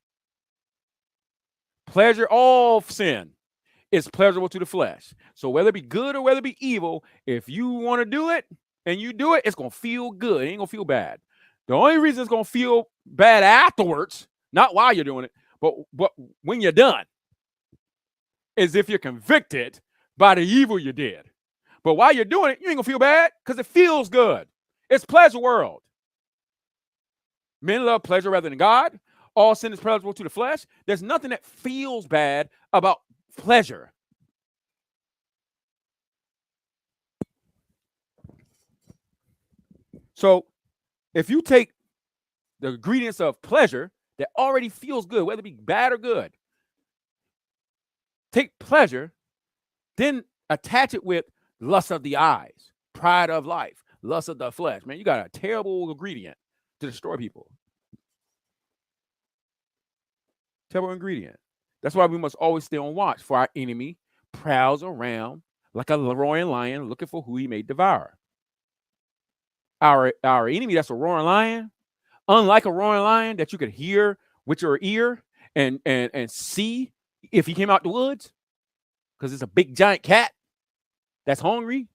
Pleasure, all sin is pleasurable to the flesh. So whether it be good or whether it be evil, if you want to do it and you do it, it's going to feel good. It ain't going to feel bad. The only reason it's going to feel bad afterwards, not while you're doing it, but when you're done, is if you're convicted by the evil you did. But while you're doing it, you ain't going to feel bad because it feels good. It's pleasure world. Men love pleasure rather than God. All sin is pleasurable to the flesh. There's nothing that feels bad about pleasure. So if you take the ingredients of pleasure that already feels good, whether it be bad or good, take pleasure, then attach it with lust of the eyes, pride of life, lust of the flesh. Man, you got a terrible ingredient to destroy people. Terrible ingredient. That's why we must always stay on watch, for our enemy prowls around like a roaring lion looking for who he may devour. Our enemy, that's a roaring lion, unlike a roaring lion that you could hear with your ear and see if he came out the woods, because it's a big giant cat that's hungry.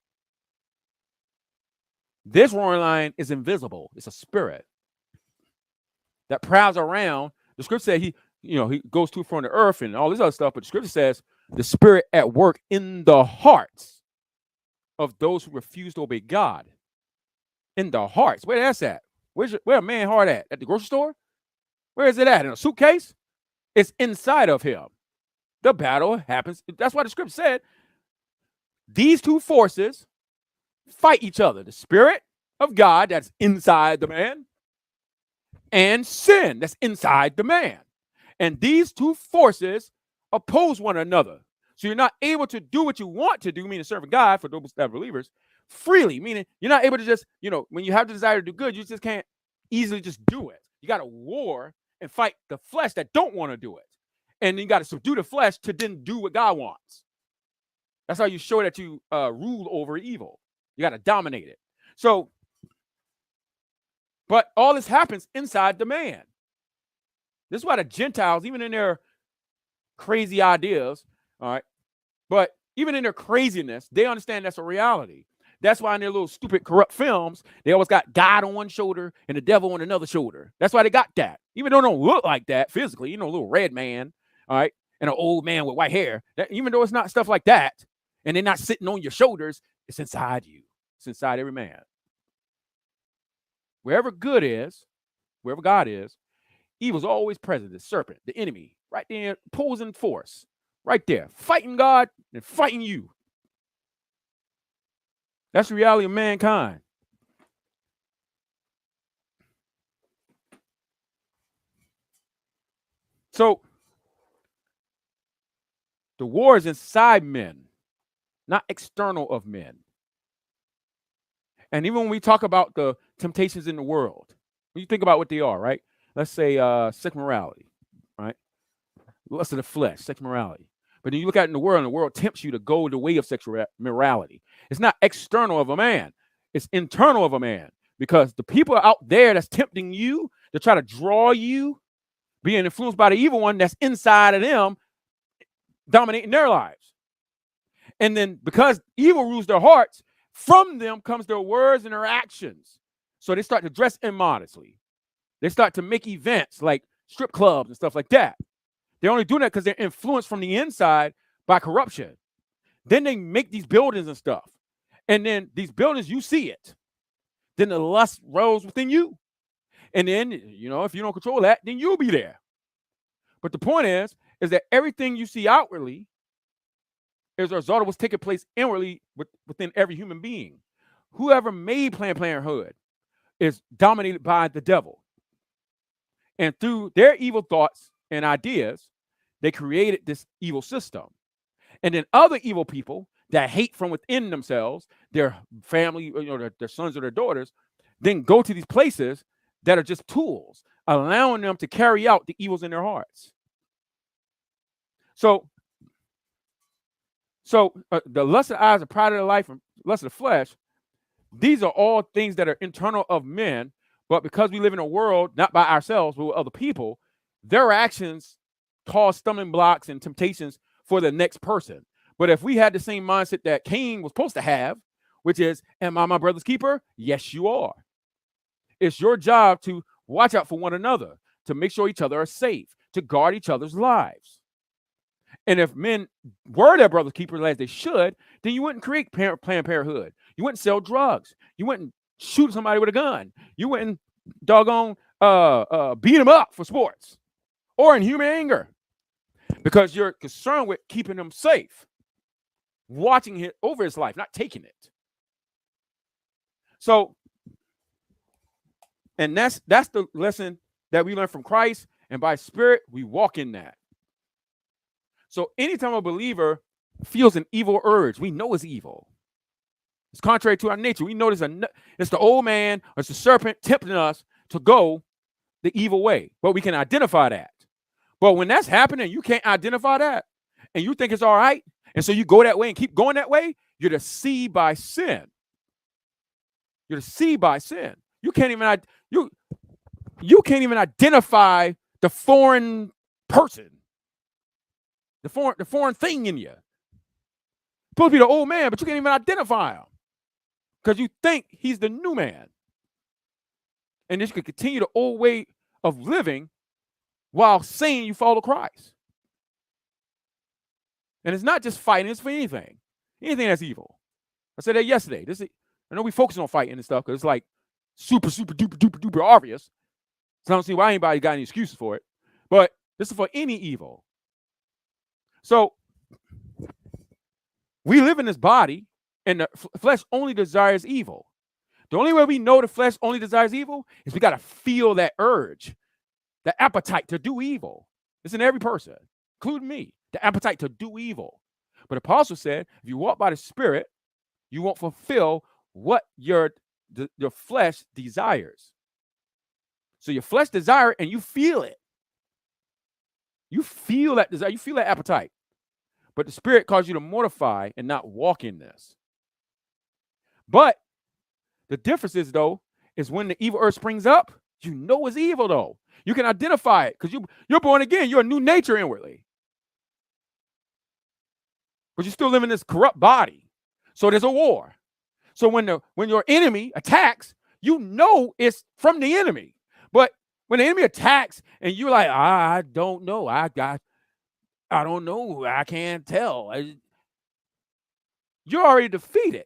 This roaring lion is invisible. It's a spirit that prowls around. The scripture said he goes to from the earth and all this other stuff, but the scripture says the spirit at work in the hearts of those who refuse to obey God. In the hearts. Where that's at? Where a man heart at? At the grocery store? Where is it at? In a suitcase? It's inside of him. The battle happens. That's why the scripture said these two forces fight each other. The spirit of God that's inside the man and sin that's inside the man. And these two forces oppose one another. So you're not able to do what you want to do, meaning serving God for those that are believers, freely, meaning you're not able to just, when you have the desire to do good, you just can't easily just do it. You got to war and fight the flesh that don't want to do it. And you got to subdue the flesh to then do what God wants. That's how you show that you rule over evil. You got to dominate it. So, but all this happens inside the man. This is why the Gentiles, even in their crazy ideas, all right, but even in their craziness, they understand that's a reality. That's why in their little stupid, corrupt films, they always got God on one shoulder and the devil on another shoulder. That's why they got that. Even though they don't look like that physically, a little red man, all right, and an old man with white hair. Even though it's not stuff like that, and they're not sitting on your shoulders, it's inside you. It's inside every man. Wherever good is, wherever God is, evil's always present. The serpent, the enemy, right there, opposing force, right there, fighting God and fighting you. That's the reality of mankind. So the war is inside men, not external of men. And even when we talk about the temptations in the world, when you think about what they are, right? Let's say sexual morality, right? Lust of the flesh, sexual morality. But then you look at it in the world, and the world tempts you to go the way of sexual morality. It's not external of a man. It's internal of a man. Because the people out there that's tempting you to try to draw you, being influenced by the evil one that's inside of them, dominating their lives. And then because evil rules their hearts, from them comes their words and their actions. So they start to dress immodestly. They start to make events like strip clubs and stuff like that. They're only doing that because they're influenced from the inside by corruption. Then they make these buildings and stuff. And then these buildings, you see it. Then the lust rose within you. And then, if you don't control that, then you'll be there. But the point is that everything you see outwardly is a result of what's taking place inwardly within every human being. whoever made Planned Parenthood is dominated by the devil. And through their evil thoughts and ideas, they created this evil system. And then other evil people that hate from within themselves, their family, their sons or their daughters, then go to these places that are just tools, allowing them to carry out the evils in their hearts. So the lust of the eyes, the pride of the life, and lust of the flesh, these are all things that are internal of men, but because we live in a world, not by ourselves, but with other people, their actions cause stumbling blocks and temptations for the next person. But if we had the same mindset that Cain was supposed to have, which is, am I my brother's keeper? Yes, you are. It's your job to watch out for one another, to make sure each other are safe, to guard each other's lives. And if men were their brother's keepers as they should, then you wouldn't create Planned Parenthood. You wouldn't sell drugs. You wouldn't shoot somebody with a gun. You wouldn't doggone beat them up for sports or in human anger, because you're concerned with keeping them safe, watching it over his life, not taking it. So, and that's the lesson that we learn from Christ, and by Spirit we walk in that. So anytime a believer feels an evil urge, we know it's evil. It's contrary to our nature. We know it's the old man or it's the serpent tempting us to go the evil way, but we can identify that. But when that's happening, you can't identify that, and you think it's all right, and so you go that way and keep going that way, you're deceived by sin. You're deceived by sin. You can't even identify the foreign person, the foreign thing in you. Supposed to be the old man, but you can't even identify him because you think he's the new man. And this could continue the old way of living while saying you follow Christ. And it's not just fighting, it's for anything that's evil. I said that yesterday. I know we focus on fighting and stuff because it's like super, super, duper, duper, duper obvious. So I don't see why anybody got any excuses for it. But this is for any evil. So we live in this body, and the flesh only desires evil. The only way we know the flesh only desires evil is we got to feel that urge, the appetite to do evil. It's in every person, including me, the appetite to do evil. But the apostle said, if you walk by the Spirit, you won't fulfill what your flesh desires. So your flesh desire it, and you feel it. You feel that desire. You feel that appetite. But the Spirit calls you to mortify and not walk in this. But the difference is, though, is when the evil urge springs up, you know it's evil, though. You can identify it because you're born again. You're a new nature inwardly. But you still live in this corrupt body. So there's a war. So when your enemy attacks, you know it's from the enemy. But when the enemy attacks and you're like, I don't know. I don't know. I can't tell. You're already defeated.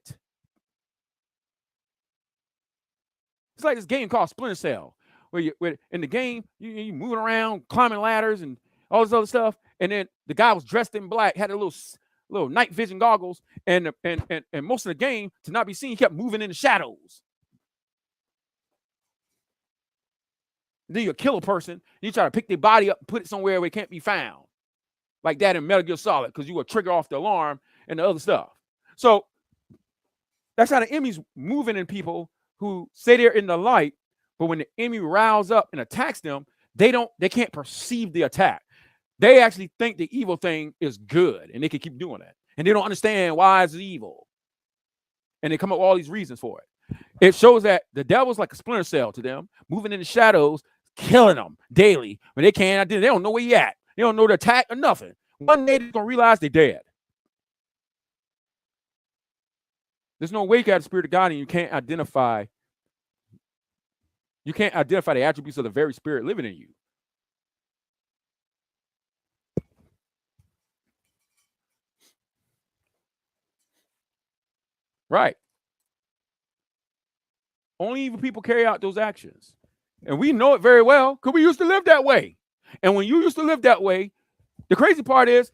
It's like this game called Splinter Cell, where in the game, you moving around, climbing ladders and all this other stuff. And then the guy was dressed in black, had a little night vision goggles, and most of the game, to not be seen, he kept moving in the shadows. And then you kill a person, and you try to pick their body up and put it somewhere where it can't be found. Like that in Metal Gear Solid, because you will trigger off the alarm and the other stuff. So that's how the enemy's moving in people who say they're in the light, but when the enemy riles up and attacks them, they can't perceive the attack. They actually think the evil thing is good, and they can keep doing it. And they don't understand why it's evil. And they come up with all these reasons for it. It shows that the devil's like a splinter cell to them, moving in the shadows, killing them daily. But they don't know where he at. They don't know the attack or nothing. One day they're going to realize they're dead. There's no way you got the Spirit of God and you can't identify the attributes of the very Spirit living in you. Right. Only evil people carry out those actions. And we know it very well because we used to live that way. And when you used to live that way, the crazy part is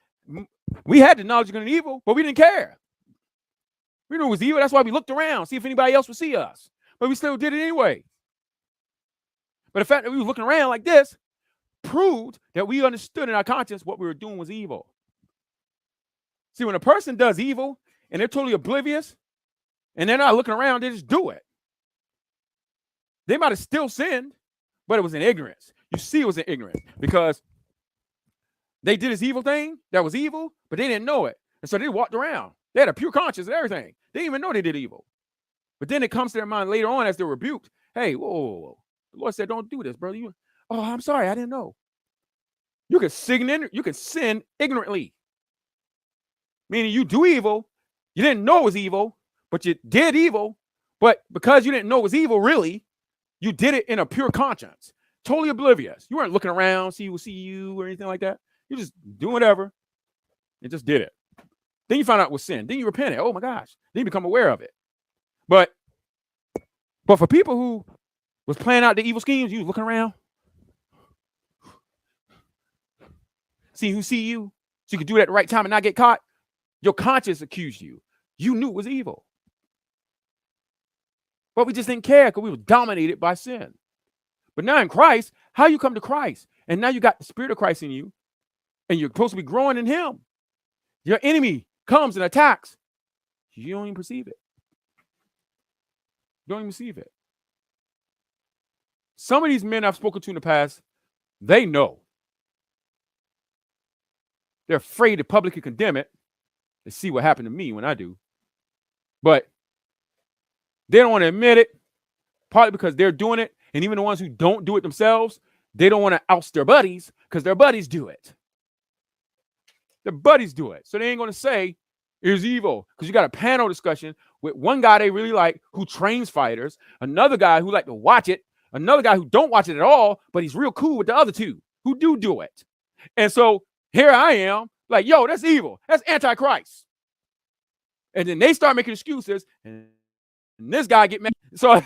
we had the knowledge of good and evil, but we didn't care. We knew it was evil. That's why we looked around, see if anybody else would see us. But we still did it anyway. But the fact that we were looking around like this proved that we understood in our conscience what we were doing was evil. See, when a person does evil and they're totally oblivious and they're not looking around, they just do it. They might have still sinned, but it was in ignorance. You see it was in ignorance because they did this evil thing that was evil, but they didn't know it. And so they walked around. They had a pure conscience and everything. They didn't even know they did evil. But then it comes to their mind later on as they're rebuked. Hey, whoa. The Lord said, don't do this, brother. I'm sorry. I didn't know. You can sin ignorantly. Meaning you do evil. You didn't know it was evil, but you did evil. But because you didn't know it was evil, really, you did it in a pure conscience. Totally oblivious. You weren't looking around, see who will see you or anything like that. You just do whatever and just did it. Then you find out it was sin. Then you repented. Oh my gosh. Then you become aware of it. But for people who was planning out the evil schemes, you was looking around, see who see you, so you could do it at the right time and not get caught. Your conscience accused you. You knew it was evil. But we just didn't care because we were dominated by sin. But now in Christ, how you come to Christ, and now you got the Spirit of Christ in you, and you're supposed to be growing in Him. Your enemy comes and attacks. You don't even perceive it. You don't even perceive it. Some of these men I've spoken to in the past, they know. They're afraid to publicly condemn it. They see what happened to me when I do. But they don't want to admit it, partly because they're doing it. And even the ones who don't do it themselves, they don't want to oust their buddies because their buddies do it. Their buddies do it. So they ain't going to say it's evil because you got a panel discussion with one guy they really like who trains fighters, another guy who like to watch it, another guy who don't watch it at all, but he's real cool with the other two who do it. And so here I am like, yo, that's evil. That's antichrist. And then they start making excuses and this guy get mad. So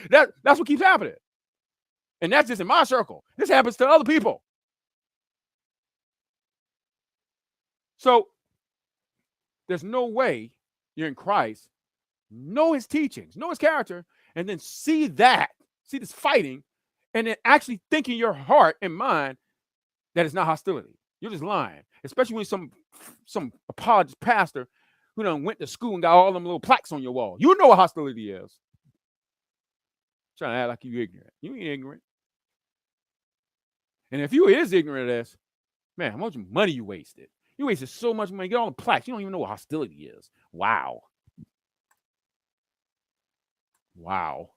that's what keeps happening. And that's just in my circle. This happens to other people. So there's no way you're in Christ, know his teachings, know his character, and then see this fighting, and then actually think in your heart and mind that it's not hostility. You're just lying, especially when some apologist pastor who done went to school and got all them little plaques on your wall. You know what hostility is. Trying to act like you ignorant. You ain't ignorant. And if you is ignorant of this, man, how much money you wasted. You wasted so much money. Get all the plaques. You don't even know what hostility is. Wow. Wow.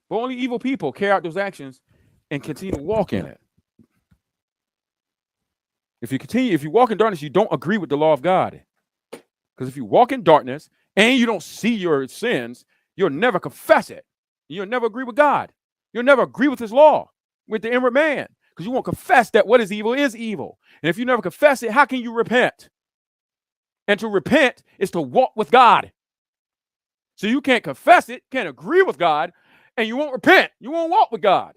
But only evil people carry out those actions and continue to walk in it. If you walk in darkness, you don't agree with the law of God. Because if you walk in darkness and you don't see your sins, you'll never confess it. You'll never agree with God. You'll never agree with his law, with the inward man, because you won't confess that what is evil is evil. And if you never confess it, how can you repent? And to repent is to walk with God. So you can't confess it, can't agree with God, and you won't repent. You won't walk with God.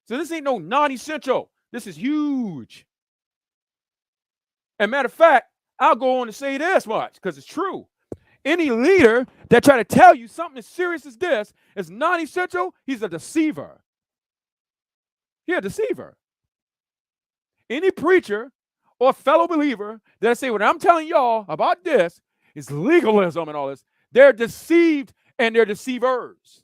So this ain't no non-essential. This is huge. And matter of fact, I'll go on to say this much because it's true. Any leader that try to tell you something as serious as this is non-essential, he's a deceiver. He's a deceiver. Any preacher or fellow believer that say what I'm telling y'all about this is legalism and all this, they're deceived and they're deceivers.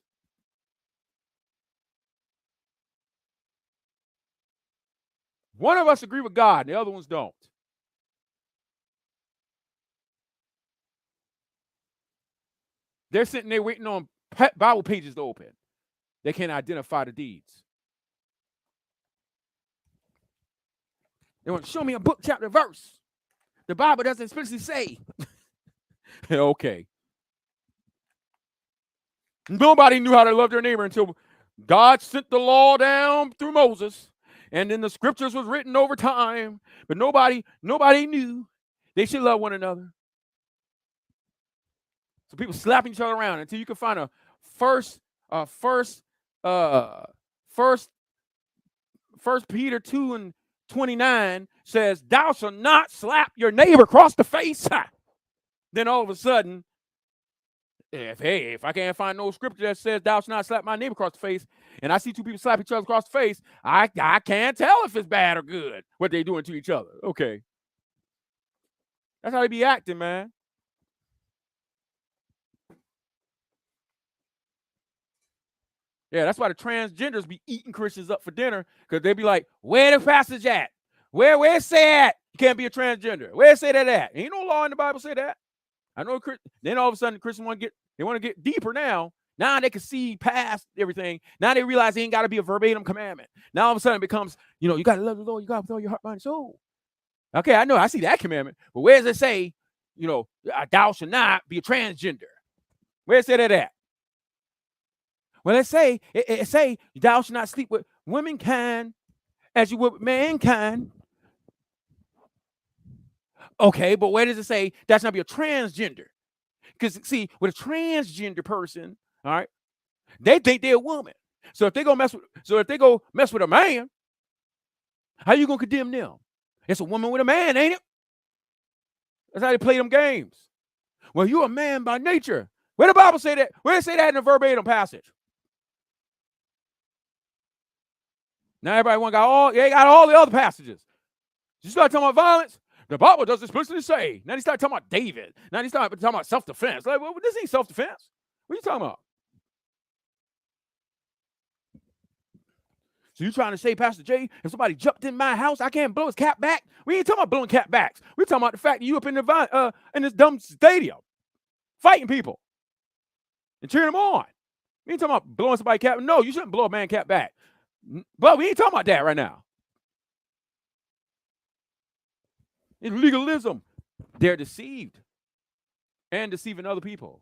One of us agree with God, and the other ones don't. They're sitting there waiting on Bible pages to open. They can't identify the deeds. They want to show me a book, chapter, verse. The Bible doesn't explicitly say. Okay. Nobody knew how to love their neighbor until God sent the law down through Moses. And then the scriptures was written over time. But nobody knew they should love one another. So people slapping each other around until you can find a first Peter 2 and 29 says, thou shalt not slap your neighbor across the face. Then all of a sudden, if I can't find no scripture that says thou shalt not slap my neighbor across the face, and I see two people slap each other across the face, I can't tell if it's bad or good what they're doing to each other. Okay. That's how they be acting, man. Yeah, that's why the transgenders be eating Christians up for dinner, because they be like, where the passage at? Where it say at? You can't be a transgender. Where it say that at? Ain't no law in the Bible say that. I know. Then all of a sudden, the Christians want to get deeper now. Now they can see past everything. Now they realize it ain't got to be a verbatim commandment. Now all of a sudden it becomes, you got to love the Lord. You got to with all your heart, mind, and soul. Okay, I know. I see that commandment. But where does it say, thou shalt not be a transgender? Where it say that at? Well, it say thou shalt not sleep with womankind as you would with mankind. Okay, but where does it say that's not be a transgender? Because see, with a transgender person, all right, they think they're a woman. So if they go mess with a man, how you gonna condemn them? It's a woman with a man, ain't it? That's how they play them games. Well, you're a man by nature. Where the Bible say that? Where it say that in the verbatim passage? Now everybody got all the other passages. You start talking about violence, the Bible does explicitly say. Now they start talking about David. Now they start talking about self-defense. Like, well, this ain't self-defense. What are you talking about? So you trying to say, Pastor Jay, if somebody jumped in my house, I can't blow his cap back? We ain't talking about blowing cap backs. We're talking about the fact that you up in this dumb stadium fighting people and cheering them on. We ain't talking about blowing somebody's cap. No, you shouldn't blow a man's cap back. But we ain't talking about that right now. In legalism, they're deceived and deceiving other people.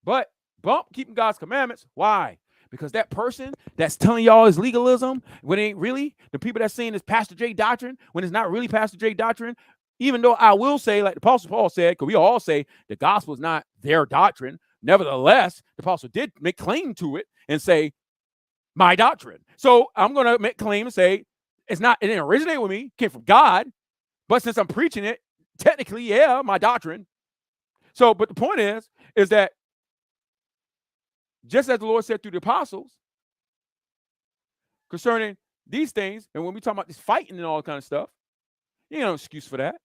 But bump keeping God's commandments. Why? Because that person that's telling y'all is legalism, when it ain't really, the people that's saying it's Pastor J doctrine, when it's not really Pastor J doctrine, even though I will say, like the Apostle Paul said, because we all say the gospel is not their doctrine, nevertheless, the Apostle did make claim to it and say, my doctrine. So I'm going to make claim and say, it didn't originate with me, came from God, but since I'm preaching it, technically, yeah, my doctrine. So, but the point is that just as the Lord said through the apostles concerning these things, and when we talk about this fighting and all that kind of stuff, you ain't no excuse for that.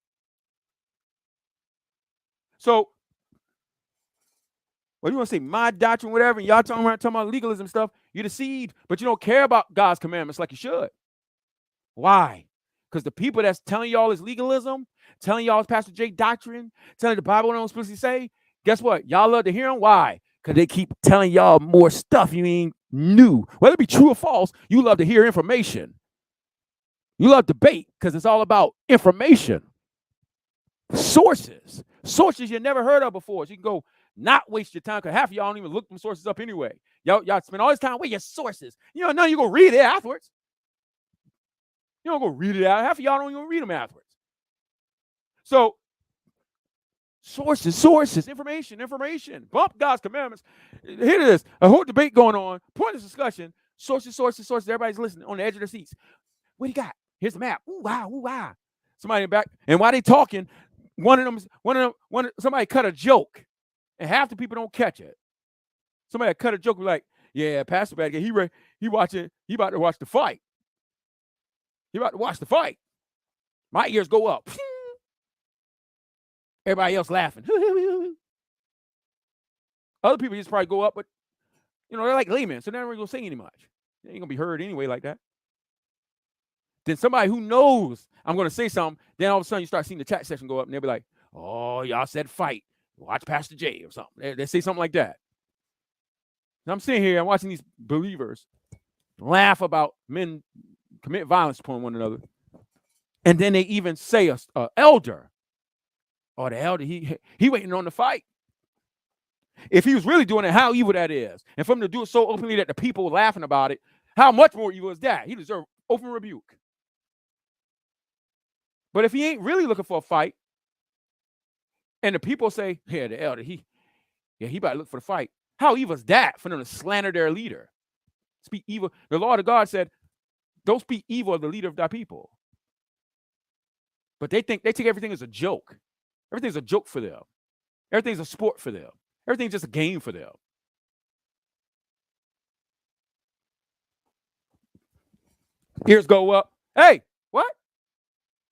So, what do you want to say? My doctrine, whatever, and y'all talking about legalism stuff, you're deceived, but you don't care about God's commandments like you should. Why? Because the people that's telling y'all is legalism, telling y'all it's Pastor J doctrine, telling the Bible don't explicitly say, guess what? Y'all love to hear them. Why? Because they keep telling y'all more stuff you ain't knew. Whether it be true or false, you love to hear information. You love debate because it's all about information. Sources you never heard of before. So you can go not waste your time, because half of y'all don't even look them sources up anyway. Y'all spend all this time with your sources. You know, you go read it afterwards. You don't go read it out. Half of y'all don't even read them afterwards. So, sources, information. Bump God's commandments. Here it is. A whole debate going on. Pointless discussion. Sources. Everybody's listening on the edge of their seats. What do you got? Here's the map. Ooh, wow. Somebody in the back. And while they talking, somebody cut a joke. And half the people don't catch it. Somebody cut a joke like, yeah, Pastor Bad, he about to watch the fight. He about to watch the fight. My ears go up. Everybody else laughing. Other people just probably go up, but they're like laymen, so they're not really gonna say any much. They ain't gonna be heard anyway like that. Then somebody who knows I'm gonna say something, then all of a sudden you start seeing the chat section go up, and they'll be like, "Oh, y'all said fight. Watch Pastor J or something." They say something like that. And I'm sitting here, I'm watching these believers laugh about men commit violence upon one another, and then they even say a elder, or the elder, he waiting on the fight. If he was really doing it, how evil that is, and for him to do it so openly that the people were laughing about it, how much more evil is that? He deserves open rebuke. But if he ain't really looking for a fight, and the people say, "Yeah, the elder, he better look for the fight," how evil is that for them to slander their leader, speak evil? The Lord of God said, Don't speak evil of the leader of thy people. But they take everything as a joke. Everything's a joke for them. Everything's a sport for them. Everything's just a game for them. Ears go up. Hey, what?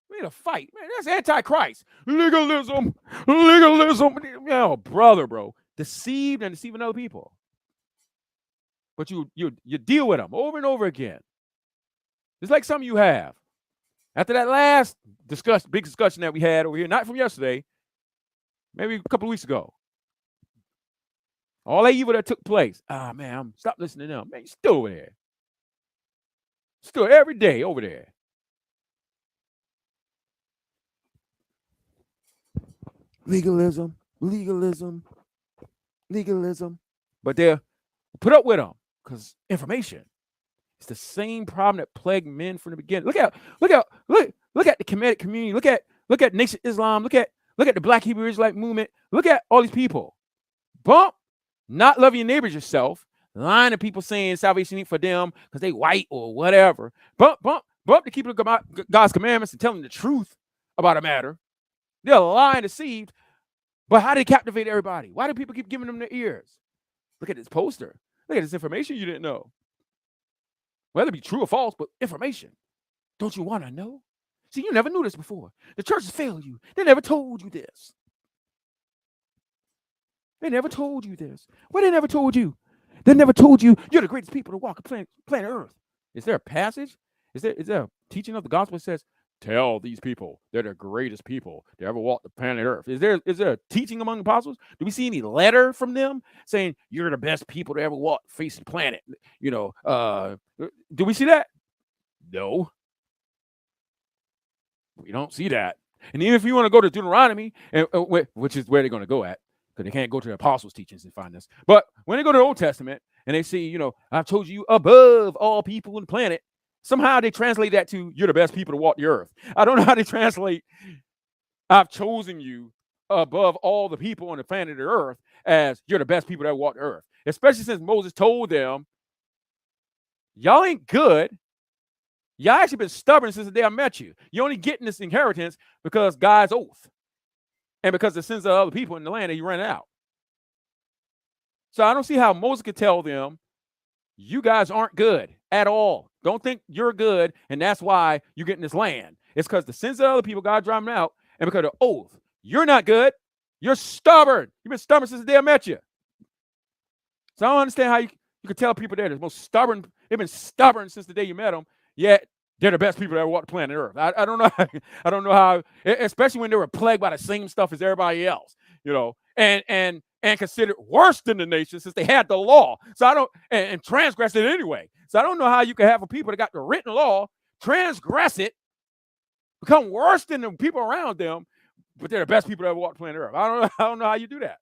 We need a fight. Man, that's antichrist. Legalism. Oh, brother, bro. Deceived and deceiving other people. But you deal with them over and over again. It's like some of you have. After that last big discussion that we had over here, not from yesterday, maybe a couple of weeks ago. All that evil that took place. Man, stop listening to them. Man, you're still over there. Still every day over there. Legalism. But they're put up with them because information. It's the same problem that plagued men from the beginning. Look at the Kemetic community. Look at Nation Islam. Look at the Black Hebrew Israelite movement. Look at all these people. Bump, not loving your neighbors yourself, lying to people saying salvation ain't for them because they white or whatever. Bump to keep God's commandments and telling the truth about a matter. They're lying, deceived. But how do they captivate everybody? Why do people keep giving them their ears? Look at this poster. Look at this information you didn't know. Whether it be true or false, but information. Don't you want to know? See, you never knew this before. The church has failed you. They never told you this. They never told you this. What they never told you? They never told you you're the greatest people to walk planet Earth. Is there a passage? Is there a teaching of the gospel that says, tell these people they're the greatest people to ever walk the planet Earth? Is there a teaching among the apostles? Do we see any letter from them saying you're the best people to ever walk face the planet? Do we see that? No. We don't see that. And even if you want to go to Deuteronomy, which is where they're going to go at, because they can't go to the apostles' teachings and find this. But when they go to the Old Testament and they see, I've chosen you above all people on the planet, somehow they translate that to you're the best people to walk the earth. I don't know how they translate I've chosen you above all the people on the planet of earth as you're the best people that walk the earth. Especially since Moses told them, y'all ain't good. Y'all actually been stubborn since the day I met you. You're only getting this inheritance because God's oath. And because the sins of other people in the land that you ran out. So I don't see how Moses could tell them, you guys aren't good at all. Don't think you're good, and that's why you're getting this land. It's because the sins of other people, God drive them out, and because of the oath. You're not good. You're stubborn. You've been stubborn since the day I met you. So I don't understand how you could tell people they're the most stubborn. They've been stubborn since the day you met them, yet they're the best people that ever walked the planet Earth. I don't know. I don't know how, especially when they were plagued by the same stuff as everybody else, and considered worse than the nation since they had the law. So I don't, and transgressed it anyway. So I don't know how you can have a people that got the written law, transgress it, become worse than the people around them, but they're the best people that ever walked the planet Earth. I don't know how you do that.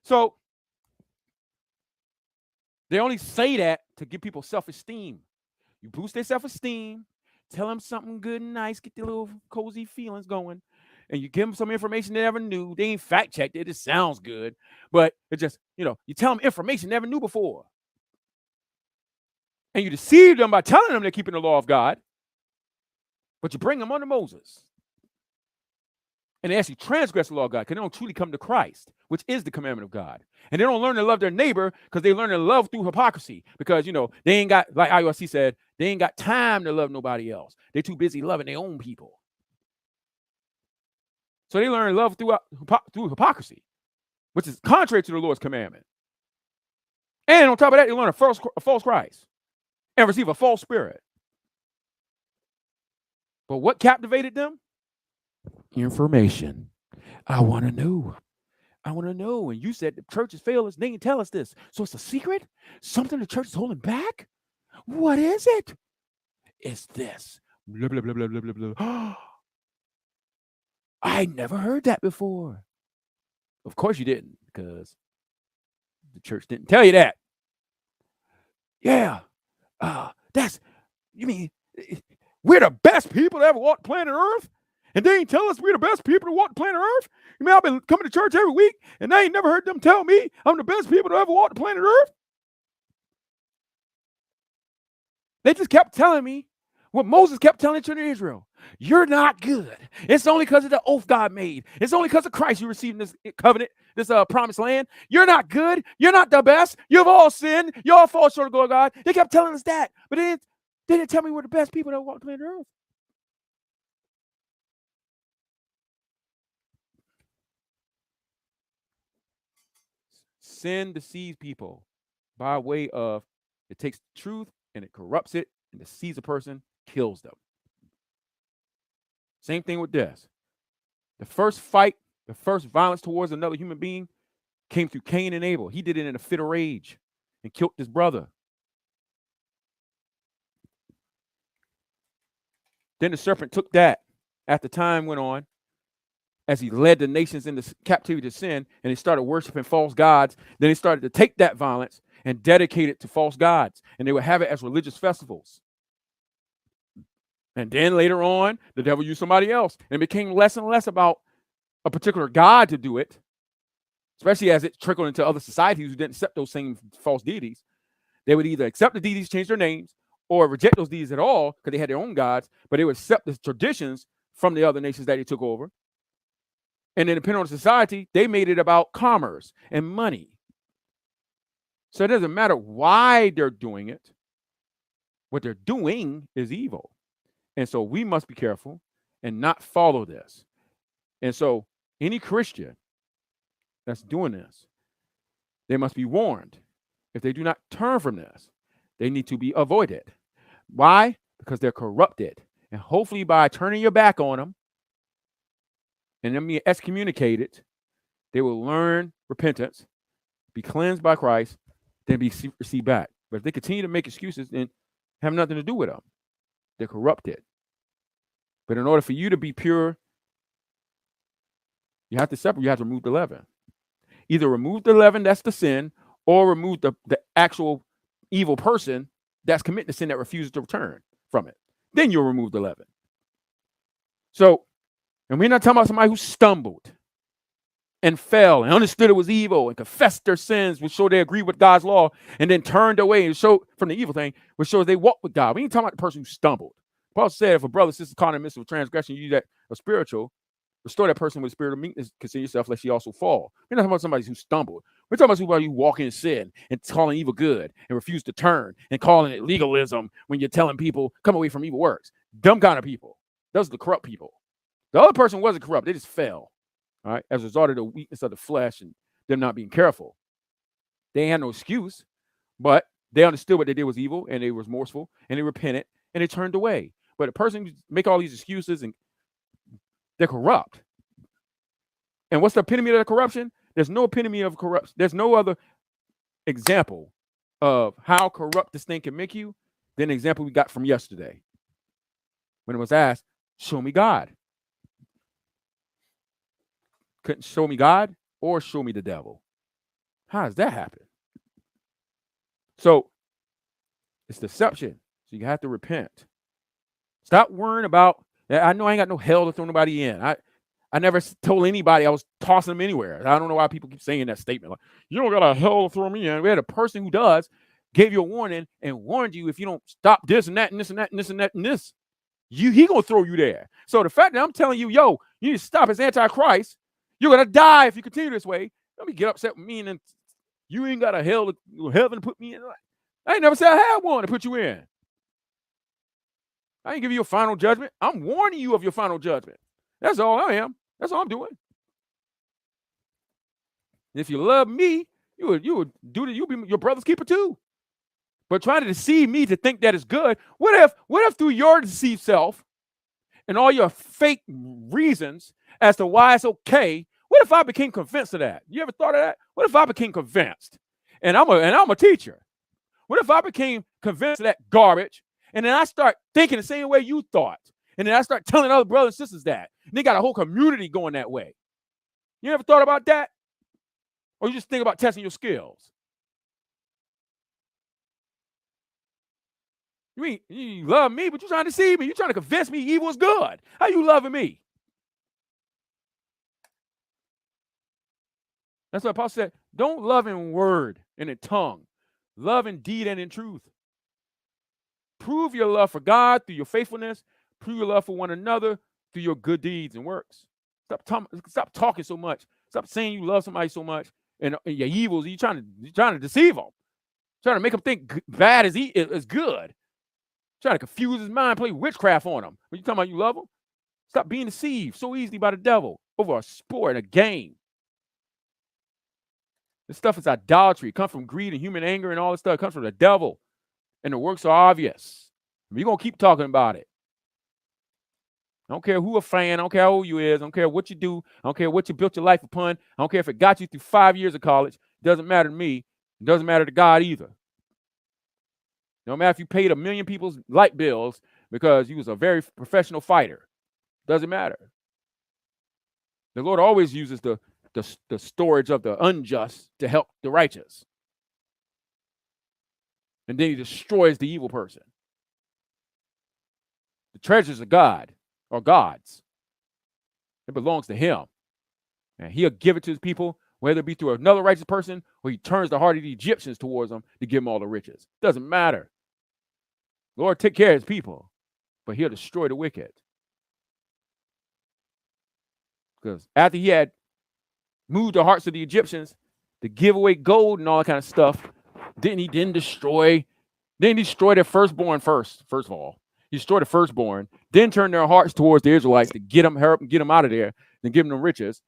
So they only say that to give people self-esteem. You boost their self-esteem, tell them something good and nice, get their little cozy feelings going, and you give them some information they never knew. They ain't fact-checked it. It sounds good, but it just, you tell them information they never knew before. And you deceive them by telling them they're keeping the law of God, but you bring them under Moses. And they actually transgress the law of God because they don't truly come to Christ, which is the commandment of God. And they don't learn to love their neighbor because they learn to love through hypocrisy. Because, they ain't got, like IUIC said, they ain't got time to love nobody else. They're too busy loving their own people. So they learn to love through hypocrisy, which is contrary to the Lord's commandment. And on top of that, they learn a false Christ and receive a false spirit. But what captivated them? Information. I want to know. And you said the church has failed us. They didn't tell us this. So it's a secret? Something the church is holding back? What is it? It's this. Blah, blah, blah, blah, blah, blah, blah. I never heard that before. Of course you didn't, because the church didn't tell you that. Yeah. You mean we're the best people to ever walk planet Earth? And they ain't tell us we're the best people to walk the planet Earth? You mean I've been coming to church every week, and I ain't never heard them tell me I'm the best people to ever walk the planet Earth? They just kept telling me what Moses kept telling the children of Israel. You're not good. It's only because of the oath God made. It's only because of Christ you received this covenant, this promised land. You're not good. You're not the best. You've all sinned. You all fall short of the glory of God. They kept telling us that, but they didn't tell me we're the best people that walked the planet Earth. Sin deceives people by way of it takes truth and it corrupts it and deceives a person, kills them. Same thing with this. The first fight, the first violence towards another human being came through Cain and Abel. He did it in a fit of rage and killed his brother. Then the serpent took that after time went on, as he led the nations into captivity to sin, and they started worshiping false gods. Then they started to take that violence and dedicate it to false gods, and they would have it as religious festivals. And then later on, the devil used somebody else, and it became less and less about a particular god to do it, especially as it trickled into other societies who didn't accept those same false deities. They would either accept the deities, change their names, or reject those deities at all because they had their own gods, but they would accept the traditions from the other nations that they took over. And then depending on society, they made it about commerce and money. So it doesn't matter why they're doing it. What they're doing is evil. And so we must be careful and not follow this. And so any Christian that's doing this, they must be warned. If they do not turn from this, they need to be avoided. Why? Because they're corrupted. And hopefully by turning your back on them and them being excommunicated, they will learn repentance, be cleansed by Christ, then be received back. But if they continue to make excuses and have nothing to do with them, they're corrupted. But in order for you to be pure, you have to separate, you have to remove the leaven. Either remove the leaven, that's the sin, or remove the actual evil person that's committing the sin that refuses to return from it. Then you'll remove the leaven. So, and we're not talking about somebody who stumbled and fell and understood it was evil and confessed their sins, which show they agree with God's law, and then turned away and showed from the evil thing, which shows they walk with God. We ain't talking about the person who stumbled. Paul said, if a brother or sister caught in the midst of a transgression, you that are spiritual, restore that person with a spirit of meekness, consider yourself lest ye also fall. We're not talking about somebody who stumbled. We're talking about somebody who walk in sin and calling evil good and refuse to turn and calling it legalism when you're telling people, come away from evil works. Dumb kind of people. Those are the corrupt people. The other person wasn't corrupt. They just fell, all right, as a result of the weakness of the flesh and them not being careful. They had no excuse, but they understood what they did was evil, and they were remorseful, and they repented, and they turned away. But a person who make all these excuses, and they're corrupt. And what's the epitome of the corruption? There's no epitome of corruption. There's no other example of how corrupt this thing can make you than the example we got from yesterday. When it was asked, show me God. Couldn't show me God or show me the devil. How does that happen? So it's deception. So you have to repent. Stop worrying about, I know I ain't got no hell to throw nobody in. I never told anybody I was tossing them anywhere. I don't know why people keep saying that statement. Like, you don't got a hell to throw me in. We had a person who does, gave you a warning and warned you if you don't stop this and that and this and that and this and that and this, he gonna throw you there. So the fact that I'm telling you, yo, you need to stop as Antichrist, you're gonna die if you continue this way. Let me get upset with me and then you ain't got a hell to heaven to put me in. I ain't never said I had one to put you in. I ain't giving you a final judgment. I'm warning you of your final judgment. That's all I am. That's all I'm doing. If you love me, you would do that. You'll be your brother's keeper too. But trying to deceive me to think that it's good. What if through your deceived self and all your fake reasons as to why it's okay, what if I became convinced of that? You ever thought of that? What if I became convinced? And I'm a teacher. What if I became convinced of that garbage? And then I start thinking the same way you thought. And then I start telling other brothers and sisters that. And they got a whole community going that way. You ever thought about that? Or you just think about testing your skills? You mean you love me, but you're trying to deceive me. You're trying to convince me evil is good. How you loving me? That's what Paul said. Don't love in word and in tongue. Love in deed and in truth. Prove your love for God through your faithfulness. Prove your love for one another through your good deeds and works. Stop talking so much. Stop saying you love somebody so much, and your evils. You're trying to deceive them, trying to make them think bad is good. Trying to confuse his mind, play witchcraft on him. When you talking about you love him, stop being deceived so easily by the devil over a sport and a game. This stuff is idolatry. It comes from greed and human anger and all this stuff. It comes from the devil, and the works are obvious. We're gonna keep talking about it. I don't care who a fan. I don't care how old you is. I don't care what you do. I don't care what you built your life upon. I don't care if it got you through 5 years of college. It doesn't matter to me. It doesn't matter to God either. No matter if you paid 1 million people's light bills because you was a very professional fighter. Doesn't matter. The Lord always uses the storage of the unjust to help the righteous. And then he destroys the evil person. The treasures of God are God's. It belongs to him. And he'll give it to his people, whether it be through another righteous person or he turns the heart of the Egyptians towards them to give them all the riches. Doesn't matter. The Lord take care of his people, but he'll destroy the wicked. Because after he had moved the hearts of the Egyptians to give away gold and all that kind of stuff, didn't he destroy their firstborn first of all. He destroyed the firstborn, then turned their hearts towards the Israelites to get them, help them, get them out of there, and give them riches.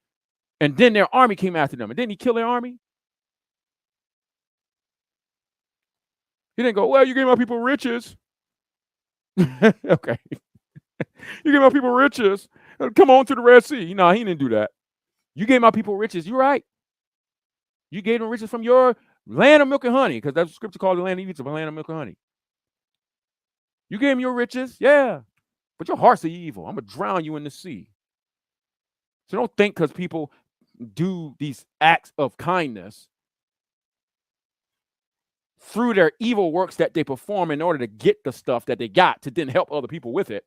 And then their army came after them. And didn't he kill their army? He didn't go, well, you gave my people riches. Okay. You gave my people riches. Come on to the Red Sea. No, he didn't do that. You gave my people riches. You're right. You gave them riches from your land of milk and honey, because that's what scripture called the land of Egypt, a land of milk and honey. You gave them your riches, yeah, but your hearts are evil. I'm going to drown you in the sea. So don't think because people do these acts of kindness through their evil works that they perform in order to get the stuff that they got to then help other people with it.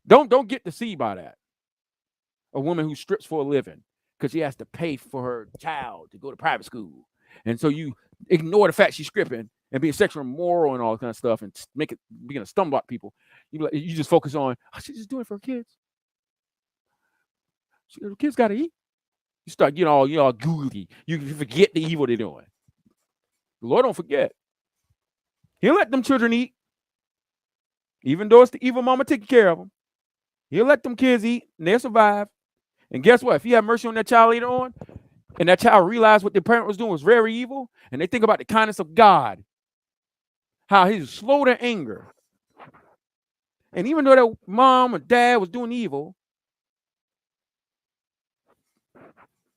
Don't get deceived by that. A woman who strips for a living because she has to pay for her child to go to private school. And so you ignore the fact she's stripping and being sexually immoral and all that kind of stuff and begin to stumble block people. You just focus on, she's just doing it for her kids. Her kids got to eat. You start getting all goody. You forget the evil they're doing. The Lord don't forget. He'll let them children eat, even though it's the evil mama taking care of them. He'll let them kids eat, and they'll survive. And guess what? If you have mercy on that child later on, and that child realized what their parent was doing was very evil, and they think about the kindness of God, how he's slow to anger. And even though their mom or dad was doing evil,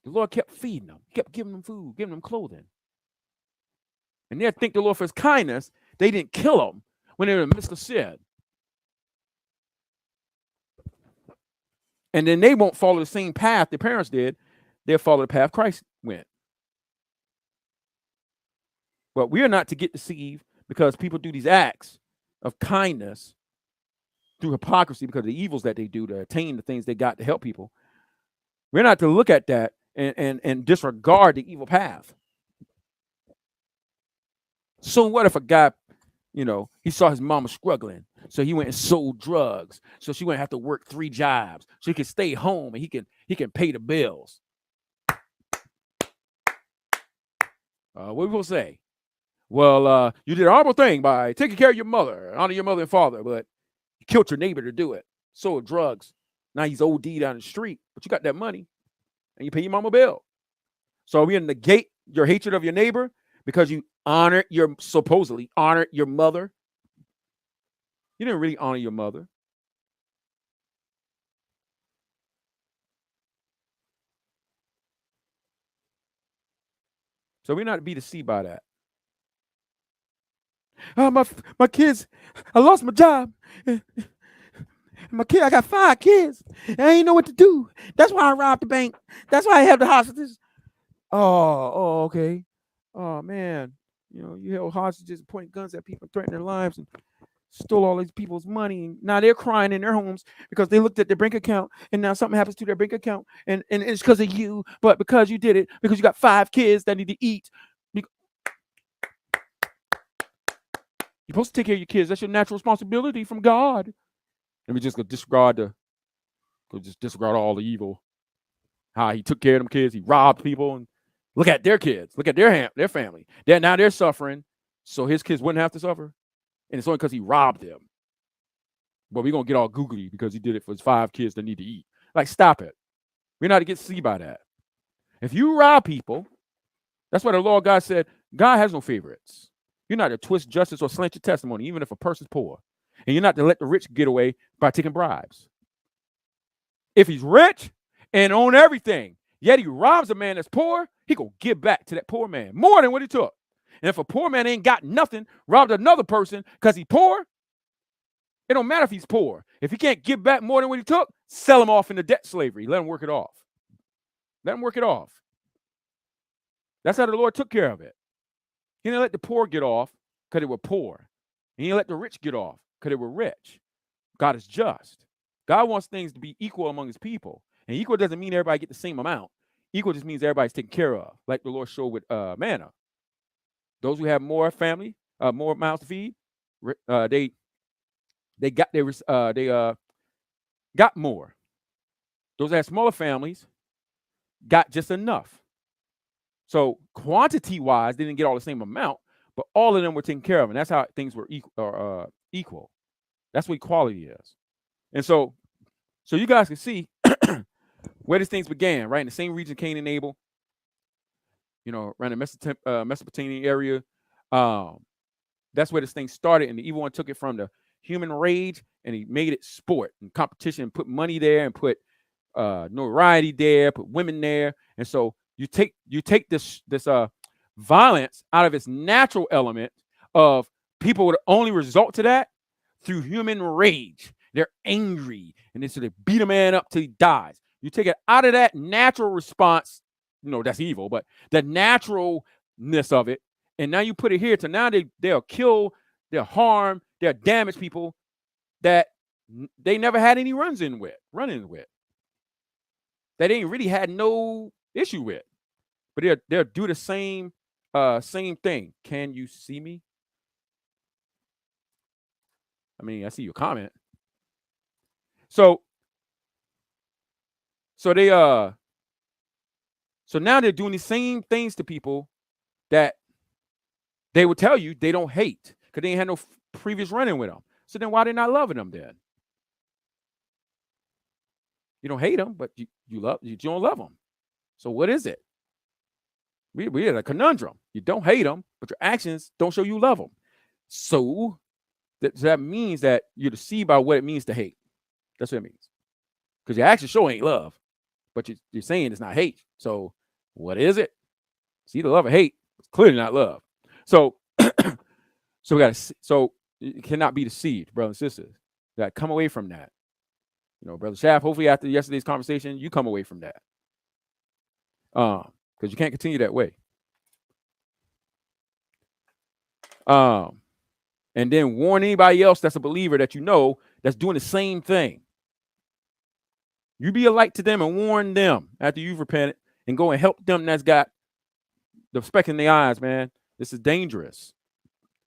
the Lord kept feeding them, kept giving them food, giving them clothing. And they'll thank the Lord for his kindness. They didn't kill them when they were in the midst of sin. And then they won't follow the same path their parents did. They'll follow the path Christ went. But we are not to get deceived because people do these acts of kindness through hypocrisy because of the evils that they do to attain the things they got to help people. We're not to look at that and disregard the evil path. So what if a guy, he saw his mama struggling, so he went and sold drugs, so she wouldn't have to work 3 jobs, so he can stay home and he can pay the bills. What are we going to say? Well, you did a horrible thing by taking care of your mother, honor your mother and father, but you killed your neighbor to do it. Sold drugs. Now he's OD down the street, but you got that money and you pay your mama bill. So are we going to negate your hatred of your neighbor because you supposedly honored your mother? You didn't really honor your mother. So we're not to be deceived by that. My kids, I lost my job. I got 5 kids. And I ain't know what to do. That's why I robbed the bank. That's why I held the hostages. Oh, okay. Oh man, you held hostages, pointing guns at people, threatening their lives, and stole all these people's money. And now they're crying in their homes because they looked at their bank account, and now something happens to their bank account, and it's because of you. But because you did it, because you got 5 kids that need to eat. You're supposed to take care of your kids. That's your natural responsibility from God. And we just go disregard all the evil. How he took care of them kids. He robbed people. And look at their kids. Look at their family. Now they're suffering. So his kids wouldn't have to suffer. And it's only because he robbed them. But we're going to get all googly because he did it for his 5 kids that need to eat. Like, stop it. We're not to get see by that. If you rob people, that's why the Lord God said, God has no favorites. You're not to twist justice or slant your testimony, even if a person's poor. And you're not to let the rich get away by taking bribes. If he's rich and own everything, yet he robs a man that's poor, he gonna give back to that poor man more than what he took. And if a poor man ain't got nothing, robbed another person because he's poor, it don't matter if he's poor. If he can't give back more than what he took, sell him off into debt slavery. Let him work it off. Let him work it off. That's how the Lord took care of it. He didn't let the poor get off because they were poor. He didn't let the rich get off because they were rich. God is just. God wants things to be equal among his people. And equal doesn't mean everybody get the same amount. Equal just means everybody's taken care of, like the Lord showed with manna. Those who have more family, more mouths to feed, they got more. Those that have smaller families got just enough. So quantity-wise, they didn't get all the same amount, but all of them were taken care of, and that's how things were equal. That's what equality is. And so you guys can see where these things began, right? In the same region, Cain and Abel, around the Mesopotamian area. That's where this thing started, and the evil one took it from the human rage, and he made it sport and competition, and put money there, and put notoriety there, put women there. And so you take this violence out of its natural element of people would only result to that through human rage. They're angry, and so they beat a man up till he dies. You take it out of that natural response, that's evil, but the naturalness of it, and now you put it here to now they'll kill, they'll harm, they'll damage people that they never had any run-ins with, that they ain't really had no issue with, but they'll do the same thing. Can you see me? I mean, I see your comment. So they so now they're doing the same things to people that they would tell you they don't hate because they ain't had no previous run-in with them. So then why they not loving them then? You don't hate them, but you don't love them. So what is it? We're at a conundrum. You don't hate them, but your actions don't show you love them. So that means that you're deceived by what it means to hate. That's what it means. Because your actions show ain't love, but you're saying it's not hate. So what is it? It's either love or hate. It's clearly not love. So so it cannot be deceived, brothers and sisters. You got to come away from that. Brother Shaft, hopefully after yesterday's conversation, you come away from that. Because you can't continue that way. And then warn anybody else that's a believer that that's doing the same thing. You be a light to them and warn them after you've repented and go and help them that's got the speck in their eyes, man. This is dangerous.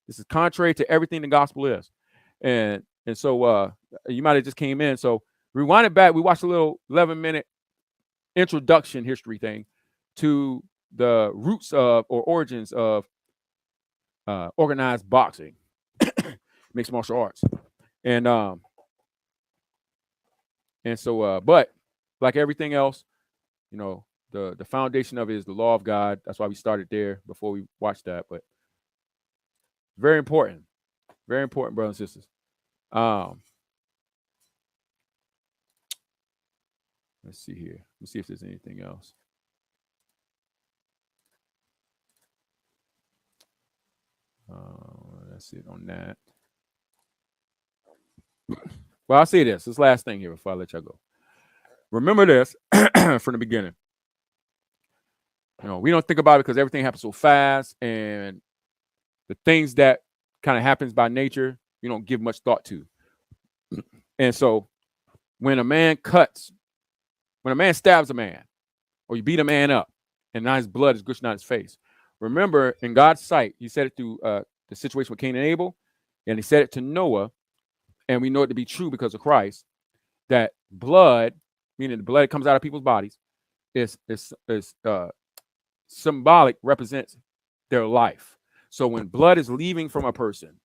This is contrary to everything the gospel is. And so you might have just came in. So rewind it back. We watched a little 11-minute introduction history thing to the roots of or origins of organized boxing, mixed martial arts. And so but like everything else, the foundation of it is the law of God. That's why we started there before we watched that. But very important, brothers and sisters. Let's see here. Let's see if there's anything else. That's it on that. Well, I'll say this last thing here before I let y'all go. Remember this from the beginning. We don't think about it because everything happens so fast, and the things that kind of happens by nature, you don't give much thought to. And so when a man stabs a man, or you beat a man up, and now his blood is gushing out his face, remember, in God's sight, he said it through the situation with Cain and Abel, And he said it to Noah, and we know it to be true because of Christ, that blood, meaning the blood that comes out of people's bodies, is symbolic, represents their life. So when blood is leaving from a person,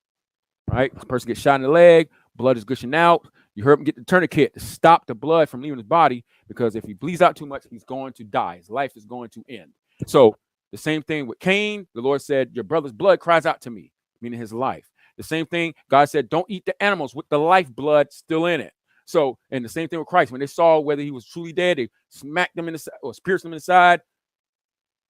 right, the person gets shot in the leg, blood is gushing out. You heard him get the tourniquet to stop the blood from leaving his body, because if he bleeds out too much, he's going to die. His life is going to end. So the same thing with Cain. The Lord said, your brother's blood cries out to me, meaning his life. The same thing, God said, don't eat the animals with the lifeblood still in it. So, and the same thing with Christ. When they saw whether he was truly dead, they smacked him in the side or pierced him in the side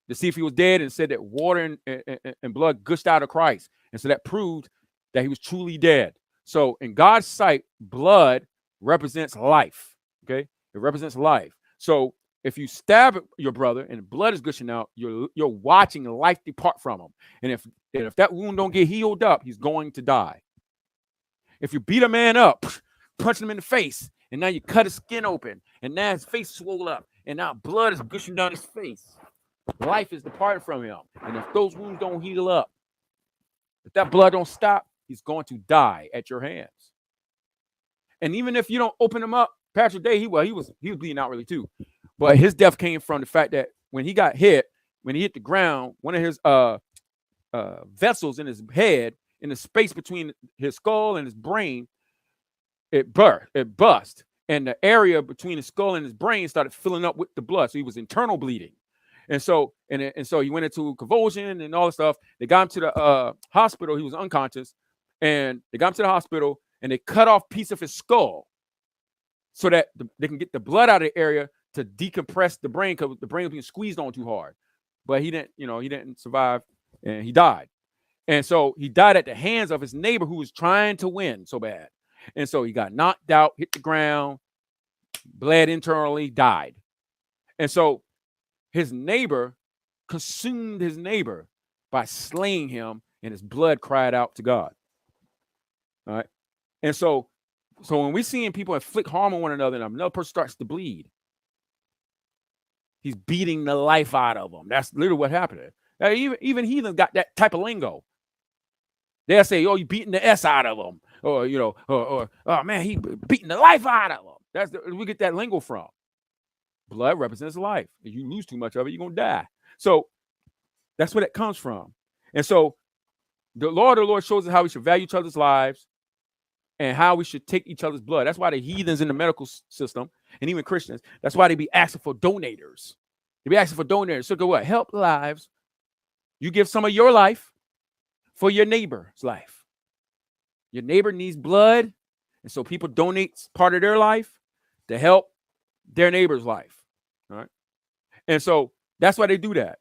to see if he was dead, and said that water and blood gushed out of Christ. And so that proved that he was truly dead. So in God's sight, blood represents life. Okay, it represents life. So if you stab your brother and blood is gushing out, you're watching life depart from him. And if that wound don't get healed up, he's going to die. If you beat a man up, punch him in the face, and now you cut his skin open, and now his face swole up, and now blood is gushing down his face, life is departed from him. And if those wounds don't heal up, if that blood don't stop, he's going to die at your hands. And even if you don't open him up, Patrick Day, he was bleeding out really too. But his death came from the fact that when he got hit, when he hit the ground, one of his vessels in his head, in the space between his skull and his brain, it bust. And the area between his skull and his brain started filling up with the blood. So he was internal bleeding. And so he went into convulsion and all this stuff. They got him to the hospital. He was unconscious. And they got him to the hospital, and they cut off a piece of his skull so that they can get the blood out of the area to decompress the brain, because the brain was being squeezed on too hard. But he didn't survive, and he died. And so he died at the hands of his neighbor, who was trying to win so bad. And so he got knocked out, hit the ground, bled internally, died. And so his neighbor consumed his neighbor by slaying him, and his blood cried out to God. All right. And so when we seeing people inflict harm on one another, and another person starts to bleed, he's beating the life out of them. That's literally what happened. Even heathens got that type of lingo. They'll say, "Oh, you beating the S out of them," or "Oh man, he beating the life out of them." We get that lingo from. Blood represents life. If you lose too much of it, you're gonna die. So that's where that comes from. And so the Lord shows us how we should value each other's lives and how we should take each other's blood. That's why the heathens in the medical system, and even Christians, that's why they be asking for donators. They be asking for donators. So go what? Help lives. You give some of your life for your neighbor's life. Your neighbor needs blood, and so people donate part of their life to help their neighbor's life. All right. And so that's why they do that.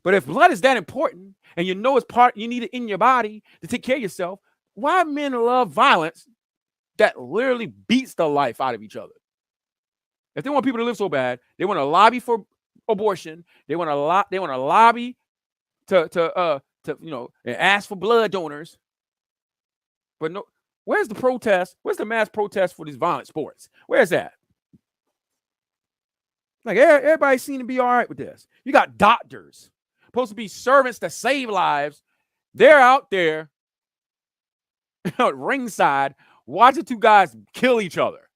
But if blood is that important, and you know it's part, you need it in your body to take care of yourself, why men love violence that literally beats the life out of each other? If they want people to live so bad, they want to lobby for abortion. They want to lobby to and ask for blood donors. But no, where's the protest? Where's the mass protest for these violent sports? Where's that? Like, everybody seems to be all right with this. You got doctors supposed to be servants that save lives. They're out there at ringside watching two guys kill each other.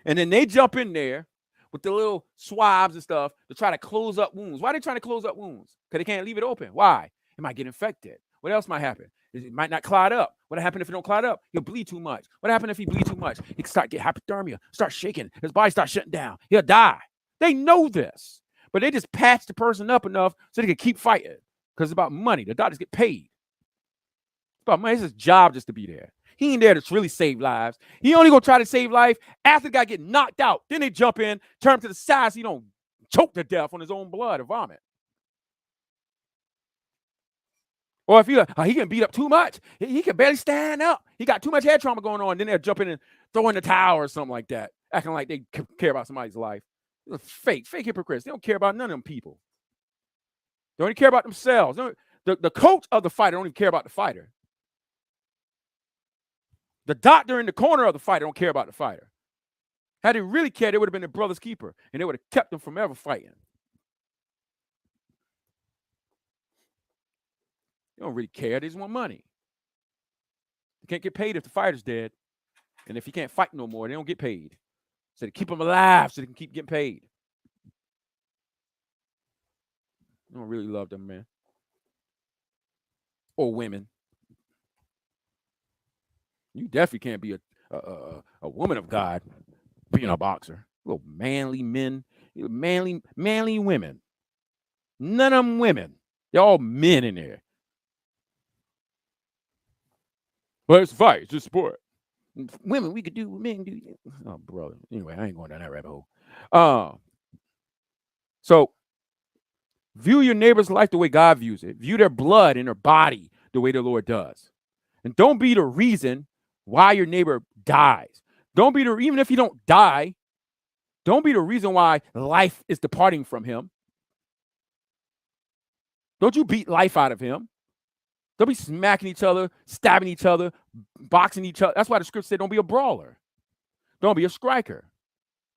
And then they jump in there with the little swabs and stuff to try to close up wounds. Why are they trying to close up wounds? Because they can't leave it open. Why? It might get infected. What else might happen? It might not clot up. What happens if it don't clot up? He'll bleed too much. What happens if he bleeds too much? He can start get hypothermia, start shaking. His body starts shutting down. He'll die. They know this, but they just patch the person up enough so they can keep fighting, because it's about money. The doctors get paid. It's about money. It's his job just to be there. He ain't there to really save lives. He only gonna try to save life after the guy get knocked out. Then they jump in, turn him to the side so he don't choke to death on his own blood or vomit. Or if he can beat up too much, he can barely stand up. He got too much head trauma going on. Then they'll jump in and throw in the towel or something like that, acting like they care about somebody's life. Fake hypocrites. They don't care about none of them people. They only care about themselves. The coach of the fighter don't even care about the fighter. The doctor in the corner of the fighter don't care about the fighter. Had he really cared, they would have been the brother's keeper, and they would have kept him from ever fighting. They don't really care. They just want money. They can't get paid if the fighter's dead. And if he can't fight no more, they don't get paid. So they keep them alive so they can keep getting paid. They don't really love them, man. Or women. You definitely can't be a woman of God being a boxer. Little manly men, manly women. None of them women. They're all men in there. But it's a fight. It's just sport. Women, we could do. Men do. Oh, brother. Anyway, I ain't going down that rabbit hole. So view your neighbor's life the way God views it. View their blood and their body the way the Lord does. And don't be the reason why your neighbor dies. Don't be even if you don't die, don't be the reason why life is departing from him. Don't you beat life out of him. Don't be smacking each other, stabbing each other, boxing each other. That's why the scripture said don't be a brawler. Don't be a striker.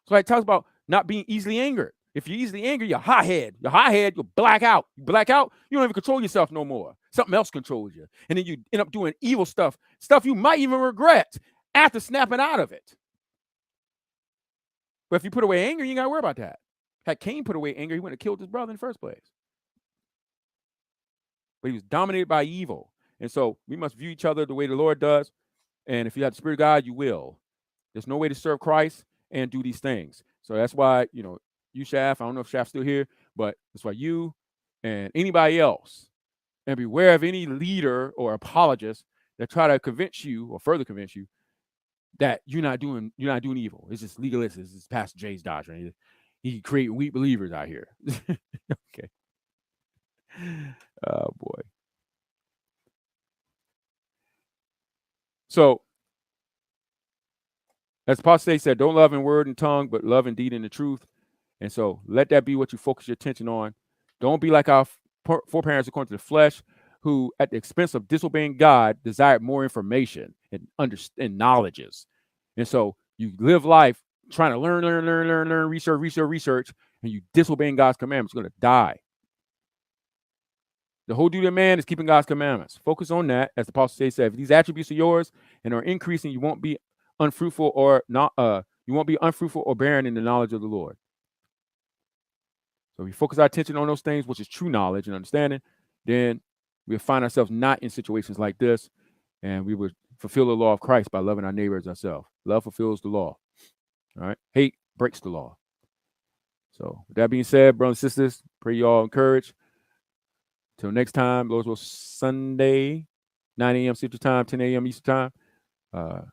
So it talks about not being easily angered. If you're easily angered, you're hothead. You're hothead, you'll black out. You black out, you don't even control yourself no more. Something else controls you. And then you end up doing evil stuff you might even regret after snapping out of it. But if you put away anger, you ain't got to worry about that. Had Cain put away anger, he wouldn't have killed his brother in the first place. But he was dominated by evil. And so we must view each other the way the Lord does. And if you have the Spirit of God, you will. There's no way to serve Christ and do these things. So that's why, you Shaf, I don't know if Shaf's still here, but that's why you and anybody else, and beware of any leader or apologist that try to convince you or further convince you that you're not doing evil. It's just legalistic. It's Pastor Jay's doctrine. He creating weak believers out here. Okay. Oh boy. So, as Apostle said, don't love in word and tongue, but love in deed and the truth. And so let that be what you focus your attention on. Don't be like our foreparents according to the flesh, who at the expense of disobeying God desired more information and knowledges. And so you live life trying to learn, research, and you disobeying God's commandments. You're going to die. The whole duty of man is keeping God's commandments. Focus on that. As the Apostle said, if these attributes are yours and are increasing, you won't be unfruitful or not. You won't be unfruitful or barren in the knowledge of the Lord. So we focus our attention on those things, which is true knowledge and understanding, then we'll find ourselves not in situations like this, and we would fulfill the law of Christ by loving our neighbors ourselves. Love fulfills the law. All right. Hate breaks the law. So with that being said, brothers and sisters, pray you all encouraged. Till next time, Lord's will, Sunday, 9 a.m. Central Time, 10 a.m. Eastern Time.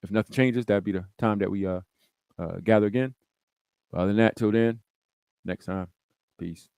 If nothing changes, that'd be the time that we gather again. Other than that, till then, next time, peace.